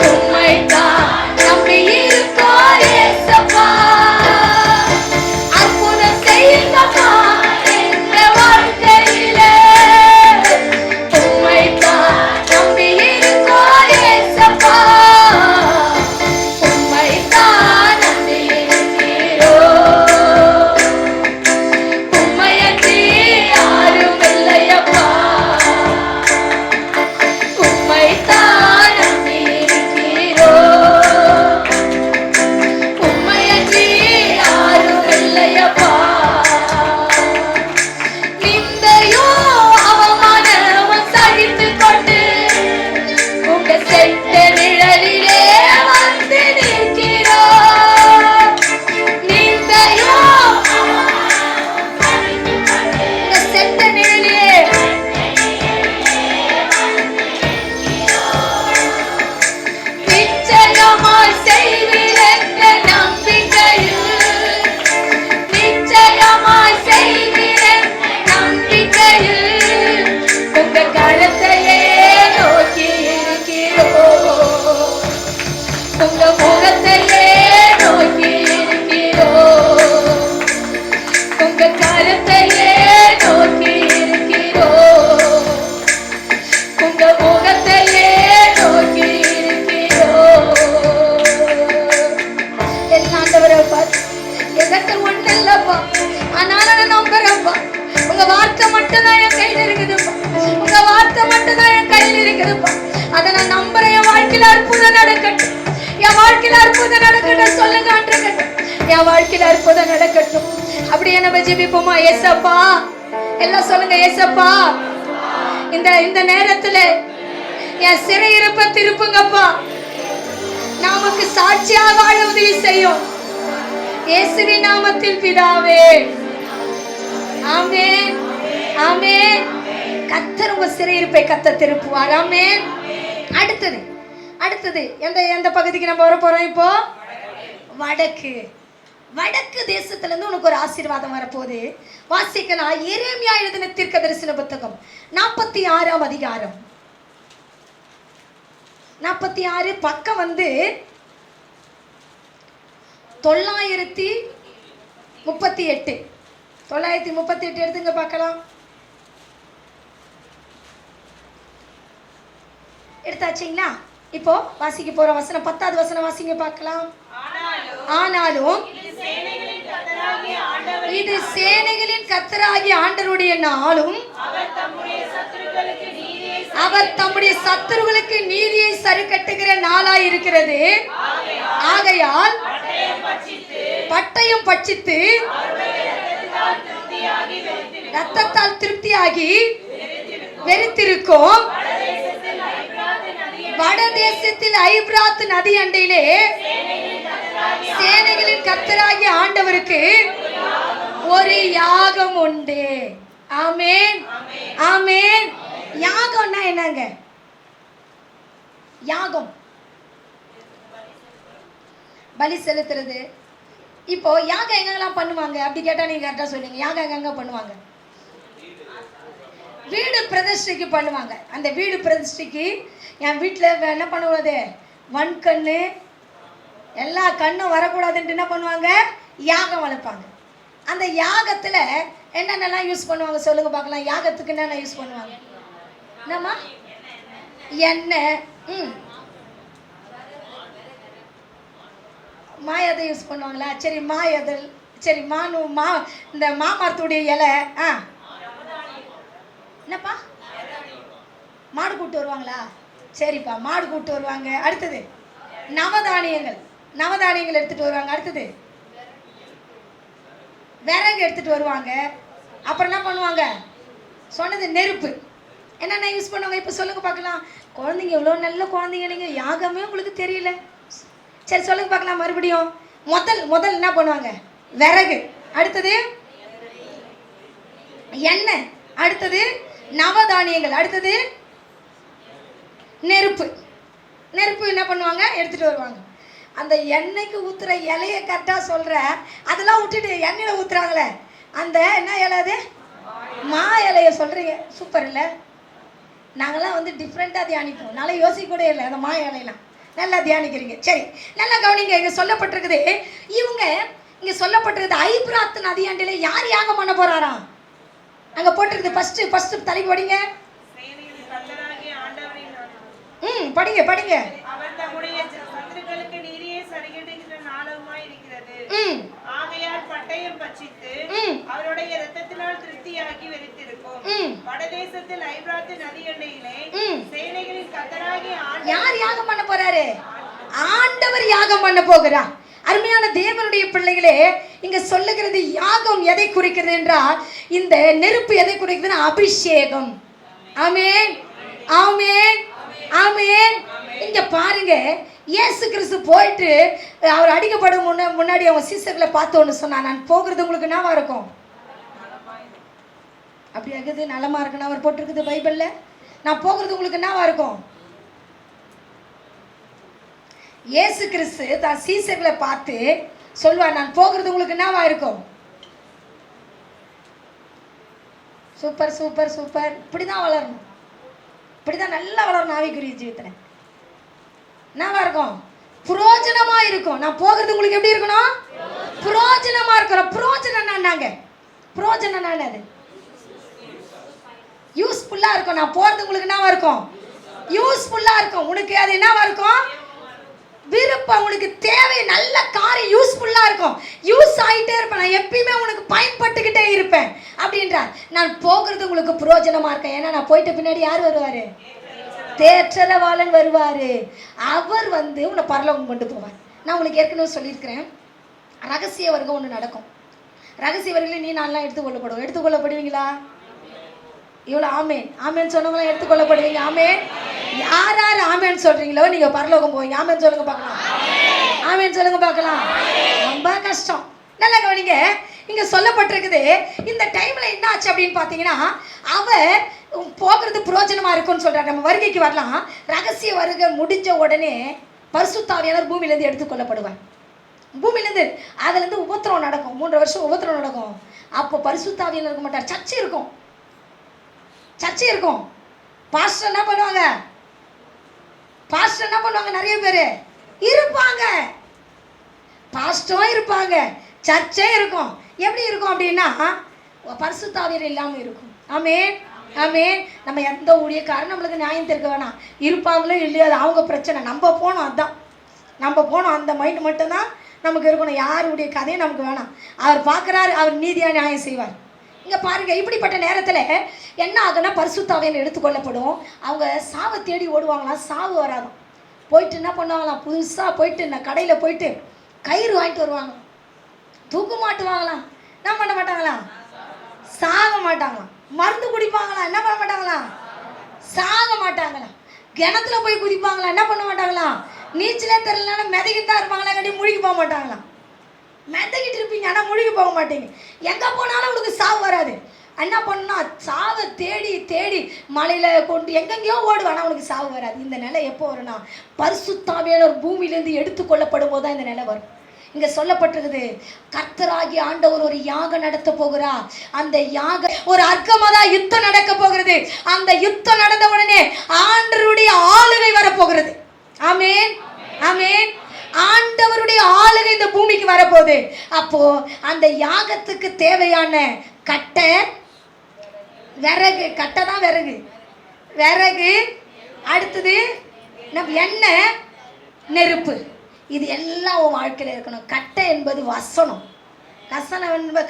உம்மைத்தான் நம்பி இருக்கோம் ஏசப்பா. அதனால நான் நம்புறேன்ப்பா. உங்க வார்த்தை மட்டும் தான் என் கையில இருக்குதுப்பா. உங்க வார்த்தை மட்டும் தான் என் கையில இருக்குதுப்பா. அதை நான் நம்புறேன். என் வாழ்க்கையில அற்புதம் நடக்கட்டும். என் வாழ்க்கையில அற்புதம் நடக்கட்டும். சொல்லுங்க ஆண்டவரே, என் வாழ்க்கையில அற்புதம் நடக்கட்டும். அப்படியே நம்ம ஜெபிப்போமா? ஏசப்பா, எல்லாம் சொல்லுங்க. ஏசப்பா, இந்த நேரத்துல என் சிறையிருப்ப திருப்புங்கப்பா. நமக்கு சாட்சியாக வாழ உதவி செய்யும். இயேசுவின் நாமத்தில் பிதாவே, ஆமென், ஆமென். கர்த்தர் உங்க சிறையிருப்பை கர்த்தர் திருப்புவார். ஆமென். அடுத்தது எந்த பகுதிக்கு நம்ம வர போறோம்? இப்போ வடக்கு தேசத்துல இருந்து உனக்கு ஒரு ஆசீர்வாதம் வரப்போகுது. வாசிக்கலாம். எரேமியா எழுதின தீர்க்கதரிசன புத்தகம் 46ஆம் அதிகாரம் 46 பக்கம் 938. 938 எடுத்துங்க பார்க்கலாம். எடுத்தாச்சுங்களா? இப்போ வாசிக்க போற வசனம் 10வது வசனம் வாசிங்க பார்க்கலாம். ஆனாலும் இது சேனைகளின் கர்த்தராகிய ஆண்டவருடைய நாளும் அவர் தம்முடைய சத்துருக்களுக்கு நீதியை சரிக்கட்டுகிற நாளாய் இருக்கிறது. ஆகையால் பட்டயம் பட்சித்து ரத்தத்தால் திருப்தியாகி வெறித்திருக்கும் வடதேசத்தில் ஐபிராத் நதி அண்டையிலே சேனைகளின் கர்த்தராகிய ஆண்டவருக்கு ஒரு யாகம் உண்டு. ஆமென், ஆமென். யாகம்னா என்னங்க? யாகம் பலி செலுத்துறது. இப்போ யாகம் எங்கெல்லாம் பண்ணுவாங்க அப்படி கேட்டா நீங்க கரெக்டா சொல்லுங்க. யாகம் எங்க பண்ணுவாங்க? வீடு பிரதிஷ்டைக்கு பண்ணுவாங்க. அந்த வீடு பிரதிஷ்டைக்கு என் வீட்டில் என்ன பண்ணுவது? வன்கண்ணு எல்லா கண்ணும் வரக்கூடாதுன்ட்டு என்ன பண்ணுவாங்க? யாகம் வளர்ப்பாங்க. அந்த யாகத்தில் என்னென்னலாம் யூஸ் பண்ணுவாங்க சொல்லுங்க பார்க்கலாம். யாகத்துக்கு என்னென்ன யூஸ் பண்ணுவாங்க? என்னம்மா? எண்ணெய், மாயதை யூஸ் பண்ணுவாங்களா? சரி, மாயதல், சரி, இந்த மாமரத்துடைய இலை. என்னப்பா? மாடு கூட்டு வருவாங்களா? சரிப்பா, மாடு கூட்டு வருவாங்க. அடுத்தது நவதானியங்கள் எடுத்துட்டு வருவாங்க. அடுத்தது விறகு எடுத்துட்டு வருவாங்க. அப்புறம் என்ன பண்ணுவாங்க? சொன்னது நெருப்பு. என்னென்ன யூஸ் பண்ணுவாங்க இப்போ சொல்லுங்க பார்க்கலாம். குழந்தைங்க இவ்வளோ நல்ல குழந்தைங்க, நீங்கள் யாகமே உங்களுக்கு தெரியல. சரி சொல்லுங்க பார்க்கலாம் மறுபடியும். முதல் என்ன பண்ணுவாங்க? விறகு. அடுத்தது எண்ணெய். அடுத்தது நவதானியங்கள். அடுத்தது நெருப்பு என்ன பண்ணுவாங்க? எடுத்துட்டு வருவாங்க. அந்த எண்ணெய்க்கு ஊற்றுற இலையை கரெக்டாக சொல்கிற, அதெல்லாம் விட்டுட்டு எண்ணெயில் ஊற்றுறாங்களே அந்த என்ன இலை? அது மா இலையை சொல்கிறீங்க. சூப்பர் இல்லை? நாங்களாம் டிஃப்ரெண்ட்டாக தியானிப்போம். நல்லா யோசிக்க கூட இல்லை. அந்த மா இலையெல்லாம் நல்லா தியானிக்கிறீங்க. சரி, நல்லா கவனிங்க. இங்கே சொல்லப்பட்டிருக்குது, இங்கே சொல்லப்பட்டிருக்குது ஐபிராத் நதியாண்டில் யார் யாகம் பண்ண போகிறாராம்? அங்கே போட்டிருக்குது. ஃபஸ்ட்டு தலைக்கு படிங்க. படிங்க. பட்டயம் பட்சித்து அவருடைய இரத்தத்தினால் திருப்தியாகி வெறித்திருக்கும் வடதேசத்தில் ஐபிராத் நதி எல்லையிலே சேனைகளின் கர்த்தராகிய யார் யாகம் பண்ண போறாரு? ஆண்டவர் யாகம் பண்ண போகிறார். அருமையான தேவனுடைய பிள்ளைகளே, இங்க சொல்லுகிறது யாகம் எதை குறிக்கிறது என்றால், இந்த நெருப்பு எதை குறிக்கிறதுனா அபிஷேகம். ஆமென், ஆமென், ஆமென். இங்க பாருங்க, இயேசு கிறிஸ்து போயிட்டு அவர் அடிக்கப்படும் முன்னாடி அவங்க சீசர்களை பார்த்து ஒன்று சொன்னா, நான் போகிறது உங்களுக்கு என்னவா இருக்கும்? அப்படி ஆகுது, நலமா இருக்குன்னு அவர் போட்டிருக்குது பைபிள்ல. நான் போகிறது உங்களுக்கு என்னவா இருக்கும்? இயேசு கிறிஸ்து தான் சீசர்களை பார்த்து சொல்வார், நான் போகிறது உங்களுக்கு என்னவா இருக்கும்? Super super super. இப்படிதான் வளரணும். இப்படிதான் நல்லா வளரணும். ஆவிக்குரிய ஜீவிதத்துல என்னவா இருக்கும்? புரோஜனமா இருக்கும். நான் போகிறது உங்களுக்கு எப்படி இருக்கணும்? புரோஜனமா இருக்கணும். புரோஜனம் என்னங்க? புரோஜனம் என்னது? யூஸ்ஃபுல்லா இருக்கும். நான் போறது உங்களுக்கு என்னவா இருக்கும்? யூஸ்ஃபுல்லா இருக்கும். உனக்கு அது என்னவா இருக்கும்? விருப்பம். உனக்கு தேவை நல்ல காரியம் யூஸ்ஃபுல்லா இருக்கும். யூஸ் ஆகிட்டே இருப்பேன். நான் எப்பயுமே உனக்கு பயன்பட்டுக்கிட்டே இருப்பேன் அப்படின்றார். நான் போகிறது உங்களுக்கு பிரயோஜனமா இருக்கேன். ஏன்னா நான் போயிட்ட பின்னாடி யார் வருவாரு? தேற்றரவாளன் வருவாரு. அவர் வந்து உன்னை பரலோகம் கொண்டு போவார். நான் உங்களுக்கு ஏற்கனவே சொல்லியிருக்கிறேன், ரகசிய வர்க்கம் ஒன்று நடக்கும். ரகசிய வர்க்கத்தில் நீ நான்லாம் எடுத்துக்கொள்ளப்படுவோம். எடுத்துக்கொள்ளப்படுவீங்களா? இவ்வளோ ஆமேன் ஆமேன் சொன்னவங்களாம் எடுத்துக்கொள்ளப்படுவீங்க. ஆமேன். யார் யார் ஆமேன் சொல்றீங்களோ நீங்க பரலோகம் போவீங்க. ஆமேன் சொல்லுங்க பார்க்கலாம். ஆமேன் சொல்லுங்க பார்க்கலாம். ரொம்ப கஷ்டம். நல்லா கவனிங்க, இங்க சொல்லப்பட்டிருக்குது. இந்த டைம்ல என்ன ஆச்சு அப்படின்னு பாத்தீங்கன்னா, அவர் போகிறது பிரயோஜனமா இருக்கும்னு சொல்றாரு. நம்ம வருகைக்கு வரலாம். ரகசிய வருகை முடிஞ்ச உடனே பரிசுத்த ஆவியானவர் பூமியிலேருந்து எடுத்துக்கொள்ளப்படுவார். பூமியிலேருந்து அதுலேருந்து உபத்திரம் நடக்கும். 3 வருஷம் உபத்திரம் நடக்கும். அப்போ பரிசுத்த ஆவியானவர் இருக்க மாட்டார். சர்ச்சை இருக்கும். சர்ச்சை இருக்கும். பாஸ்டர் என்ன பண்ணுவாங்க? பாஸ்டர் என்ன பண்ணுவாங்க? நிறைய பேர் இருப்பாங்க. பாஸ்டரும் இருப்பாங்க, சர்ச்சே இருக்கும். எப்படி இருக்கும் அப்படின்னா பரிசுத்த ஆவியானவர் இல்லாமல் இருக்கும். ஆமென் ஆமென். நம்ம எந்த ஊழியக்காரன் நம்மளுக்கு நியாயம் தெரிவிக்க வேணாம். இருப்பாங்களோ இல்லையோ அது அவங்க பிரச்சனை. நம்ம போனோம், அதுதான் நம்ம போனோம். அந்த மைண்ட் மட்டும்தான் நமக்கு இருக்கணும். யாருடைய கதையும் நமக்கு வேணாம். அவர் பார்க்குறாரு, அவர் நீதியாக நியாயம் செய்வார். இங்கே பாருங்க, இப்படிப்பட்ட நேரத்தில் என்ன ஆகுன்னா பரிசுத்த ஆவியானவர் எடுத்துக்கொள்ளப்படும். அவங்க சாவை தேடி ஓடுவாங்களாம். சாவு வராதான். போயிட்டு என்ன பண்ணுவாங்களாம், புதுசாக போயிட்டு இந்த கடையில் போயிட்டு கயிறு வாங்கிட்டு வருவாங்க. தூக்கு மாட்டுவாங்களாம். என்ன பண்ண மாட்டாங்களாம்? சாக மாட்டாங்களாம். மருந்து குடிப்பாங்களாம். என்ன பண்ண மாட்டாங்களாம்? சாக மாட்டாங்களாம். கிணத்துல போய் குதிப்பாங்களாம். என்ன பண்ண மாட்டாங்களாம்? நீச்சலே தெரியலனா மிதக்கிட்டு தான் இருப்பாங்களா, கட்டி முழுகி போக மாட்டாங்களாம். மிதக்கிட்டு இருப்பீங்க ஆனால் முழுகி போக மாட்டீங்க. எங்கே போனாலும் உங்களுக்கு சாவு வராது. என்ன பண்ணா சாவை தேடி தேடி மலையில் கொண்டு எங்கெங்கேயோ ஓடுவான், ஆனால் அவனுக்கு சாவு வராது. இந்த நிலை எப்போ வரும்னா பரிசுத்த ஆவியானவர் பூமியிலேருந்து எடுத்துக்கொள்ளப்படும் போது தான் இந்த நிலை வரும். இங்கே சொல்லப்பட்டிருக்குது, கர்த்தராகிய ஆண்டவர் ஒரு யாகம் நடத்த போகிறார். அந்த யாக ஒரு அர்க்கமதா யுத்தம் நடக்க போகிறது. அந்த யுத்தம் நடந்த உடனே ஆண்டவருடைய ஆளுகை வரப்போகிறது. ஆமென் ஆமென். ஆண்டவருடைய ஆளுகை இந்த பூமிக்கு வரப்போகுது. அப்போ அந்த யாகத்துக்கு தேவையான கட்டை, விறகு, கட்டை தான் விறகு, விறகு, அடுத்தது எண்ணெய், நெருப்பு. இது எல்லாம் உன் வாழ்க்கையில் இருக்கணும். கட்டை என்பது வசனம்.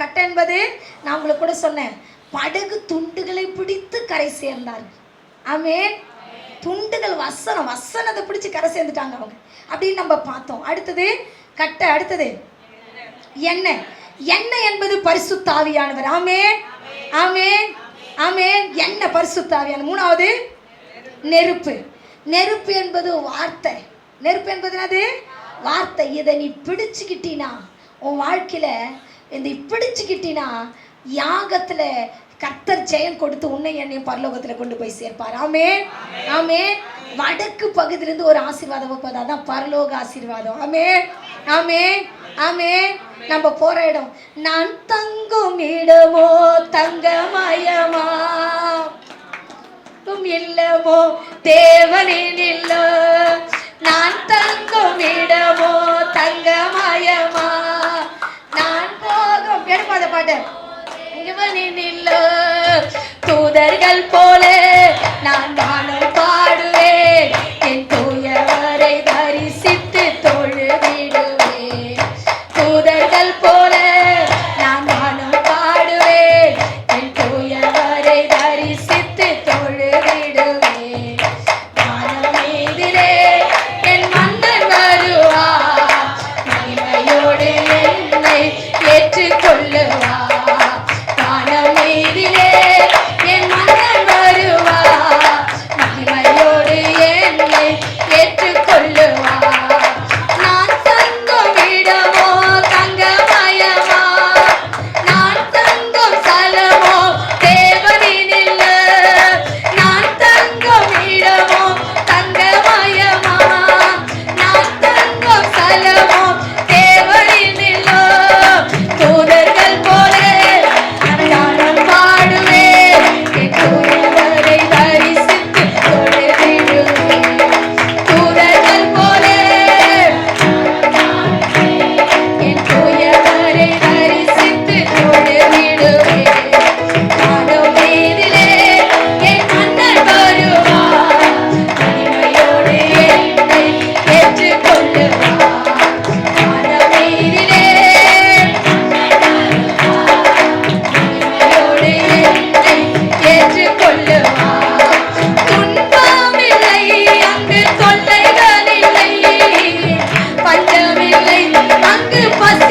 கட்டை என்பது நான் உங்களுக்கு கூட சொன்னேன், படகு துண்டுகளை பிடித்து கரை சேர்ந்தார்கள். ஆமென். துண்டுகள் வசனம், வசனத்தை பிடிச்சி கரை சேர்ந்துட்டாங்க அவங்க அப்படின்னு நம்ம பார்த்தோம். அடுத்தது கட்டை, அடுத்தது எண்ணெய். எண்ணெய் என்பது பரிசுத்த ஆவியானவர். ஆமென் ஆமென் ஆமென். எண்ணெய் பரிசுத்த ஆவியானவர். மூணாவது நெருப்பு. நெருப்பு என்பது வார்த்தை. நெருப்பு என்பது என்னது? வார்த்தை. இதை நீ பிடிச்சுக்கிட்டீனா உன் வாழ்க்கையில இந்த பிடிச்சுக்கிட்டீனா யாகத்துல கர்த்தர் ஜெயம் கொடுத்து உன்னை என்னையும் பரலோகத்தில் கொண்டு போய் சேர்ப்பார். ஆமென் ஆமென். வடக்கு பகுதியிலிருந்து ஒரு ஆசீர்வாதம் வைப்பது, அதான் பரலோக ஆசீர்வாதம். ஆமென் ஆமென் ஆமென். நம்ம போற இடம், நான் தங்கும் இடமோ தங்கமயமா இல்லமோ தேவனின் இல்ல, நான் தங்கும் இடமோ தங்கமயமா, நான் போகும் எடுப்பாத பாட்டு இல்ல, தூதர்கள் போல நான் நானும் பாடுவேன், என் தூயவரை தரிசித்து தொழுதிடுவேன். தூதர்கள் போல நான் நானும் பாடுவேன், என் தூயவரை தரிசித்து தொழுதிடுவேன். வானம் மீதிலே என் மன்னன் வருவார், மகிமையோடு என்னை ஏற்றுக்கொள்ளுவார். என் மன்னன் வருவார்,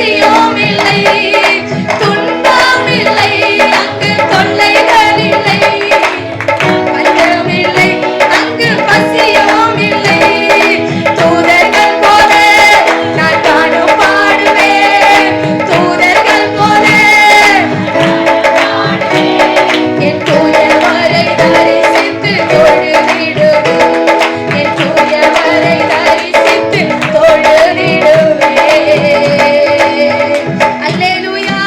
பசியும் இல்லை, துன்பம் இல்லை, அங்கு தொல்லைகள் இல்லை, பஞ்சம் இல்லை, அங்கு பசியும் இல்லை. தூதர்கள் போல நான் காணும் பாடுவேன், தூதர்கள் போல என் தூயவரை தரிசித்து தொழுதிடுவேன், என் தூயவரை தரிசித்து தொழுதிடுவேன். அல்லேலூயா.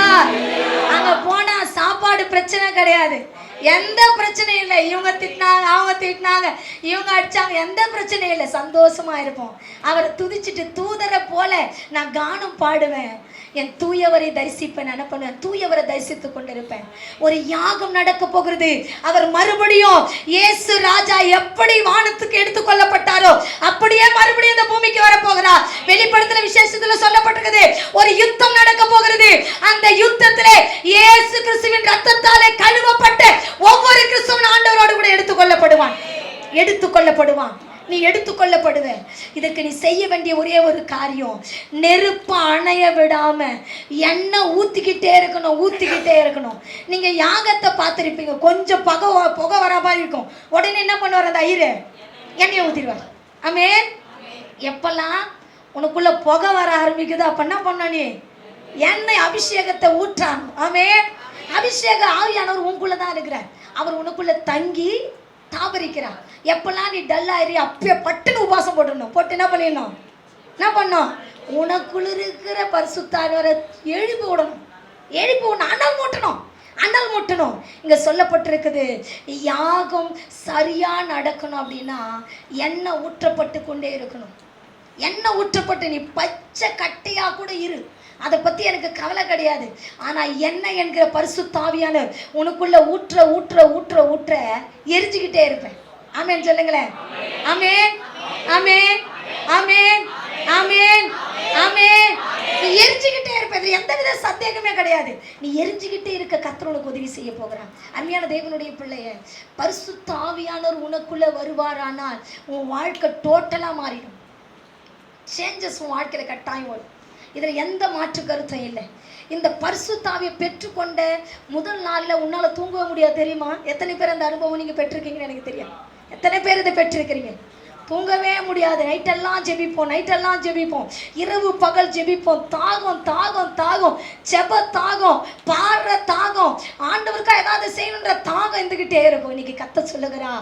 அங்க போனா சாப்பாடு பிரச்சனை கிடையாது, எந்த பிரச்சனையும் இல்லை. இவங்க திட்டினாங்க, அவங்க திட்டினாங்க, இவங்க அடிச்சாங்க, எந்த பிரச்சனையும் இல்லை. சந்தோஷமா இருப்போம். அவரை துதிச்சுட்டு தூதரை போல நான் கானம் பாடுவேன், என் தூயவரை தரிசிப்பேன், நினைப்பேன், தூயவரை தரிசித்து கொண்டிருப்பேன். ஒரு யாகம் நடக்க போகிறது. அவர் மறுபடியும் இயேசு ராஜா எப்படி வானத்துக்கு எடுத்துக்கொள்ளப்பட்டாரோ அப்படியே மறுபடியும் இந்த பூமிக்கு வர போகிறார். வெளிப்படுத்தின விசேஷத்துல சொல்லப்பட்டிருக்குது, ஒரு யுத்தம் நடக்க போகிறது. அந்த யுத்தத்திலே இயேசு கிறிஸ்துவின் ரத்தத்தாலே கழுவப்பட்ட ஒவ்வொரு கிறிஸ்துவன் ஆண்டவரோடு கூட எடுத்துக்கொள்ளப்படுவான். நீ எடுத்துக்கொள்ளப்படுவ. இதுக்கு நீ செய்ய வேண்டிய ஒரே ஒரு காரியம், நெருப்பு அணைய விடாம எண்ணெய் ஊத்திக்கிட்டே இருக்கணும். நீங்க யாகத்தை பார்த்துருப்பீங்க, கொஞ்சம் புகை வர மாதிரி இருக்கும், உடனே என்ன பண்ணுவார் அந்த ஐயரு, எண்ணெயை ஊத்திடுவார். ஆமென். எப்பெல்லாம் உனக்குள்ள புகை வர ஆரம்பிக்குது அப்ப என்ன பண்ண, நீ எண்ணெய் அபிஷேகத்தை ஊற்றான். ஆமென். அபிஷேக ஆவியானவர் உனக்குள்ளதான் இருக்கிறார். அவர் உனக்குள்ள தங்கி தாபரிக்கிறார். எப்பெல்லாம் நீ டல்லாயிரி அப்பயே பட்டுன்னு உபாசம் போட்டுடணும். போட்டு என்ன பண்ணிடணும், என்ன பண்ணோம், உனக்குள்ள இருக்கிற பரிசுத்தாவியாரை எழுப்பி விடணும். அனல் மூட்டணும். இங்க சொல்லப்பட்டிருக்குது, யாகம் சரியா நடக்கணும் அப்படின்னா எண்ணெய் ஊற்றப்பட்டு கொண்டே இருக்கணும். எண்ணெய் ஊற்றப்பட்டு நீ பச்சை கட்டையா கூட இரு, அதை பத்தி எனக்கு கவலை கிடையாது. ஆனா என்ன என்கிற பரிசுத்தாவியானவர் உனக்குள்ள ஊற்ற எரிஞ்சுக்கிட்டே இருப்பேன். ஆமென் சொல்லுங்களேன். ஆமென், ஆமென், ஆமென், ஆமென், ஆமென். நீ எரிஞ்சுக்கிட்டே இருப்ப, எந்த வித சந்தேகமே கிடையாது. நீ எரிஞ்சுக்கிட்டே இருக்க கர்த்தர் உனக்கு உதவி செய்ய போகிறான். அருமையான தேவனுடைய பிள்ளைய, பரிசுத்த ஆவியானவர் உனக்குள்ள வருவாரானால் உன் வாழ்க்கை டோட்டலா மாறிடும். சேஞ்சஸ் உன் வாழ்க்கையில கட்டாயம் வரும். இதுல எந்த மாற்று கருத்தும் இல்லை. இந்த பரிசுத்தாவியை பெற்றுக்கொண்ட முதல் நாள்ல உன்னால தூங்கவே முடியாது தெரியுமா? எத்தனை பேர் அந்த அனுபவம் நீங்க பெற்றிருக்கீங்கன்னு எனக்கு தெரியும். எத்தனை பேர் இதை பெற்றிருக்கிறீங்க? தூங்கவே முடியாது. நைட்டெல்லாம் ஜெபிப்போம், இரவு பகல் ஜெபிப்போம். தாகம், செப தாகம், பாடுற தாகம், ஆண்டவருக்கா ஏதாவது செய்யணுன்ற தாகம் இருந்துகிட்டே இருக்கும். இன்னைக்கு கர்த்தர் சொல்லுகிறா,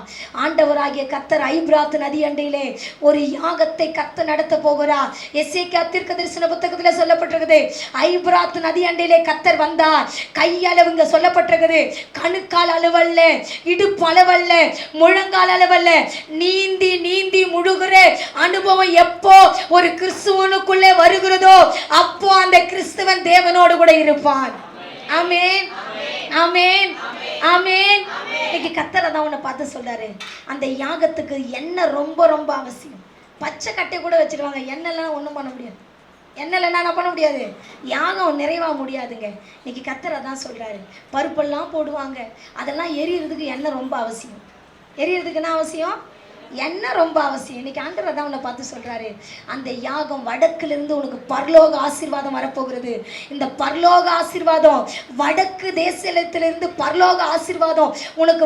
ஆண்டவராகிய கர்த்தர் ஐபிராத்து நதி அண்டையிலே ஒரு யாகத்தை கர்த்தர் நடத்த போகிறா. எசேக்கியா தீர்க்கதரிசன புத்தகத்துல சொல்லப்பட்டிருக்குது, ஐபிராத்து நதி அண்டையிலே கர்த்தர் வந்தார். கையளவு இங்க சொல்லப்பட்டிருக்குது, கணுக்கால் அளவல்ல, இடுப்பு அளவல்ல, முழங்கால் அளவல்ல, நீந்தி முழுகிற அனுபவம் எப்போ ஒரு கிறிஸ்துவனுக்குள்ளே வருகிறதோ அப்போ அந்த கிறிஸ்துவன் தேவனோடு கூட இருப்பான். ஆமென், ஆமென், ஆமென். இன்னைக்கு கர்த்தர் தான் உன்னை பார்த்து சொல்றாரு, அந்த யாகத்துக்கு எண்ணெய் ரொம்ப ரொம்ப அவசியம். பச்சை கட்டை கூட வச்சிருவாங்க, எண்ணெய்லாம் ஒன்றும் பண்ண முடியாது. எண்ணெய்ல என்ன பண்ண முடியாது, யாகம் நிறைவா முடியாதுங்க. இன்னைக்கு கர்த்தர் தான் சொல்றாரு, பருப்பெல்லாம் போடுவாங்க, அதெல்லாம் எரியறதுக்கு எண்ணெய் ரொம்ப அவசியம். எரியறதுக்கு என்ன அவசியம்? எண்ணெய் ரொம்ப அவசியம். இன்னைக்கு ஆண்டவர் தான் உன்னை பார்த்து சொல்றாரு, அந்த யாகம் வடக்கிலிருந்து உனக்கு பரலோக ஆசீர்வாதம் வரப்போகிறது. இந்த பரலோக ஆசீர்வாதம், வடக்கு தேசத்திலிருந்து பரலோக ஆசீர்வாதம் உனக்கு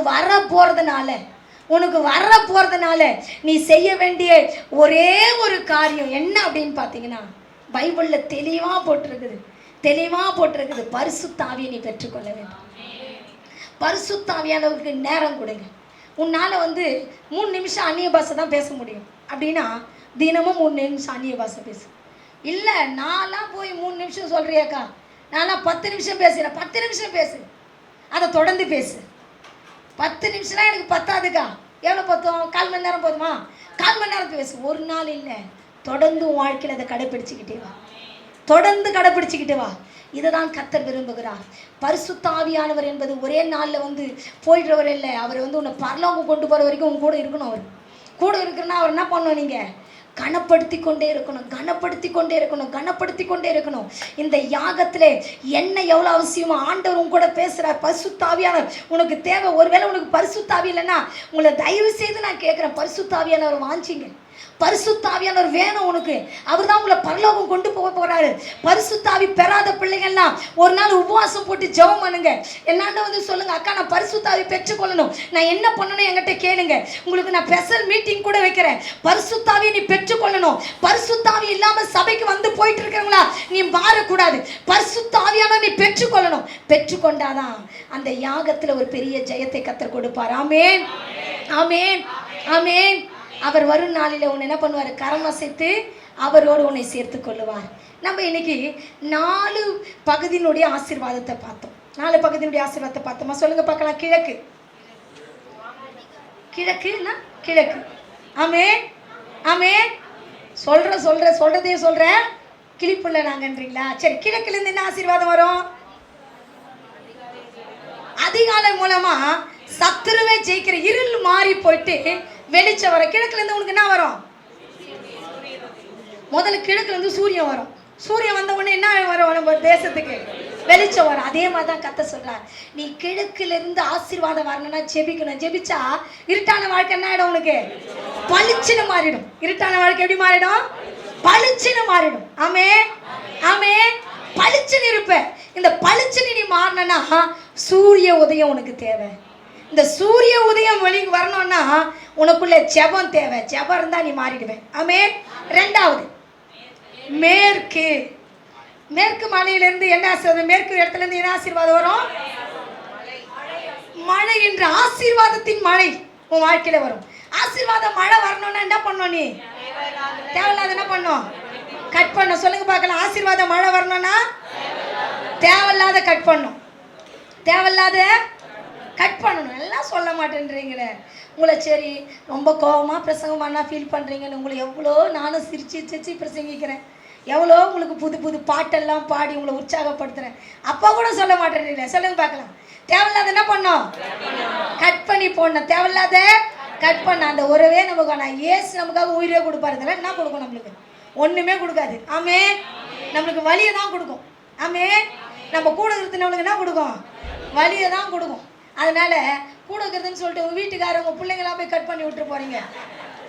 வர போறதுனால நீ செய்ய வேண்டிய ஒரே ஒரு காரியம் என்ன அப்படின்னு பார்த்தீங்கன்னா, பைபிள்ல தெளிவா போட்டிருக்குது, பரிசுத்த ஆவியை நீ பெற்றுக்கொள்ள வேண்டும். பரிசுத்த ஆவியானவருக்கு நேரம் கொடுங்க. உன்னால் 3 நிமிஷம் அந்நிய பாஷை தான் பேச முடியும் அப்படின்னா தினமும் 3 நிமிஷம் அந்நிய பாஷை பேசு. இல்லை நான்லாம் போய் 3 நிமிஷம் சொல்கிறியாக்கா, நான்லாம் 10 நிமிஷம் பேசுகிறேன். 10 நிமிஷம் பேசு, அதை தொடர்ந்து பேசு. 10 நிமிஷம்லாம் எனக்கு பத்தாதுக்கா. எவ்வளோ பத்தும்? 1/4 மணி நேரம் போதுமா? 1/4 மணி நேரம் பேசு. ஒரு நாள் இல்லை, தொடர்ந்து உன் வாழ்க்கையில் அதை கடைப்பிடிச்சிக்கிட்டே வா. இதை தான் கர்த்தர் விரும்புகிறார். பரிசுத்த ஆவியானவர் என்பது ஒரே நாளில் போயிடுறவர் இல்லை. அவர் உன்னை பரலோகம் கொண்டு போகிற வரைக்கும் உன் கூட இருக்கணும். அவர் கூட இருக்கிறனா அவர் என்ன பண்ணணும், நீங்கள் கனப்படுத்தி கொண்டே இருக்கணும். இந்த யாகத்திலே என்ன எவ்வளோ அவசியமோ ஆண்டவர் உன் கூட பேசுகிறார். பரிசுத்த ஆவியானவர் உனக்கு தேவை. ஒருவேளை உனக்கு பரிசுத்த ஆவி இல்லைன்னா உங்களை தயவு செய்து நான் கேட்குறேன், பரிசுத்த ஆவியானவர் வாஞ்சிங்க. பரிசுத்தாவியானவர் வேணும் உனக்கு. அவர் தான் உங்களை பரலோகம் கொண்டு போக போறாரு. பரிசுத்தாவி பெறாத பிள்ளைகள்லாம் ஒரு நாள் உபவாசம் போட்டு ஜெபம் பண்ணுங்க. என்னாண்ட வந்து சொல்லுங்க, அக்கா நான் பரிசுத்தாவி பெற்றுக்கொள்ளணும், நான் என்ன பண்ணணும் என்கிட்ட கேளுங்க. உங்களுக்கு நான் ஸ்பெஷல் மீட்டிங் கூட வைக்கிறேன். பரிசுத்தாவியை நீ பெற்றுக்கொள்ளணும். பரிசுத்தாவி இல்லாம சபைக்கு வந்து போயிட்டு இருக்கிறவங்களா நீ மாறக்கூடாது. பரிசுத்தாவியான நீ பெற்றுக்கொள்ளணும். பெற்றுக்கொண்டாதான் அந்த யாகத்துல ஒரு பெரிய ஜெயத்தை கர்த்தர் கொடுப்பார். ஆமென், ஆமென், ஆமென். அவர் வரும் நாளில் உன்னை என்ன பண்ணுவார்? கரம் அசைத்து அவரோடு உன்னை சேர்த்து கொள்ளுவார். நம்ம இன்னைக்கு 4 பகுதியினுடைய ஆசீர்வாதத்தை பார்த்தோம். 4 பகுதியினுடைய ஆசீர்வாதத்தை பார்த்தோமா? சொல்லுங்க பார்க்கலாம். கிழக்கு, கிழக்குன்னா கிழக்கு. ஆமென், ஆமென். சொல்றதே சொல்றேன், கிளிப்புள்ள நாங்கன்றீங்களா? சரி, கிழக்குல இருந்து என்ன ஆசீர்வாதம் வரும்? அதிகாலை மூலமா சத்துருவே ஜெயிக்கிற, இருள் மாறி போயிட்டு வெளிச்சம் வர. கிழக்குல இருந்து உனக்கு என்ன வரும்? முதல்ல கிழக்குல இருந்து சூரியன் வரும். சூரியன் வந்த உடனே என்ன வரும்? நம்ம தேசத்துக்கு வெளிச்சம் வரும். அதே மாதிரி தான் கர்த்தர் சொல்றார், நீ கிழக்குல இருந்து ஆசீர்வாதம் வரணும்னா ஜெபிக்கணும். ஜெபிச்சா இருட்டான வாழ்க்கை என்ன ஆயிடும்? உனக்கு பளிச்சுன்னு மாறிடும். இருட்டான வாழ்க்கை எப்படி மாறிடும்? பளிச்சுன்னு மாறிடும். ஆமென், ஆமென். பளிச்சுன்னு இருப்ப. இந்த பளிச்சுன்னு நீ மாறினா சூரிய உதயம் உனக்கு தேவை. இந்த சூரிய உதயம் வெளிக்கு வரணும்னா உனக்குள்ள ஜெபம் தேவை. ஜெபம் இருந்தா நீ மாறிடுவேன். ஆமென். 2வது மேற்கு. மேற்கு மலையிலிருந்து என்ன ஆசீர்வாதம்? மேற்கு இடத்துல இருந்து என்ன ஆசீர்வாதம் வரும்? மழை என்ற ஆசீர்வாதத்தின் மழை உன் வாழ்க்கையில வரும். ஆசீர்வாதம் மழை வரணும்னா என்ன பண்ணும்? நீ தேவையில்லாத என்ன பண்ணும்? கட் பண்ண. சொல்லுங்க பார்க்கலாம். ஆசீர்வாதம் மழை வரணும்னா தேவையில்லாத கட் பண்ணும். தேவையில்லாத கட் பண்ணணும். எல்லாம் சொல்ல மாட்டேன்றீங்களே. உங்களை சரி ரொம்ப கோபமாக பிரசங்கம் பண்ணால் ஃபீல் பண்ணுறீங்கன்னு உங்களை எவ்வளோ நானும் சிரிச்சு பிரசங்கிக்கிறேன். எவ்வளோ உங்களுக்கு புது புது பாட்டெல்லாம் பாடி உங்களை உற்சாகப்படுத்துகிறேன். அப்போ கூட சொல்ல மாட்டேன்றீங்களே. சொல்லுங்க பார்க்கலாம். தேவையில்லாத என்ன பண்ணோம்? கட் பண்ணி போடணும். தேவையில்லாத கட் பண்ண. அந்த உறவே நமக்கு ஆனால் ஏசு நமக்காக உயிரே கொடுப்பாரு. இதெல்லாம் என்ன கொடுக்கும்? நம்மளுக்கு ஒன்றுமே கொடுக்காது. ஆமென். நம்மளுக்கு வலியை தான் கொடுக்கும். ஆமென். நம்ம கூட இருக்கிறது நம்மளுக்கு என்ன கொடுக்கும்? வலியை தான் கொடுக்கும். அதனால கூட இருக்கிறதுன்னு சொல்லிட்டு உங்கள் வீட்டுக்காரங்க பிள்ளைங்களாம் போய் கட் பண்ணி விட்டு போகிறீங்க.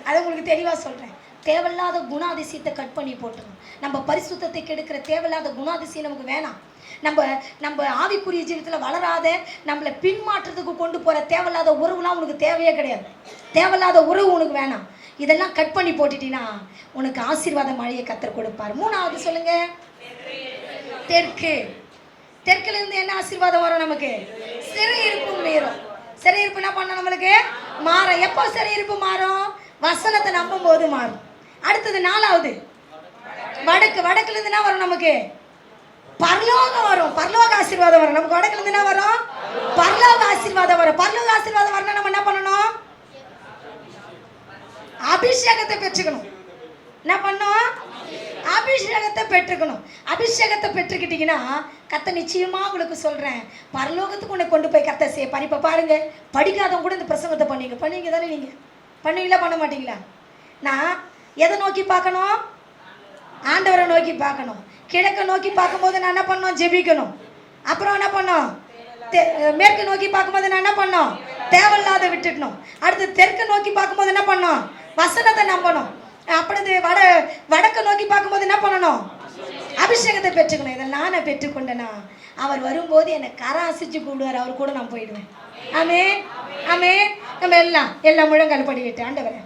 அதை உங்களுக்கு தெளிவாக சொல்கிறேன். தேவையில்லாத குணாதிசயத்தை கட் பண்ணி போட்டுரும். நம்ம பரிசுத்தத்தை கெடுக்கிற தேவையில்லாத குணாதிசயம் நமக்கு வேணாம். நம்ம ஆவிக்குரிய ஜீவிதத்தில் வளராத, நம்மளை பின்மாற்றத்துக்கு கொண்டு போகிற தேவையில்லாத உறவுலாம் உனக்கு தேவையே கிடையாது. தேவையில்லாத உறவு உனக்கு வேணாம். இதெல்லாம் கட் பண்ணி போட்டுட்டீங்கன்னா உனக்கு ஆசீர்வாத மழையை கர்த்தர் கொடுப்பார். 3வது சொல்லுங்க. தெற்கு. தெற்குல இருந்து என்ன ஆசீர்வாதம் வரும் நமக்கு? சிறையிருப்பு மீறும். சிறையிருப்பு என்ன பண்ண நம்மளுக்கு? மாறும். எப்போ சிறையிருப்பு மாறும்? வசனத்தை நம்பும் போது மாறும். அடுத்தது 4வது வடக்கு. வடக்குல இருந்து என்ன வரும் நமக்கு? பரலோகம் வரும். பரலோக ஆசீர்வாதம் வரும். நமக்கு வடக்குல இருந்து என்ன வரும்? பரலோக ஆசீர்வாதம் வரும். பரலோக ஆசீர்வாதம் வரணும் நம்ம என்ன பண்ணணும்? அபிஷேகத்தை பெற்றுக்கணும். என்ன பண்ணணும்? அபிஷேகத்தை பெற்றுக்கணும். அபிஷேகத்தை பெற்றுக்கிட்டீங்கன்னா கர்த்தர் நிச்சயமா உங்களுக்கு சொல்றேன், பரலோகத்துக்கு உன்னை கொண்டு போய் கர்த்தர் சேர்ப்பார். இப்ப பாருங்க, படிக்காதவங்க கூட இந்த பிரசங்கத்தை பண்ணுவீங்க தானே? நீங்க பண்ணுவீங்களா பண்ண மாட்டீங்களா? நான் எதை நோக்கி பார்க்கணும்? ஆண்டவரை நோக்கி பார்க்கணும். கிழக்க நோக்கி பார்க்கும்போது நான் என்ன பண்ணணும்? ஜெபிக்கணும். அப்புறம் என்ன பண்ணோம்? மேற்கு நோக்கி பார்க்கும்போது நான் என்ன பண்ணோம்? தேவையில்லாத விட்டுட்டணும். அடுத்து தெற்கு நோக்கி பார்க்கும்போது என்ன பண்ணோம்? வசனத்தை நம்பணும். அப்படி வடக்க நோக்கி பார்க்கும்போது என்ன பண்ணணும்? அபிஷேகத்தை பெற்றுக்கணும். இதை நானே பெற்றுக்கொண்டேனா அவர் வரும்போது என்னை கராசிச்சு கூடுவார். அவர் கூட நான் போயிடுவேன். ஆமென், ஆமென். நம்ம எல்லாம் முழங்கால் படிக்கிட்டு ஆண்டவரே,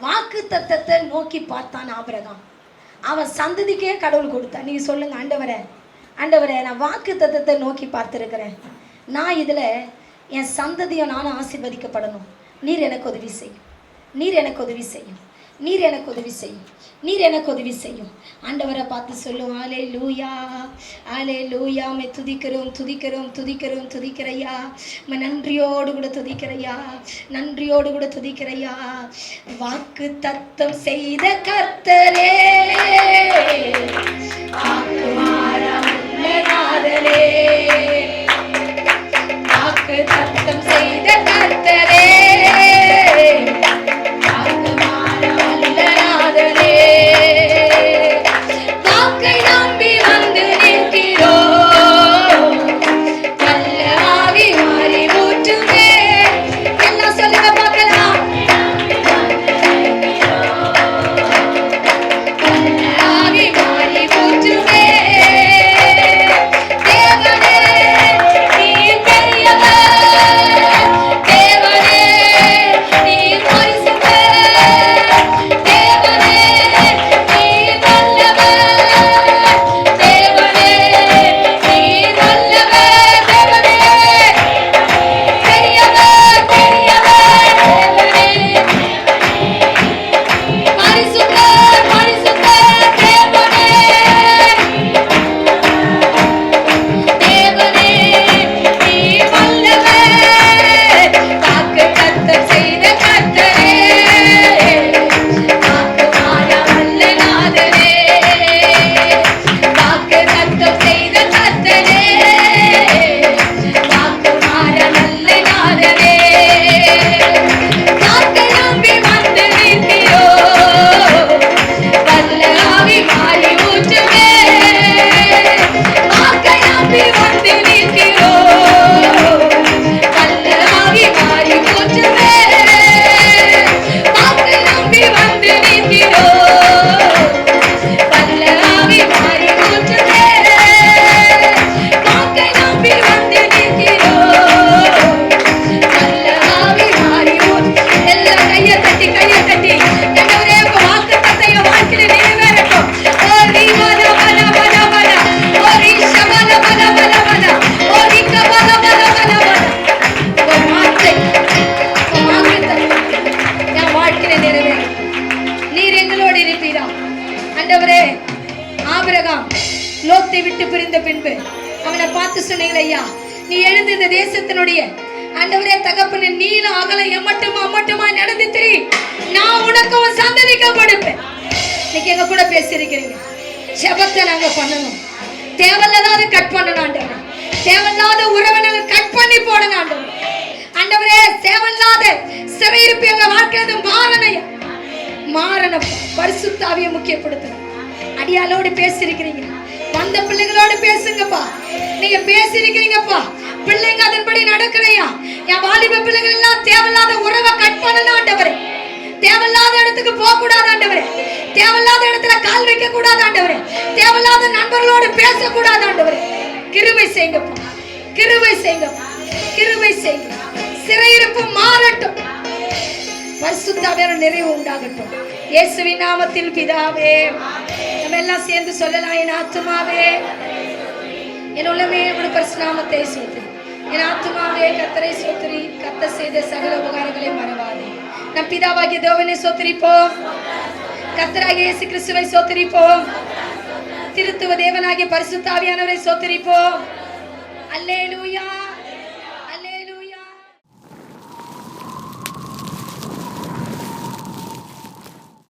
வாக்கு தத்தத்தை நோக்கி பார்த்தான் ஆபிரகாம். அவன் சந்ததிக்கே கடவுள் கொடுத்தான். நீங்க சொல்லுங்க, ஆண்டவரே நான் வாக்கு தத்தத்தை நோக்கி பார்த்துருக்கிறேன். நான் இதில் என் சந்ததியை நானும் ஆசீர்வதிக்கப்படணும். நீர் எனக்கு உதவி செய்யும். நீர் எனக்கு உதவி செய்யும். நீர் எனக்கு உதவி செய்யும். நீர் எனக்கு உதவி செய்யும். ஆண்டவரை பார்த்து சொல்லும், அல்லேலூயா, அல்லேலூயா. மே துதிக்கிறோம், துதிக்கிறோம், துதிக்கிறோம், துதிக்கிறையா. நன்றியோடு கூட துதிக்கிறையா, நன்றியோடு கூட துதிக்கிறையா. வாக்கு தத்தம் செய்த கர்த்தரே, வாக்கு மாறாத நாதரே, வாக்கு தத்தம் செய்த கர்த்தரே, வாக்கை நம்பி வந்து நிற்கிறோம். நல்ல ஆவி மாறி ஊற்றுமே. எல்லாம் சொல்லுங்க பார்க்கலாம். பின்பு அவனை பார்த்து சொன்னீங்களே, ஐயா நீ எழுந்து இந்த தேசத்தினுடைய ஆண்டவரே தகப்பன நீல அகல எம்மட்டுமா நடந்து திரி, நான் உனக்கு உன் சந்ததிக்கு கொடுப்பேன். இன்னைக்கு எங்க கூட பேசியிருக்கிறீங்க. ஜெபத்தை நாங்க பண்ணணும். தேவையில்லாத கட் பண்ணணும் ஆண்டவரே. தேவையில்லாத உறவினர்கள் கட் பண்ணி போடணும் ஆண்டவரே. ஆண்டவரே தேவையில்லாத சிறையிருப்பு எங்க வாழ்க்கையில மாறணும். பரிசுத்த ஆவியை முக்கியப்படுத்தணும். அடியாளோடு பேசியிருக்கிறீங்க. வந்த பிள்ளைகளோடு பேசுங்கப்பா. நீங்க பேசியிருக்கிறீங்கப்பா. பிள்ளைங்க அதன்படி நடக்கிறையா. என் வாலிப பிள்ளைகள் எல்லாம் தேவையில்லாத உறவை கட் பண்ணணும் ஆண்டவரே. தேவையில்லாத இடத்துக்கு போக கூடாது ஆண்டவரே. தேவையில்லாத இடத்துல கால் வைக்க கூடாது ஆண்டவரே. தேவையில்லாத நண்பர்களோடு பேசக்கூடாது ஆண்டவரே. கிருபை செய்யுங்கப்பா. கிருபை செய்யுங்கப்பா. கிருபை செய்யுங்க. சிறையிருப்பு மாறட்டும். பரிசுத்த ஆவியானவர் நிறைவு உண்டாகட்டும். இயேசுவின் நாமத்தில் பிதாவே. நம்ம எல்லாம் சேர்ந்து சொல்லலாம். என் ஆத்துமாவே என் உள்ளமே உம்முடைய பரிசுத்த நாமத்தை ஸ்தோத்திரி. என் ஆத்துமாவே கர்த்தரை ஸ்தோத்திரி. கர்த்தர் செய்த சகல உபகாரங்களை மறவாதே. நம் பிதாவாகிய தேவனை ஸ்தோத்திரிப்போம். கர்த்தராகிய இயேசு கிறிஸ்துவை ஸ்தோத்திரிப்போம். திருத்துவ தேவனாகிய பரிசுத்த ஆவியானவரை ஸ்தோத்திரிப்போம். அல்லேலூயா.